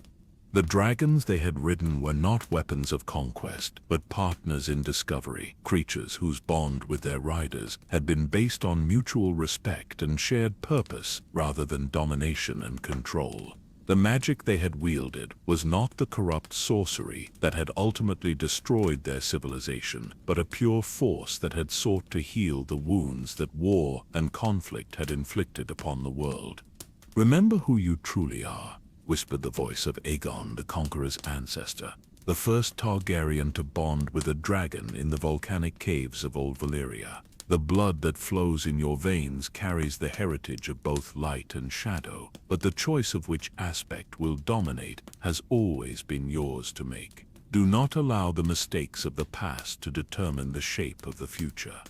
The dragons they had ridden were not weapons of conquest, but partners in discovery, creatures whose bond with their riders had been based on mutual respect and shared purpose rather than domination and control. The magic they had wielded was not the corrupt sorcery that had ultimately destroyed their civilization, but a pure force that had sought to heal the wounds that war and conflict had inflicted upon the world. "Remember who you truly are," whispered the voice of Aegon the Conqueror's ancestor, the first Targaryen to bond with a dragon in the volcanic caves of Old Valyria. "The blood that flows in your veins carries the heritage of both light and shadow, but the choice of which aspect will dominate has always been yours to make. Do not allow the mistakes of the past to determine the shape of the future."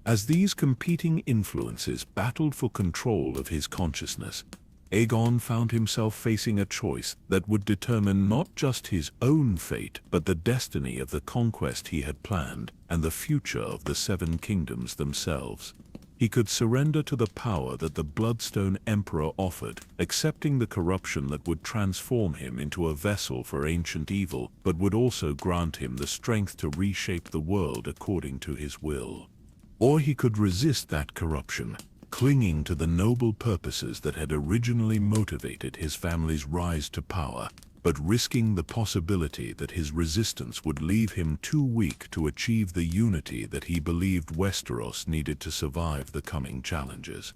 As these competing influences battled for control of his consciousness, Aegon found himself facing a choice that would determine not just his own fate, but the destiny of the conquest he had planned and the future of the Seven Kingdoms themselves. He could surrender to the power that the Bloodstone Emperor offered, accepting the corruption that would transform him into a vessel for ancient evil, but would also grant him the strength to reshape the world according to his will. Or he could resist that corruption, clinging to the noble purposes that had originally motivated his family's rise to power, but risking the possibility that his resistance would leave him too weak to achieve the unity that he believed Westeros needed to survive the coming challenges.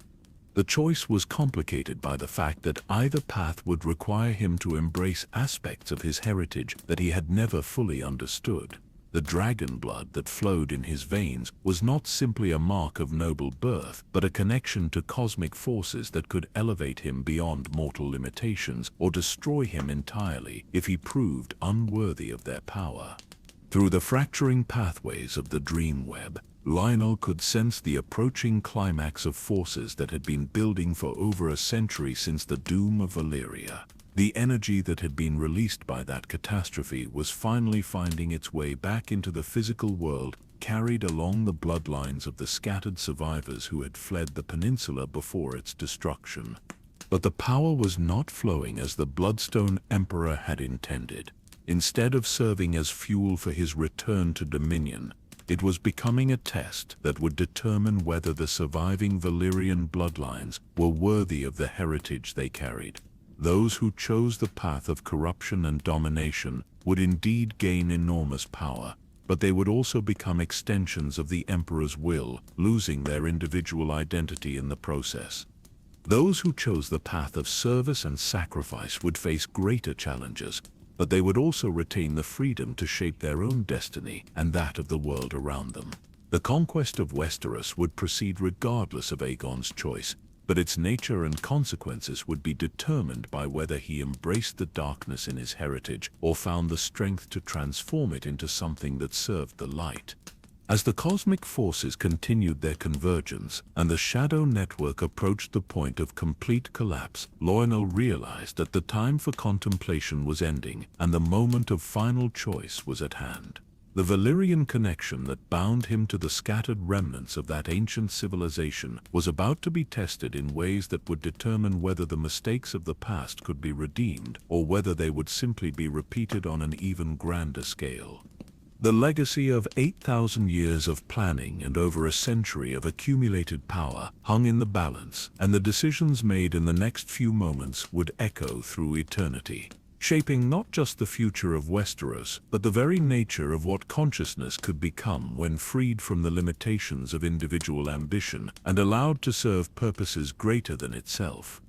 The choice was complicated by the fact that either path would require him to embrace aspects of his heritage that he had never fully understood. The dragon blood that flowed in his veins was not simply a mark of noble birth, but a connection to cosmic forces that could elevate him beyond mortal limitations or destroy him entirely if he proved unworthy of their power. Through the fracturing pathways of the dream web, Lionel could sense the approaching climax of forces that had been building for over a century since the doom of Valyria. The energy that had been released by that catastrophe was finally finding its way back into the physical world, carried along the bloodlines of the scattered survivors who had fled the peninsula before its destruction. But the power was not flowing as the Bloodstone Emperor had intended. Instead of serving as fuel for his return to dominion, it was becoming a test that would determine whether the surviving Valyrian bloodlines were worthy of the heritage they carried. Those who chose the path of corruption and domination would indeed gain enormous power, but they would also become extensions of the Emperor's will, losing their individual identity in the process. Those who chose the path of service and sacrifice would face greater challenges, but they would also retain the freedom to shape their own destiny and that of the world around them. The conquest of Westeros would proceed regardless of Aegon's choice, but its nature and consequences would be determined by whether he embraced the darkness in his heritage or found the strength to transform it into something that served the light. As the cosmic forces continued their convergence and the shadow network approached the point of complete collapse, Lionel realized that the time for contemplation was ending and the moment of final choice was at hand. The Valyrian connection that bound him to the scattered remnants of that ancient civilization was about to be tested in ways that would determine whether the mistakes of the past could be redeemed or whether they would simply be repeated on an even grander scale. The legacy of 8,000 years of planning and over a century of accumulated power hung in the balance, and the decisions made in the next few moments would echo through eternity, shaping not just the future of Westeros, but the very nature of what consciousness could become when freed from the limitations of individual ambition and allowed to serve purposes greater than itself.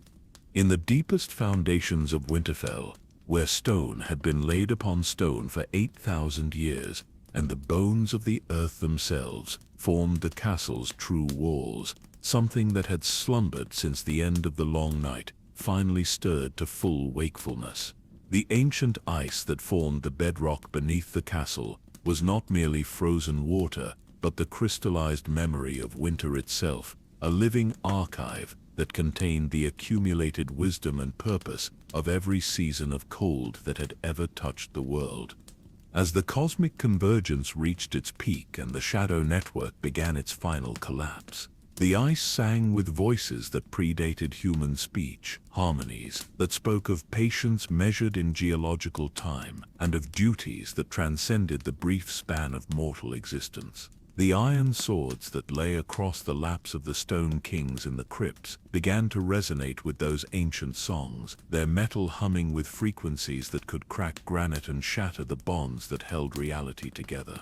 In the deepest foundations of Winterfell, where stone had been laid upon stone for 8,000 years, and the bones of the earth themselves formed the castle's true walls, something that had slumbered since the end of the long night finally stirred to full wakefulness. The ancient ice that formed the bedrock beneath the castle was not merely frozen water, but the crystallized memory of winter itself, a living archive that contained the accumulated wisdom and purpose of every season of cold that had ever touched the world. As the cosmic convergence reached its peak and the shadow network began its final collapse, the ice sang with voices that predated human speech, harmonies that spoke of patience measured in geological time, and of duties that transcended the brief span of mortal existence. The iron swords that lay across the laps of the stone kings in the crypts began to resonate with those ancient songs, their metal humming with frequencies that could crack granite and shatter the bonds that held reality together.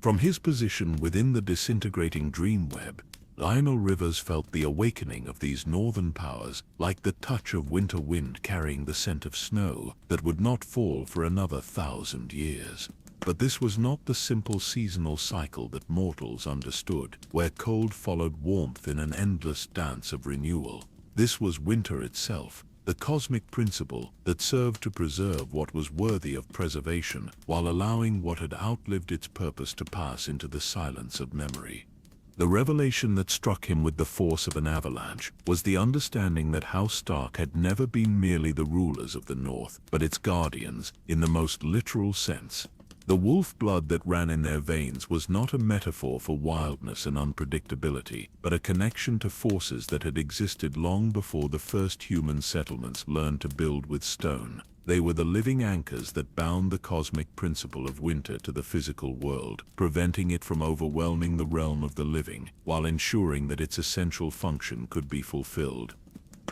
From his position within the disintegrating dreamweb, Lionel Rivers felt the awakening of these northern powers, like the touch of winter wind carrying the scent of snow that would not fall for another 1,000 years. But this was not the simple seasonal cycle that mortals understood, where cold followed warmth in an endless dance of renewal. This was winter itself, the cosmic principle that served to preserve what was worthy of preservation, while allowing what had outlived its purpose to pass into the silence of memory. The revelation that struck him with the force of an avalanche was the understanding that House Stark had never been merely the rulers of the North, but its guardians, in the most literal sense. The wolf blood that ran in their veins was not a metaphor for wildness and unpredictability, but a connection to forces that had existed long before the first human settlements learned to build with stone. They were the living anchors that bound the cosmic principle of winter to the physical world, preventing it from overwhelming the realm of the living, while ensuring that its essential function could be fulfilled.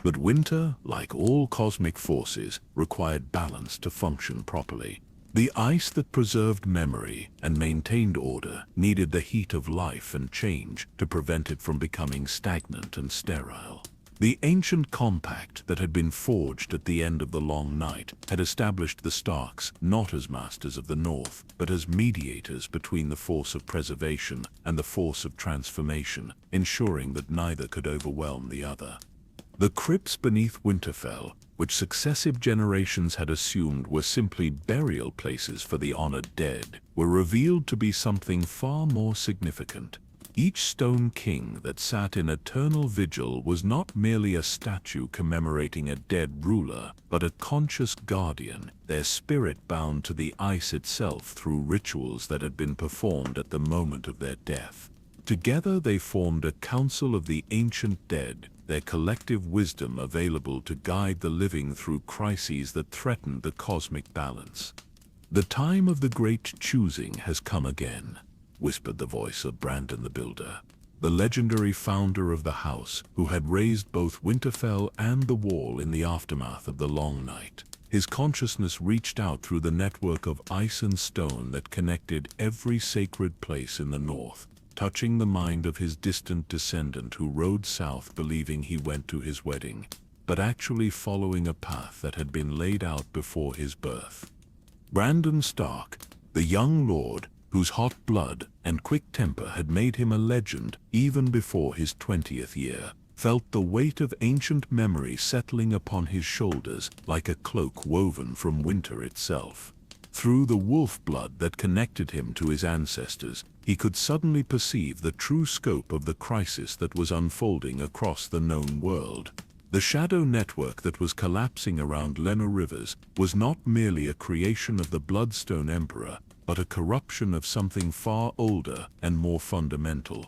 But winter, like all cosmic forces, required balance to function properly. The ice that preserved memory and maintained order needed the heat of life and change to prevent it from becoming stagnant and sterile. The ancient compact that had been forged at the end of the long night had established the Starks not as masters of the North, but as mediators between the force of preservation and the force of transformation, ensuring that neither could overwhelm the other. The crypts beneath Winterfell, which successive generations had assumed were simply burial places for the honored dead, were revealed to be something far more significant. Each stone king that sat in eternal vigil was not merely a statue commemorating a dead ruler, but a conscious guardian, their spirit bound to the ice itself through rituals that had been performed at the moment of their death. Together they formed a council of the ancient dead, their collective wisdom available to guide the living through crises that threatened the cosmic balance. "The time of the great choosing has come again," whispered the voice of Brandon the Builder, the legendary founder of the house who had raised both Winterfell and the Wall in the aftermath of the Long Night. His consciousness reached out through the network of ice and stone that connected every sacred place in the North, touching the mind of his distant descendant who rode south believing he went to his wedding, but actually following a path that had been laid out before his birth. Brandon Stark, the young lord, whose hot blood and quick temper had made him a legend even before his 20th year, felt the weight of ancient memory settling upon his shoulders like a cloak woven from winter itself. Through the wolf blood that connected him to his ancestors, he could suddenly perceive the true scope of the crisis that was unfolding across the known world. The shadow network that was collapsing around Lena Rivers was not merely a creation of the Bloodstone Emperor, but a corruption of something far older and more fundamental.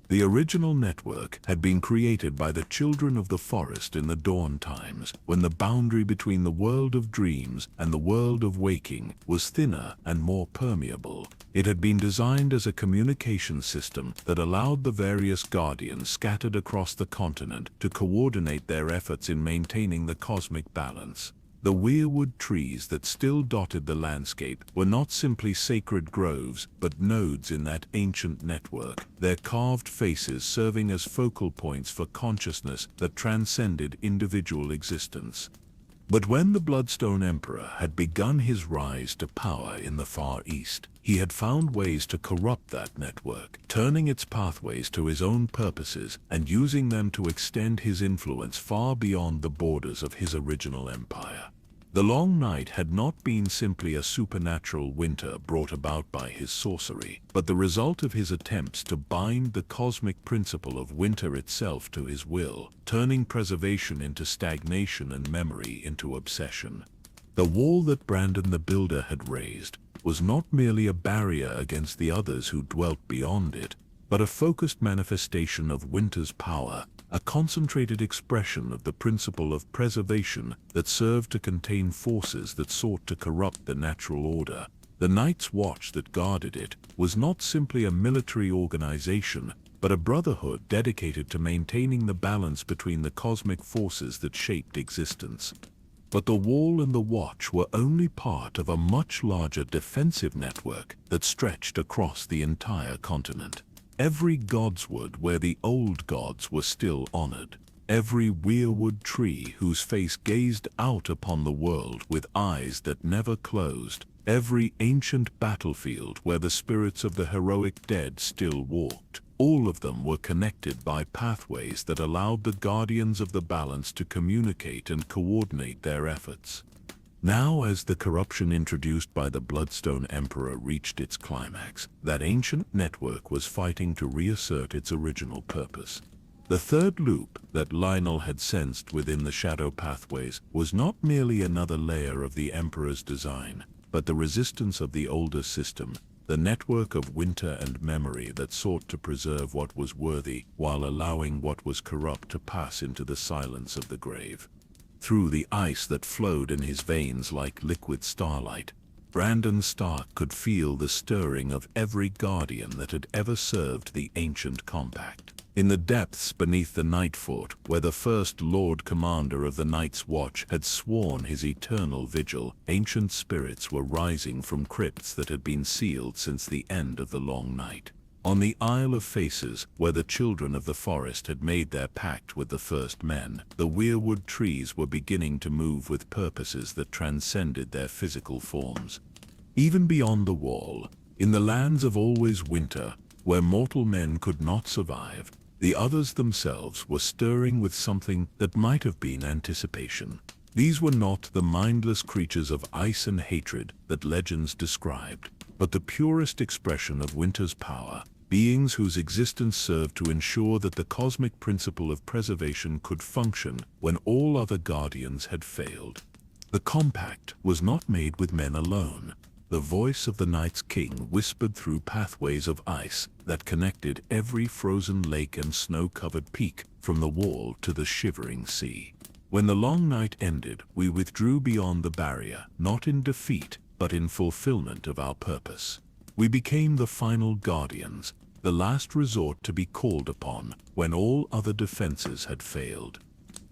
The original network had been created by the children of the forest in the dawn times, when the boundary between the world of dreams and the world of waking was thinner and more permeable. It had been designed as a communication system that allowed the various guardians scattered across the continent to coordinate their efforts in maintaining the cosmic balance. The weirwood trees that still dotted the landscape were not simply sacred groves, but nodes in that ancient network, their carved faces serving as focal points for consciousness that transcended individual existence. But when the Bloodstone Emperor had begun his rise to power in the Far East, he had found ways to corrupt that network, turning its pathways to his own purposes and using them to extend his influence far beyond the borders of his original empire. The long night had not been simply a supernatural winter brought about by his sorcery, but the result of his attempts to bind the cosmic principle of winter itself to his will, turning preservation into stagnation and memory into obsession. The wall that Brandon the Builder had raised was not merely a barrier against the others who dwelt beyond it, but a focused manifestation of winter's power, a concentrated expression of the principle of preservation that served to contain forces that sought to corrupt the natural order. The Night's Watch that guarded it was not simply a military organization, but a brotherhood dedicated to maintaining the balance between the cosmic forces that shaped existence. But the wall and the watch were only part of a much larger defensive network that stretched across the entire continent. Every godswood where the old gods were still honored, every weirwood tree whose face gazed out upon the world with eyes that never closed, every ancient battlefield where the spirits of the heroic dead still walked, all of them were connected by pathways that allowed the guardians of the balance to communicate and coordinate their efforts. Now, as the corruption introduced by the Bloodstone Emperor reached its climax, that ancient network was fighting to reassert its original purpose. The third loop that Lionel had sensed within the shadow pathways was not merely another layer of the Emperor's design, but the resistance of the older system, the network of winter and memory that sought to preserve what was worthy while allowing what was corrupt to pass into the silence of the grave. Through the ice that flowed in his veins like liquid starlight, Brandon Stark could feel the stirring of every guardian that had ever served the ancient compact. In the depths beneath the Night Fort, where the first Lord Commander of the Night's Watch had sworn his eternal vigil, ancient spirits were rising from crypts that had been sealed since the end of the long night. On the Isle of Faces, where the children of the forest had made their pact with the first men, the weirwood trees were beginning to move with purposes that transcended their physical forms. Even beyond the wall, in the lands of always winter, where mortal men could not survive, the others themselves were stirring with something that might have been anticipation. These were not the mindless creatures of ice and hatred that legends described, but the purest expression of winter's power, beings whose existence served to ensure that the cosmic principle of preservation could function when all other guardians had failed. The compact was not made with men alone. The voice of the Night's King whispered through pathways of ice that connected every frozen lake and snow-covered peak from the wall to the shivering sea. When the long night ended, we withdrew beyond the barrier, not in defeat, but in fulfillment of our purpose. We became the final guardians, the last resort to be called upon when all other defenses had failed.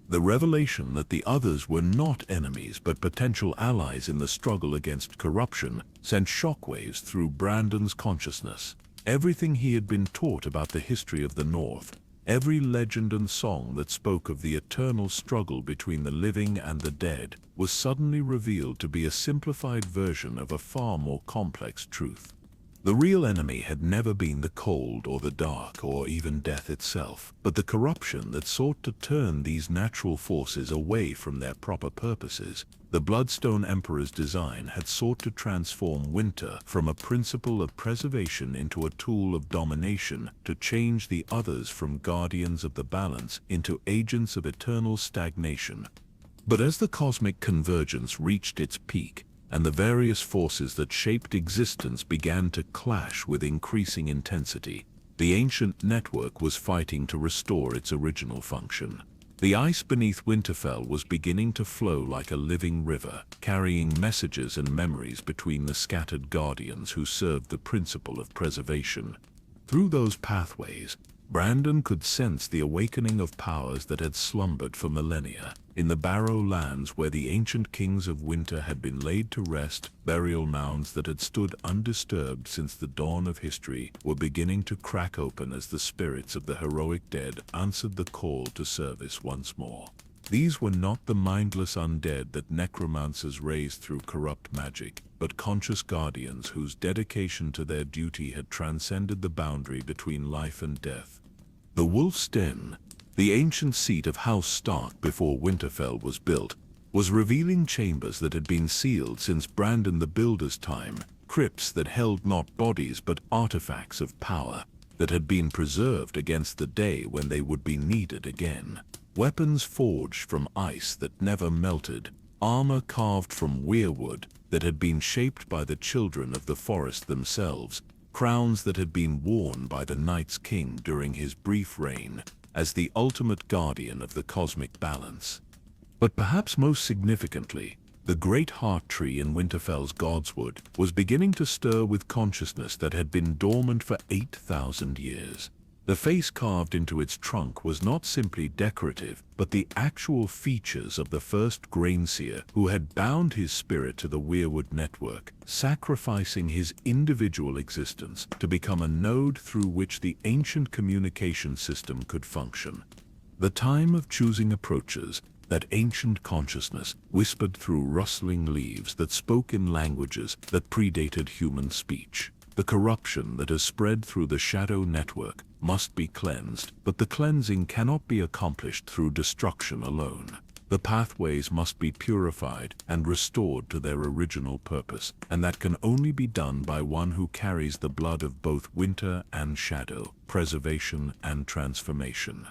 The revelation that the others were not enemies but potential allies in the struggle against corruption sent shockwaves through Brandon's consciousness. Everything he had been taught about the history of the North, every legend and song that spoke of the eternal struggle between the living and the dead, was suddenly revealed to be a simplified version of a far more complex truth. The real enemy had never been the cold or the dark or even death itself, but the corruption that sought to turn these natural forces away from their proper purposes. The Bloodstone Emperor's design had sought to transform winter from a principle of preservation into a tool of domination, to change the others from guardians of the balance into agents of eternal stagnation. But as the cosmic convergence reached its peak, and the various forces that shaped existence began to clash with increasing intensity, the ancient network was fighting to restore its original function. The ice beneath Winterfell was beginning to flow like a living river, carrying messages and memories between the scattered guardians who served the principle of preservation. Through those pathways, Brandon could sense the awakening of powers that had slumbered for millennia. In the Barrow lands where the ancient kings of winter had been laid to rest, burial mounds that had stood undisturbed since the dawn of history were beginning to crack open as the spirits of the heroic dead answered the call to service once more. These were not the mindless undead that necromancers raised through corrupt magic, but conscious guardians whose dedication to their duty had transcended the boundary between life and death. The Wolf's Den, the ancient seat of House Stark before Winterfell was built, was revealing chambers that had been sealed since Brandon the Builder's time, crypts that held not bodies but artifacts of power that had been preserved against the day when they would be needed again. Weapons forged from ice that never melted, armor carved from weirwood that had been shaped by the children of the forest themselves, crowns that had been worn by the Night's King during his brief reign as the ultimate guardian of the cosmic balance. But perhaps most significantly, the great heart tree in Winterfell's Godswood was beginning to stir with consciousness that had been dormant for 8,000 years. The face carved into its trunk was not simply decorative, but the actual features of the first grainseer who had bound his spirit to the weirwood network, sacrificing his individual existence to become a node through which the ancient communication system could function. The time of choosing approaches. That ancient consciousness whispered through rustling leaves that spoke in languages that predated human speech. The corruption that has spread through the shadow network must be cleansed, but the cleansing cannot be accomplished through destruction alone. The pathways must be purified and restored to their original purpose, and that can only be done by one who carries the blood of both winter and shadow, preservation and transformation.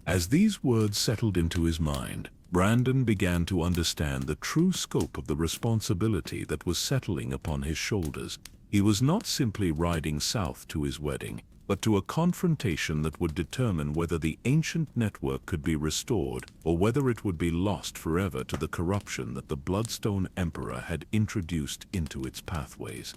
As these words settled into his mind, Brandon began to understand the true scope of the responsibility that was settling upon his shoulders. He was not simply riding south to his wedding, but to a confrontation that would determine whether the ancient network could be restored or whether it would be lost forever to the corruption that the Bloodstone Emperor had introduced into its pathways.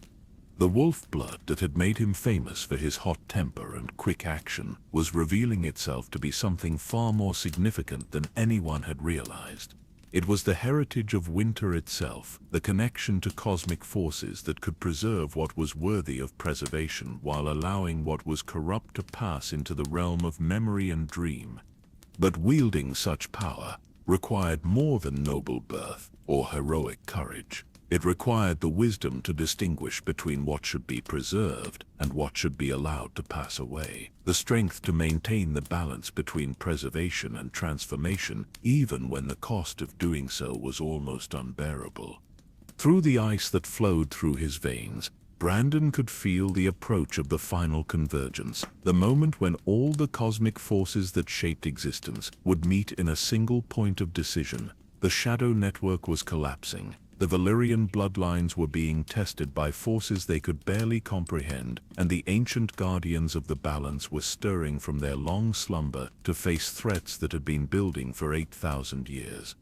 The wolf blood that had made him famous for his hot temper and quick action was revealing itself to be something far more significant than anyone had realized. It was the heritage of winter itself, the connection to cosmic forces that could preserve what was worthy of preservation while allowing what was corrupt to pass into the realm of memory and dream. But wielding such power required more than noble birth or heroic courage. It required the wisdom to distinguish between what should be preserved and what should be allowed to pass away, the strength to maintain the balance between preservation and transformation, even when the cost of doing so was almost unbearable. Through the ice that flowed through his veins, Brandon could feel the approach of the final convergence, the moment when all the cosmic forces that shaped existence would meet in a single point of decision. The shadow network was collapsing. The Valyrian bloodlines were being tested by forces they could barely comprehend, and the ancient guardians of the balance were stirring from their long slumber to face threats that had been building for 8,000 years.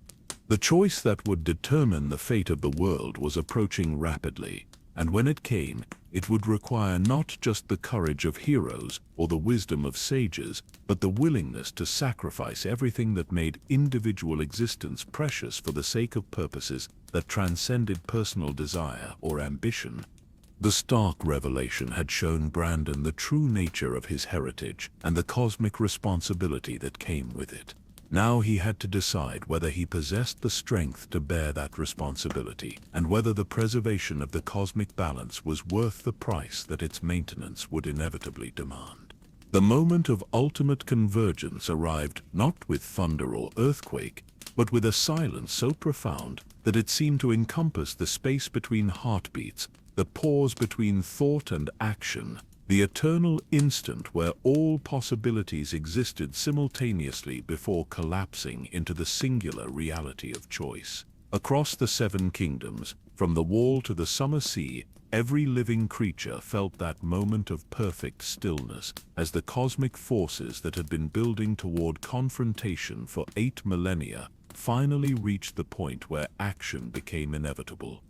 The choice that would determine the fate of the world was approaching rapidly, and when it came, it would require not just the courage of heroes or the wisdom of sages, but the willingness to sacrifice everything that made individual existence precious for the sake of purposes that transcended personal desire or ambition. The stark revelation had shown Brandon the true nature of his heritage and the cosmic responsibility that came with it. Now he had to decide whether he possessed the strength to bear that responsibility, and whether the preservation of the cosmic balance was worth the price that its maintenance would inevitably demand. The moment of ultimate convergence arrived not with thunder or earthquake, but with a silence so profound that it seemed to encompass the space between heartbeats, the pause between thought and action, the eternal instant where all possibilities existed simultaneously before collapsing into the singular reality of choice. Across the Seven Kingdoms, from the Wall to the Summer Sea, every living creature felt that moment of perfect stillness as the cosmic forces that had been building toward confrontation for 8 millennia finally reached the point where action became inevitable.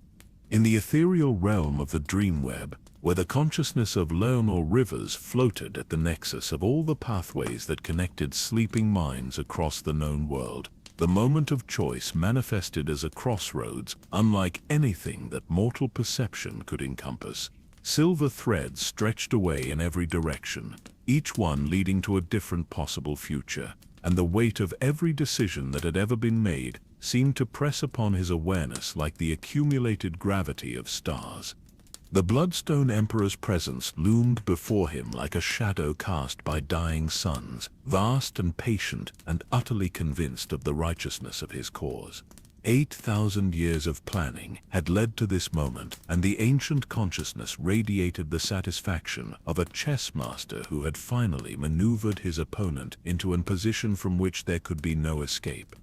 In the ethereal realm of the Dreamweb, where the consciousness of Leonor rivers floated at the nexus of all the pathways that connected sleeping minds across the known world, the moment of choice manifested as a crossroads unlike anything that mortal perception could encompass. Silver threads stretched away in every direction, each one leading to a different possible future, and the weight of every decision that had ever been made seemed to press upon his awareness like the accumulated gravity of stars. The Bloodstone Emperor's presence loomed before him like a shadow cast by dying suns, vast and patient and utterly convinced of the righteousness of his cause. 8,000 years of planning had led to this moment, and the ancient consciousness radiated the satisfaction of a chess master who had finally maneuvered his opponent into a position from which there could be no escape.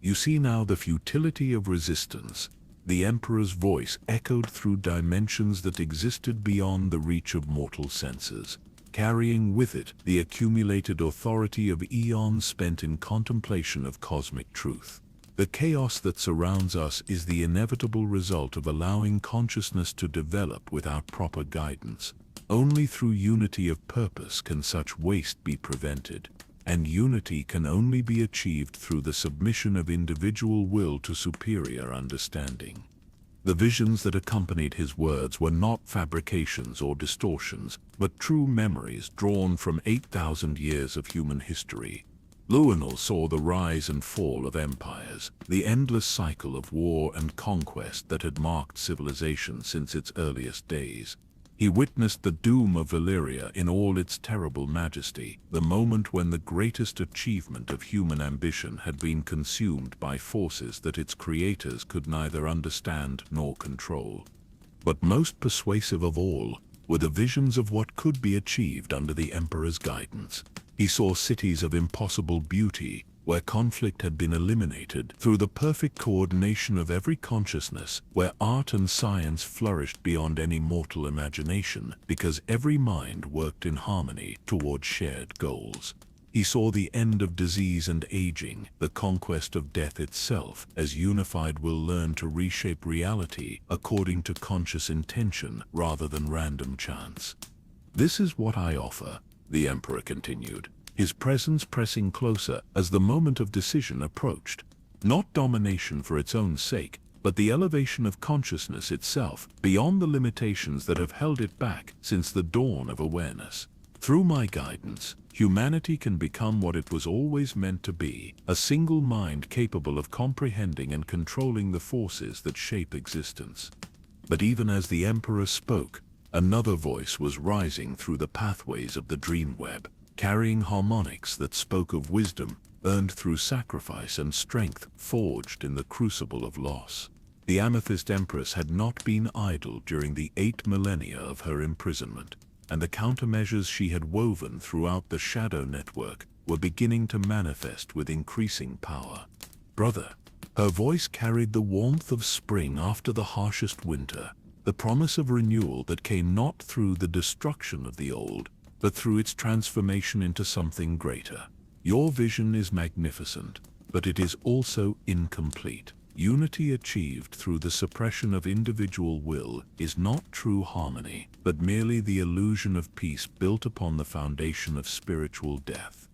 You see now the futility of resistance. The Emperor's voice echoed through dimensions that existed beyond the reach of mortal senses, carrying with it the accumulated authority of eons spent in contemplation of cosmic truth. The chaos that surrounds us is the inevitable result of allowing consciousness to develop without proper guidance. Only through unity of purpose can such waste be prevented, and unity can only be achieved through the submission of individual will to superior understanding. The visions that accompanied his words were not fabrications or distortions, but true memories drawn from 8,000 years of human history. Lionel saw the rise and fall of empires, the endless cycle of war and conquest that had marked civilization since its earliest days. He witnessed the doom of Valyria in all its terrible majesty, the moment when the greatest achievement of human ambition had been consumed by forces that its creators could neither understand nor control. But most persuasive of all were the visions of what could be achieved under the Emperor's guidance. He saw cities of impossible beauty, where conflict had been eliminated through the perfect coordination of every consciousness, where art and science flourished beyond any mortal imagination, because every mind worked in harmony toward shared goals. He saw the end of disease and aging, the conquest of death itself, as unified will learn to reshape reality according to conscious intention rather than random chance. "This is what I offer," the Emperor continued, his presence pressing closer as the moment of decision approached. Not domination for its own sake, but the elevation of consciousness itself, beyond the limitations that have held it back since the dawn of awareness. Through my guidance, humanity can become what it was always meant to be, a single mind capable of comprehending and controlling the forces that shape existence. But even as the Emperor spoke, another voice was rising through the pathways of the dream web, carrying harmonics that spoke of wisdom earned through sacrifice and strength forged in the crucible of loss. The Amethyst Empress had not been idle during the 8 millennia of her imprisonment, and the countermeasures she had woven throughout the shadow network were beginning to manifest with increasing power. "Brother," her voice carried the warmth of spring after the harshest winter, the promise of renewal that came not through the destruction of the old, but through its transformation into something greater. "Your vision is magnificent, but it is also incomplete. Unity achieved through the suppression of individual will is not true harmony, but merely the illusion of peace built upon the foundation of spiritual death."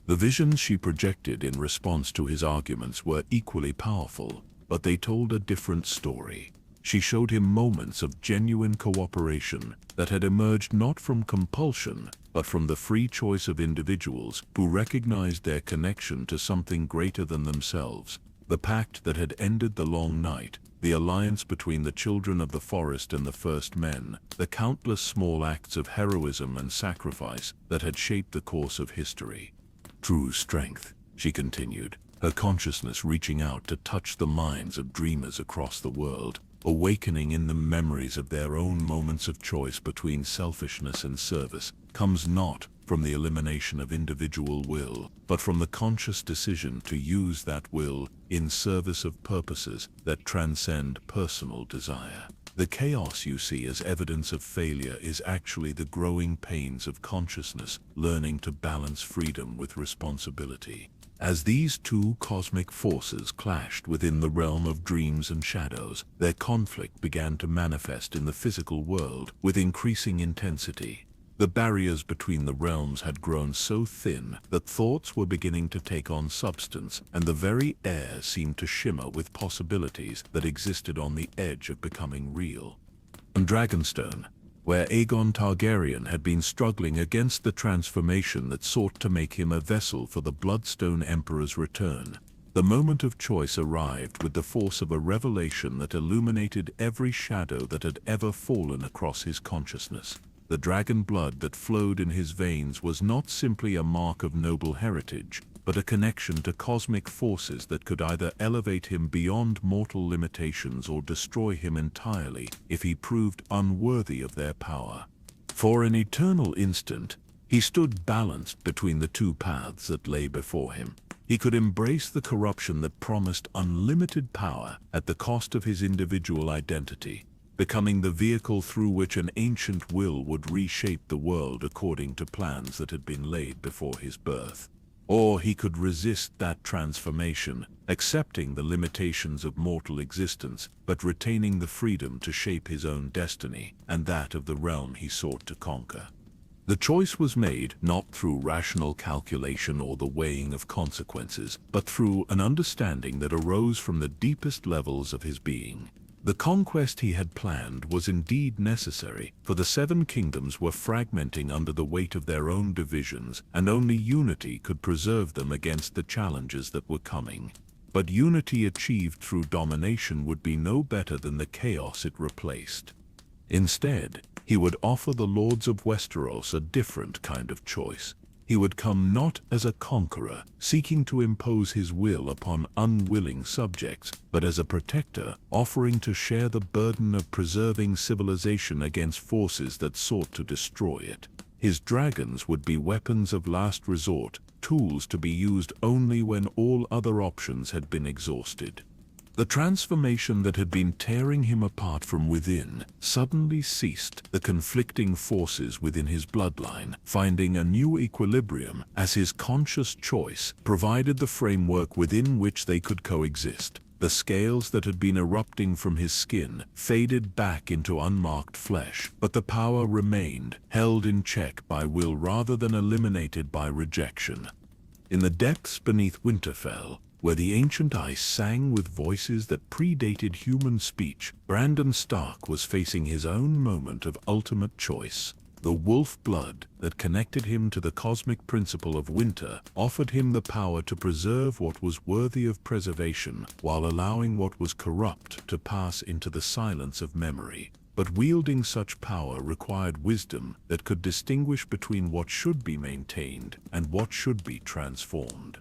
The visions she projected in response to his arguments were equally powerful, but they told a different story. She showed him moments of genuine cooperation that had emerged not from compulsion, but from the free choice of individuals who recognized their connection to something greater than themselves. The pact that had ended the long night, the alliance between the children of the forest and the first men, the countless small acts of heroism and sacrifice that had shaped the course of history. "True strength," she continued, her consciousness reaching out to touch the minds of dreamers across the world, awakening in them memories of their own moments of choice between selfishness and service, comes not from the elimination of individual will, but from the conscious decision to use that will in service of purposes that transcend personal desire. The chaos you see as evidence of failure is actually the growing pains of consciousness learning to balance freedom with responsibility. As these two cosmic forces clashed within the realm of dreams and shadows, their conflict began to manifest in the physical world with increasing intensity. The barriers between the realms had grown so thin that thoughts were beginning to take on substance, and the very air seemed to shimmer with possibilities that existed on the edge of becoming real. On Dragonstone, where Aegon Targaryen had been struggling against the transformation that sought to make him a vessel for the Bloodstone Emperor's return, the moment of choice arrived with the force of a revelation that illuminated every shadow that had ever fallen across his consciousness. The dragon blood that flowed in his veins was not simply a mark of noble heritage, but a connection to cosmic forces that could either elevate him beyond mortal limitations or destroy him entirely if he proved unworthy of their power. For an eternal instant, he stood balanced between the two paths that lay before him. He could embrace the corruption that promised unlimited power at the cost of his individual identity, becoming the vehicle through which an ancient will would reshape the world according to plans that had been laid before his birth. Or he could resist that transformation, accepting the limitations of mortal existence, but retaining the freedom to shape his own destiny and that of the realm he sought to conquer. The choice was made not through rational calculation or the weighing of consequences, but through an understanding that arose from the deepest levels of his being. The conquest he had planned was indeed necessary, for the Seven Kingdoms were fragmenting under the weight of their own divisions, and only unity could preserve them against the challenges that were coming. But unity achieved through domination would be no better than the chaos it replaced. Instead, he would offer the lords of Westeros a different kind of choice. He would come not as a conqueror, seeking to impose his will upon unwilling subjects, but as a protector, offering to share the burden of preserving civilization against forces that sought to destroy it. His dragons would be weapons of last resort, tools to be used only when all other options had been exhausted. The transformation that had been tearing him apart from within suddenly ceased, the conflicting forces within his bloodline finding a new equilibrium as his conscious choice provided the framework within which they could coexist. The scales that had been erupting from his skin faded back into unmarked flesh, but the power remained, held in check by will rather than eliminated by rejection. In the depths beneath Winterfell, where the ancient ice sang with voices that predated human speech, Brandon Stark was facing his own moment of ultimate choice. The wolf blood that connected him to the cosmic principle of winter offered him the power to preserve what was worthy of preservation while allowing what was corrupt to pass into the silence of memory. But wielding such power required wisdom that could distinguish between what should be maintained and what should be transformed.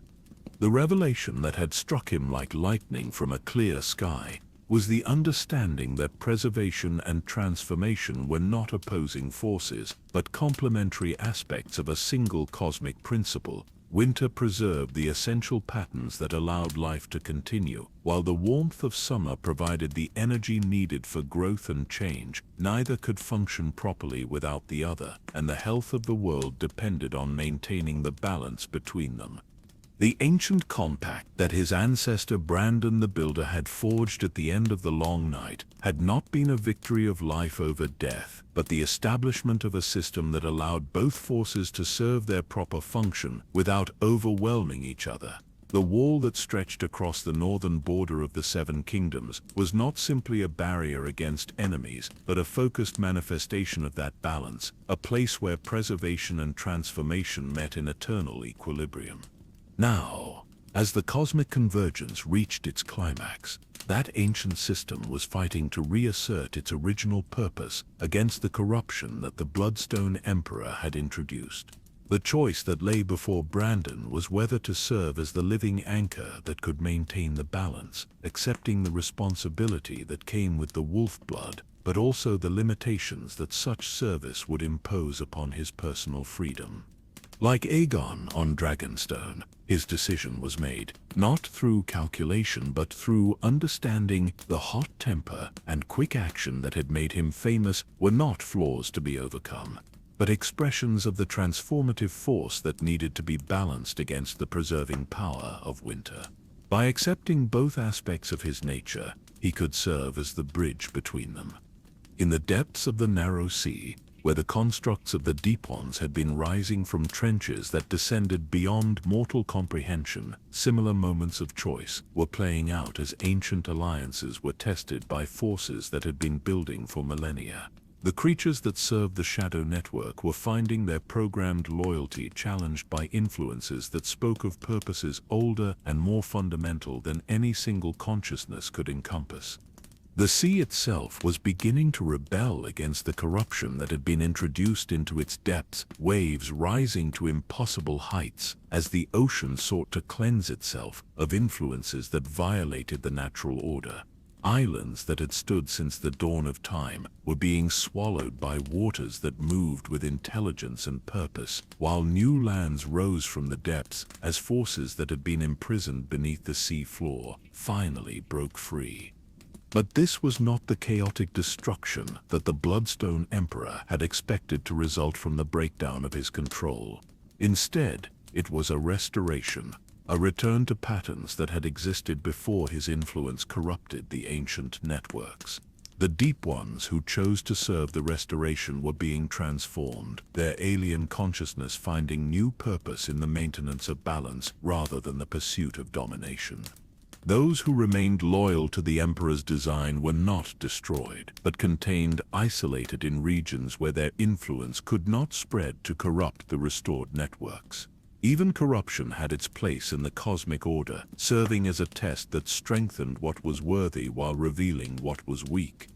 The revelation that had struck him like lightning from a clear sky was the understanding that preservation and transformation were not opposing forces, but complementary aspects of a single cosmic principle. Winter preserved the essential patterns that allowed life to continue, while the warmth of summer provided the energy needed for growth and change. Neither could function properly without the other, and the health of the world depended on maintaining the balance between them. The ancient compact that his ancestor Brandon the Builder had forged at the end of the long night had not been a victory of life over death, but the establishment of a system that allowed both forces to serve their proper function without overwhelming each other. The wall that stretched across the northern border of the Seven Kingdoms was not simply a barrier against enemies, but a focused manifestation of that balance, a place where preservation and transformation met in eternal equilibrium. Now, as the cosmic convergence reached its climax, that ancient system was fighting to reassert its original purpose against the corruption that the Bloodstone Emperor had introduced. The choice that lay before Brandon was whether to serve as the living anchor that could maintain the balance, accepting the responsibility that came with the wolf blood, but also the limitations that such service would impose upon his personal freedom. Like Aegon on Dragonstone, his decision was made, not through calculation but through understanding. The hot temper and quick action that had made him famous were not flaws to be overcome, but expressions of the transformative force that needed to be balanced against the preserving power of winter. By accepting both aspects of his nature, he could serve as the bridge between them. In the depths of the narrow sea, where the constructs of the Deep Ones had been rising from trenches that descended beyond mortal comprehension, similar moments of choice were playing out as ancient alliances were tested by forces that had been building for millennia. The creatures that served the Shadow Network were finding their programmed loyalty challenged by influences that spoke of purposes older and more fundamental than any single consciousness could encompass. The sea itself was beginning to rebel against the corruption that had been introduced into its depths, waves rising to impossible heights as the ocean sought to cleanse itself of influences that violated the natural order. Islands that had stood since the dawn of time were being swallowed by waters that moved with intelligence and purpose, while new lands rose from the depths as forces that had been imprisoned beneath the sea floor finally broke free. But this was not the chaotic destruction that the Bloodstone Emperor had expected to result from the breakdown of his control. Instead, it was a restoration, a return to patterns that had existed before his influence corrupted the ancient networks. The Deep Ones who chose to serve the restoration were being transformed, their alien consciousness finding new purpose in the maintenance of balance rather than the pursuit of domination. Those who remained loyal to the Emperor's design were not destroyed, but contained isolated in regions where their influence could not spread to corrupt the restored networks. Even corruption had its place in the cosmic order, serving as a test that strengthened what was worthy while revealing what was weak.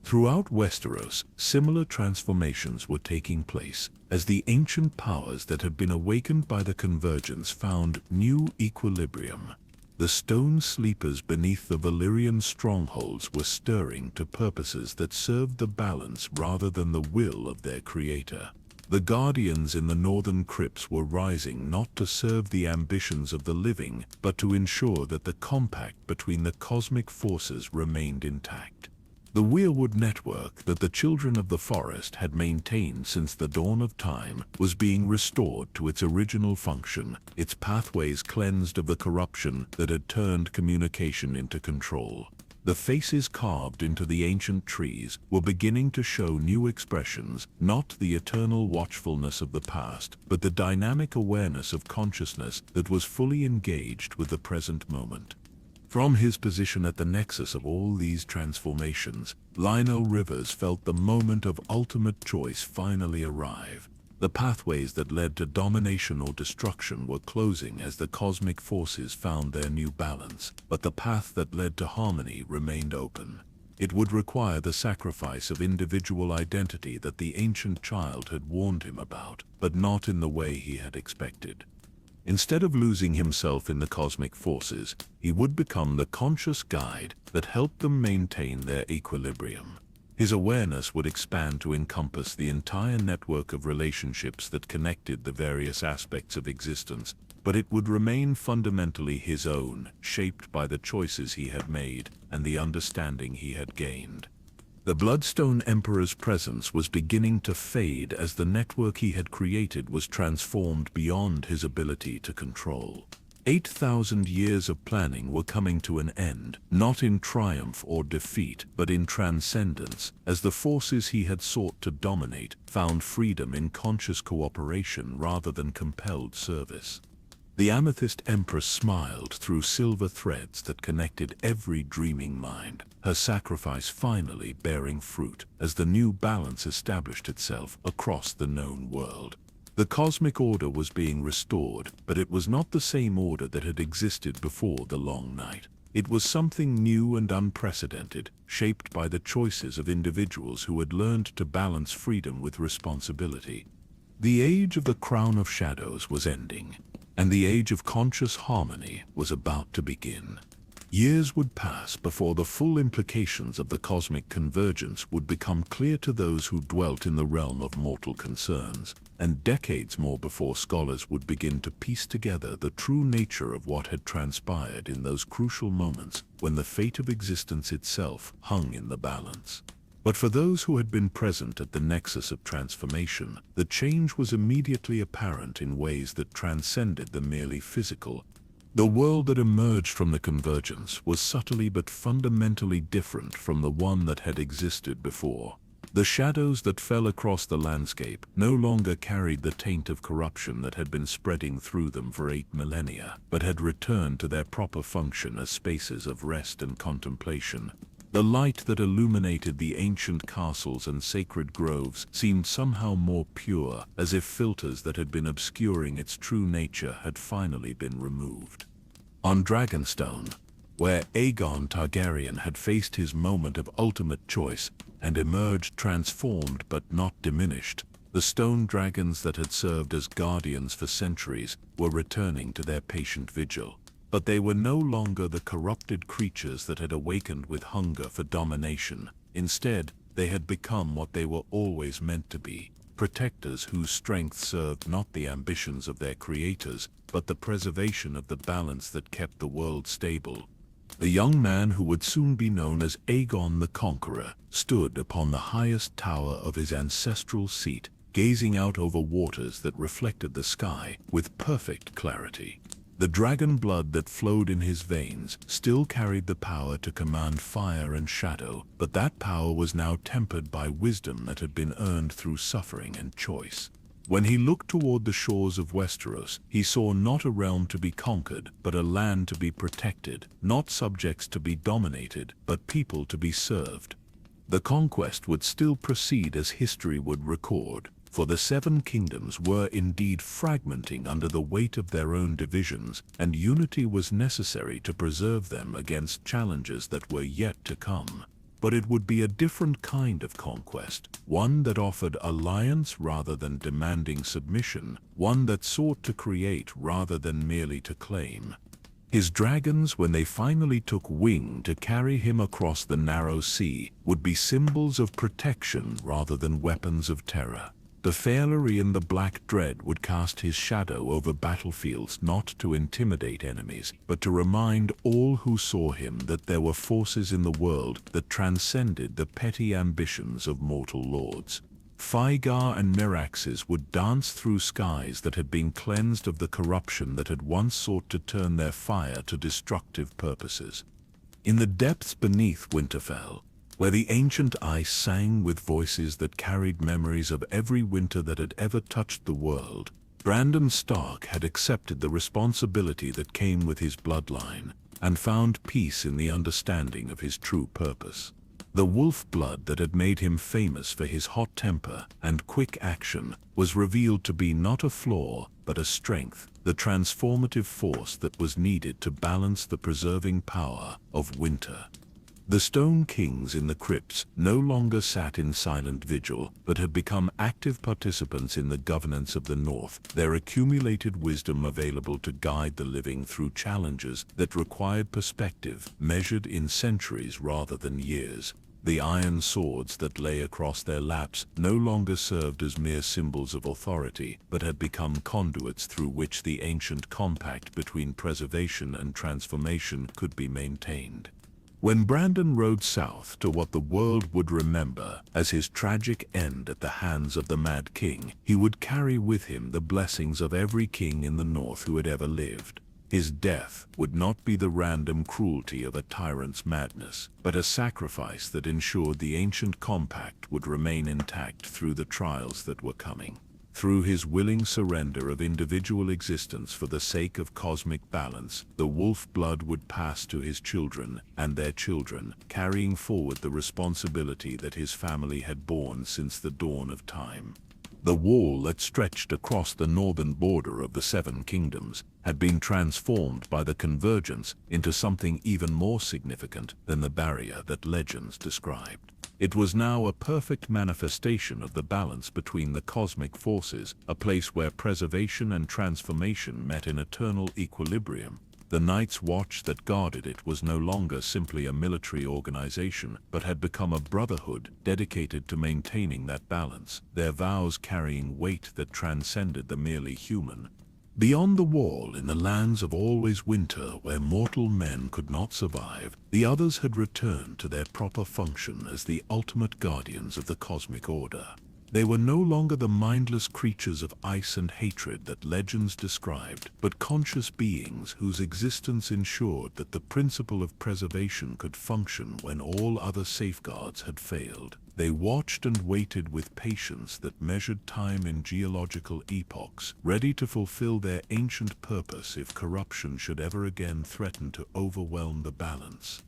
Throughout Westeros, similar transformations were taking place, as the ancient powers that had been awakened by the convergence found new equilibrium. The stone sleepers beneath the Valyrian strongholds were stirring to purposes that served the balance rather than the will of their creator. The guardians in the northern crypts were rising not to serve the ambitions of the living, but to ensure that the compact between the cosmic forces remained intact. The weirwood network that the children of the forest had maintained since the dawn of time was being restored to its original function, its pathways cleansed of the corruption that had turned communication into control. The faces carved into the ancient trees were beginning to show new expressions, not the eternal watchfulness of the past, but the dynamic awareness of consciousness that was fully engaged with the present moment. From his position at the nexus of all these transformations, Lionel Rivers felt the moment of ultimate choice finally arrive. The pathways that led to domination or destruction were closing as the cosmic forces found their new balance, but the path that led to harmony remained open. It would require the sacrifice of individual identity that the ancient child had warned him about, but not in the way he had expected. Instead of losing himself in the cosmic forces, he would become the conscious guide that helped them maintain their equilibrium. His awareness would expand to encompass the entire network of relationships that connected the various aspects of existence, but it would remain fundamentally his own, shaped by the choices he had made and the understanding he had gained. The Bloodstone Emperor's presence was beginning to fade as the network he had created was transformed beyond his ability to control. 8,000 years of planning were coming to an end, not in triumph or defeat, but in transcendence, as the forces he had sought to dominate found freedom in conscious cooperation rather than compelled service. The Amethyst Empress smiled through silver threads that connected every dreaming mind, her sacrifice finally bearing fruit as the new balance established itself across the known world. The cosmic order was being restored, but it was not the same order that had existed before the long night. It was something new and unprecedented, shaped by the choices of individuals who had learned to balance freedom with responsibility. The age of the Crown of Shadows was ending, and the age of conscious harmony was about to begin. Years would pass before the full implications of the cosmic convergence would become clear to those who dwelt in the realm of mortal concerns, and decades more before scholars would begin to piece together the true nature of what had transpired in those crucial moments when the fate of existence itself hung in the balance. But for those who had been present at the nexus of transformation, the change was immediately apparent in ways that transcended the merely physical. The world that emerged from the convergence was subtly but fundamentally different from the one that had existed before. The shadows that fell across the landscape no longer carried the taint of corruption that had been spreading through them for 8 millennia, but had returned to their proper function as spaces of rest and contemplation. The light that illuminated the ancient castles and sacred groves seemed somehow more pure, as if filters that had been obscuring its true nature had finally been removed. On Dragonstone, where Aegon Targaryen had faced his moment of ultimate choice and emerged transformed but not diminished. The stone dragons that had served as guardians for centuries were returning to their patient vigil. But they were no longer the corrupted creatures that had awakened with hunger for domination. Instead, they had become what they were always meant to be, protectors whose strength served not the ambitions of their creators, but the preservation of the balance that kept the world stable. The young man who would soon be known as Aegon the Conqueror stood upon the highest tower of his ancestral seat, gazing out over waters that reflected the sky with perfect clarity. The dragon blood that flowed in his veins still carried the power to command fire and shadow, but that power was now tempered by wisdom that had been earned through suffering and choice. When he looked toward the shores of Westeros, he saw not a realm to be conquered, but a land to be protected, not subjects to be dominated, but people to be served. The conquest would still proceed as history would record, for the Seven Kingdoms were indeed fragmenting under the weight of their own divisions, and unity was necessary to preserve them against challenges that were yet to come. But it would be a different kind of conquest, one that offered alliance rather than demanding submission, one that sought to create rather than merely to claim. His dragons, when they finally took wing to carry him across the narrow sea, would be symbols of protection rather than weapons of terror. The Fairy in the Black Dread would cast his shadow over battlefields not to intimidate enemies, but to remind all who saw him that there were forces in the world that transcended the petty ambitions of mortal lords. Fygar and Meraxes would dance through skies that had been cleansed of the corruption that had once sought to turn their fire to destructive purposes. In the depths beneath Winterfell, where the ancient ice sang with voices that carried memories of every winter that had ever touched the world, Brandon Stark had accepted the responsibility that came with his bloodline, and found peace in the understanding of his true purpose. The wolf blood that had made him famous for his hot temper and quick action was revealed to be not a flaw, but a strength, the transformative force that was needed to balance the preserving power of winter. The Stone Kings in the crypts no longer sat in silent vigil, but had become active participants in the governance of the North, their accumulated wisdom available to guide the living through challenges that required perspective, measured in centuries rather than years. The iron swords that lay across their laps no longer served as mere symbols of authority, but had become conduits through which the ancient compact between preservation and transformation could be maintained. When Brandon rode south to what the world would remember as his tragic end at the hands of the Mad King, he would carry with him the blessings of every king in the North who had ever lived. His death would not be the random cruelty of a tyrant's madness, but a sacrifice that ensured the ancient compact would remain intact through the trials that were coming. Through his willing surrender of individual existence for the sake of cosmic balance, the wolf blood would pass to his children and their children, carrying forward the responsibility that his family had borne since the dawn of time. The wall that stretched across the northern border of the Seven Kingdoms had been transformed by the convergence into something even more significant than the barrier that legends described. It was now a perfect manifestation of the balance between the cosmic forces, a place where preservation and transformation met in eternal equilibrium. The Night's Watch that guarded it was no longer simply a military organization, but had become a brotherhood dedicated to maintaining that balance, their vows carrying weight that transcended the merely human. Beyond the wall, in the lands of always winter where mortal men could not survive, the others had returned to their proper function as the ultimate guardians of the cosmic order. They were no longer the mindless creatures of ice and hatred that legends described, but conscious beings whose existence ensured that the principle of preservation could function when all other safeguards had failed. They watched and waited with patience that measured time in geological epochs, ready to fulfill their ancient purpose if corruption should ever again threaten to overwhelm the balance.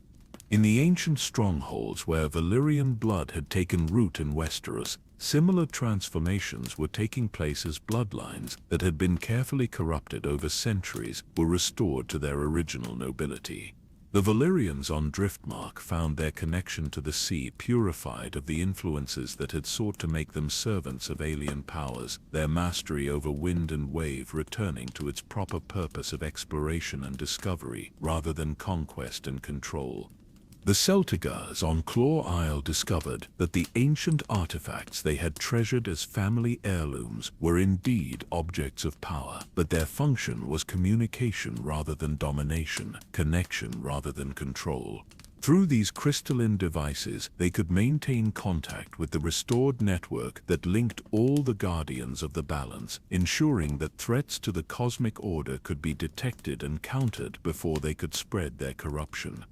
In the ancient strongholds where Valyrian blood had taken root in Westeros, similar transformations were taking place as bloodlines that had been carefully corrupted over centuries were restored to their original nobility. The Valyrians on Driftmark found their connection to the sea purified of the influences that had sought to make them servants of alien powers, their mastery over wind and wave returning to its proper purpose of exploration and discovery, rather than conquest and control. The Celtigars on Claw Isle discovered that the ancient artifacts they had treasured as family heirlooms were indeed objects of power, but their function was communication rather than domination, connection rather than control. Through these crystalline devices, they could maintain contact with the restored network that linked all the guardians of the balance, ensuring that threats to the cosmic order could be detected and countered before they could spread their corruption.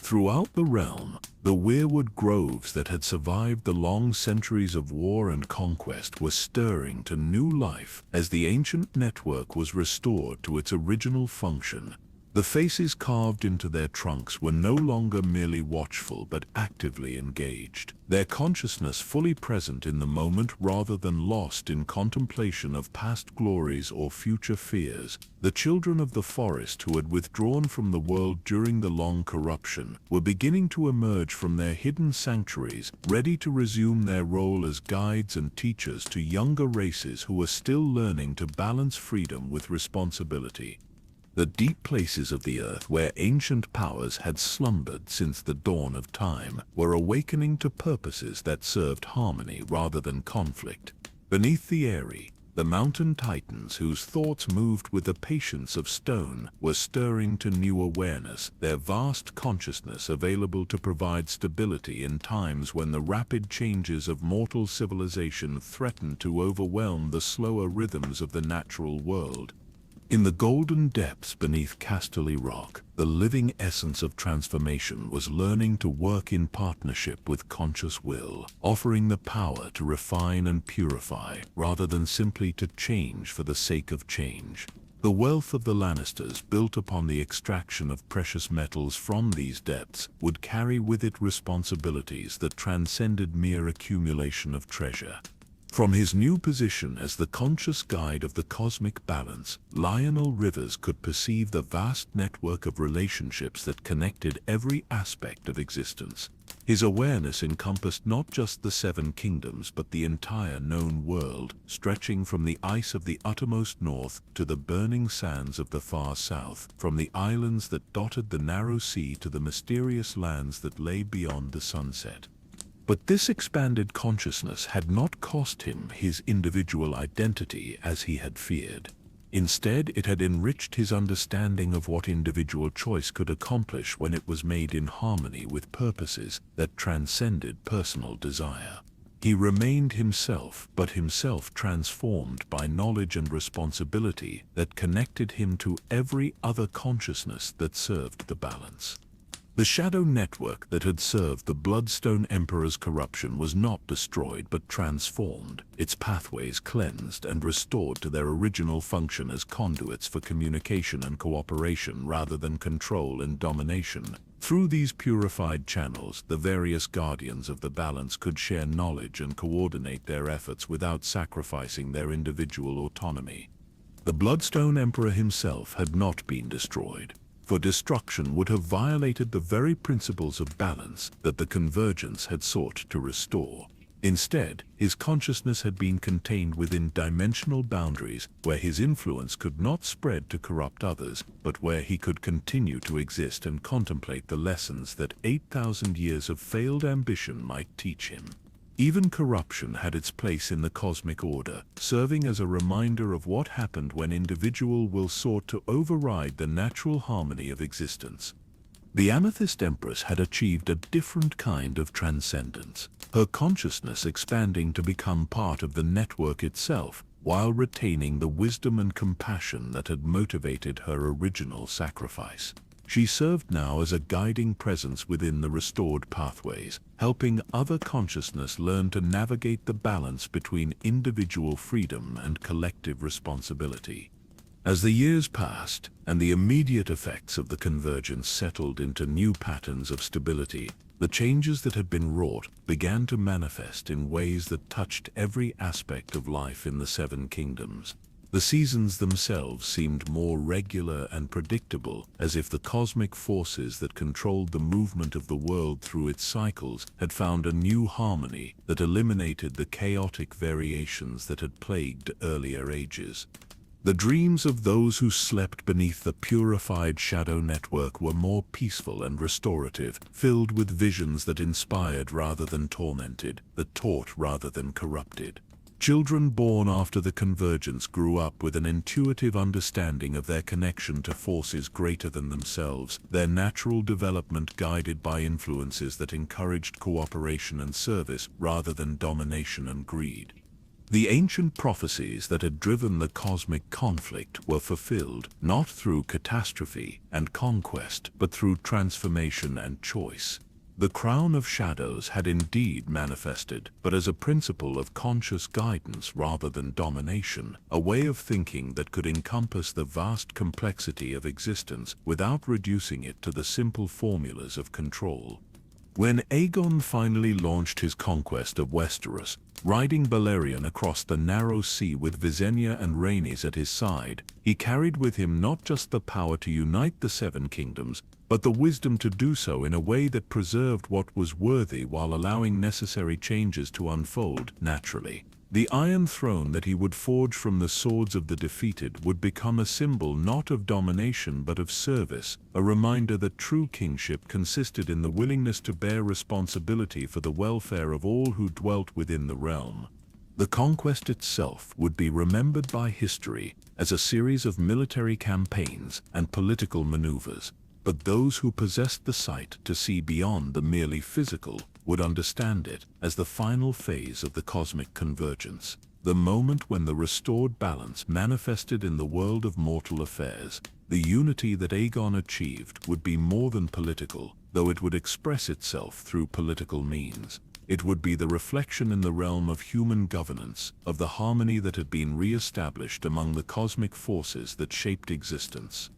Throughout the realm, the weirwood groves that had survived the long centuries of war and conquest were stirring to new life as the ancient network was restored to its original function. The faces carved into their trunks were no longer merely watchful but actively engaged, their consciousness fully present in the moment rather than lost in contemplation of past glories or future fears. The children of the forest who had withdrawn from the world during the long corruption were beginning to emerge from their hidden sanctuaries, ready to resume their role as guides and teachers to younger races who were still learning to balance freedom with responsibility. The deep places of the earth where ancient powers had slumbered since the dawn of time were awakening to purposes that served harmony rather than conflict. Beneath the Eyrie, the mountain titans whose thoughts moved with the patience of stone were stirring to new awareness, their vast consciousness available to provide stability in times when the rapid changes of mortal civilization threatened to overwhelm the slower rhythms of the natural world. In the golden depths beneath Casterly Rock, the living essence of transformation was learning to work in partnership with conscious will, offering the power to refine and purify, rather than simply to change for the sake of change. The wealth of the Lannisters, built upon the extraction of precious metals from these depths, would carry with it responsibilities that transcended mere accumulation of treasure. From his new position as the conscious guide of the cosmic balance, Lionel Rivers could perceive the vast network of relationships that connected every aspect of existence. His awareness encompassed not just the Seven Kingdoms but the entire known world, stretching from the ice of the uttermost north to the burning sands of the far south, from the islands that dotted the narrow sea to the mysterious lands that lay beyond the sunset. But this expanded consciousness had not cost him his individual identity as he had feared. Instead, it had enriched his understanding of what individual choice could accomplish when it was made in harmony with purposes that transcended personal desire. He remained himself, but himself transformed by knowledge and responsibility that connected him to every other consciousness that served the balance. The shadow network that had served the Bloodstone Emperor's corruption was not destroyed but transformed, its pathways cleansed and restored to their original function as conduits for communication and cooperation rather than control and domination. Through these purified channels, the various guardians of the balance could share knowledge and coordinate their efforts without sacrificing their individual autonomy. The Bloodstone Emperor himself had not been destroyed, for destruction would have violated the very principles of balance that the Convergence had sought to restore. Instead, his consciousness had been contained within dimensional boundaries where his influence could not spread to corrupt others, but where he could continue to exist and contemplate the lessons that 8,000 years of failed ambition might teach him. Even corruption had its place in the cosmic order, serving as a reminder of what happened when individual will sought to override the natural harmony of existence. The Amethyst Empress had achieved a different kind of transcendence, her consciousness expanding to become part of the network itself, while retaining the wisdom and compassion that had motivated her original sacrifice. She served now as a guiding presence within the restored pathways, helping other consciousness learn to navigate the balance between individual freedom and collective responsibility. As the years passed, and the immediate effects of the convergence settled into new patterns of stability, the changes that had been wrought began to manifest in ways that touched every aspect of life in the Seven Kingdoms. The seasons themselves seemed more regular and predictable, as if the cosmic forces that controlled the movement of the world through its cycles had found a new harmony that eliminated the chaotic variations that had plagued earlier ages. The dreams of those who slept beneath the purified shadow network were more peaceful and restorative, filled with visions that inspired rather than tormented, that taught rather than corrupted. Children born after the convergence grew up with an intuitive understanding of their connection to forces greater than themselves, their natural development guided by influences that encouraged cooperation and service rather than domination and greed. The ancient prophecies that had driven the cosmic conflict were fulfilled, not through catastrophe and conquest, but through transformation and choice. The crown of shadows had indeed manifested, but as a principle of conscious guidance rather than domination, a way of thinking that could encompass the vast complexity of existence without reducing it to the simple formulas of control. When Aegon finally launched his conquest of Westeros, riding Balerion across the narrow sea with Visenya and Rhaenys at his side, he carried with him not just the power to unite the Seven Kingdoms, but the wisdom to do so in a way that preserved what was worthy while allowing necessary changes to unfold naturally. The Iron Throne that he would forge from the swords of the defeated would become a symbol not of domination but of service, a reminder that true kingship consisted in the willingness to bear responsibility for the welfare of all who dwelt within the realm. The conquest itself would be remembered by history as a series of military campaigns and political maneuvers, but those who possessed the sight to see beyond the merely physical would understand it as the final phase of the cosmic convergence, the moment when the restored balance manifested in the world of mortal affairs. The unity that Aegon achieved would be more than political, though it would express itself through political means. It would be the reflection in the realm of human governance, of the harmony that had been re-established among the cosmic forces that shaped existence.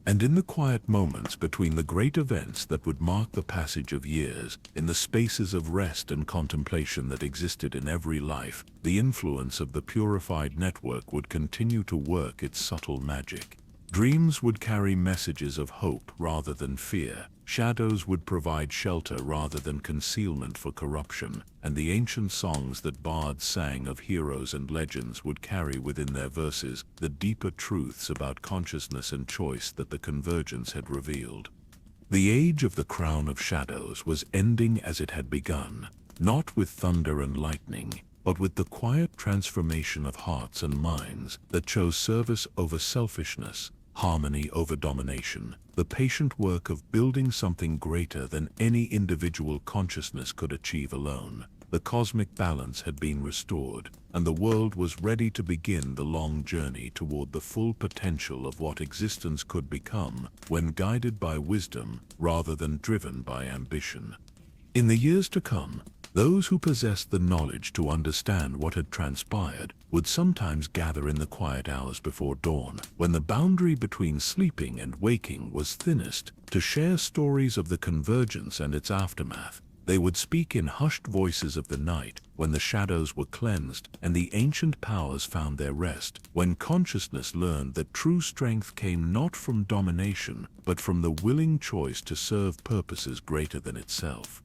And in the quiet moments between the great events that would mark the passage of years, in the spaces of rest and contemplation that existed in every life, the influence of the purified network would continue to work its subtle magic. Dreams would carry messages of hope rather than fear. Shadows would provide shelter rather than concealment for corruption, and the ancient songs that bards sang of heroes and legends would carry within their verses the deeper truths about consciousness and choice that the convergence had revealed. The age of the Crown of Shadows was ending as it had begun, not with thunder and lightning, but with the quiet transformation of hearts and minds that chose service over selfishness, harmony over domination, the patient work of building something greater than any individual consciousness could achieve alone. The cosmic balance had been restored, and the world was ready to begin the long journey toward the full potential of what existence could become when guided by wisdom rather than driven by ambition. In the years to come, those who possessed the knowledge to understand what had transpired would sometimes gather in the quiet hours before dawn, when the boundary between sleeping and waking was thinnest, to share stories of the convergence and its aftermath. They would speak in hushed voices of the night, when the shadows were cleansed and the ancient powers found their rest, when consciousness learned that true strength came not from domination, but from the willing choice to serve purposes greater than itself.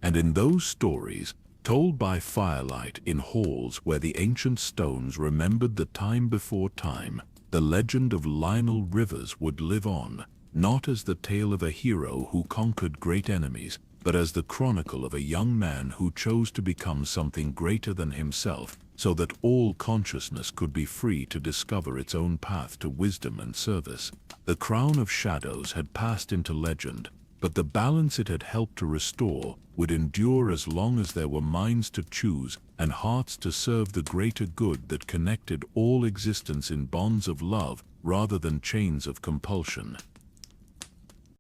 And in those stories, told by firelight in halls where the ancient stones remembered the time before time, the legend of Lionel Rivers would live on, not as the tale of a hero who conquered great enemies, but as the chronicle of a young man who chose to become something greater than himself, so that all consciousness could be free to discover its own path to wisdom and service. The Crown of Shadows had passed into legend, but the balance it had helped to restore would endure as long as there were minds to choose and hearts to serve the greater good that connected all existence in bonds of love rather than chains of compulsion.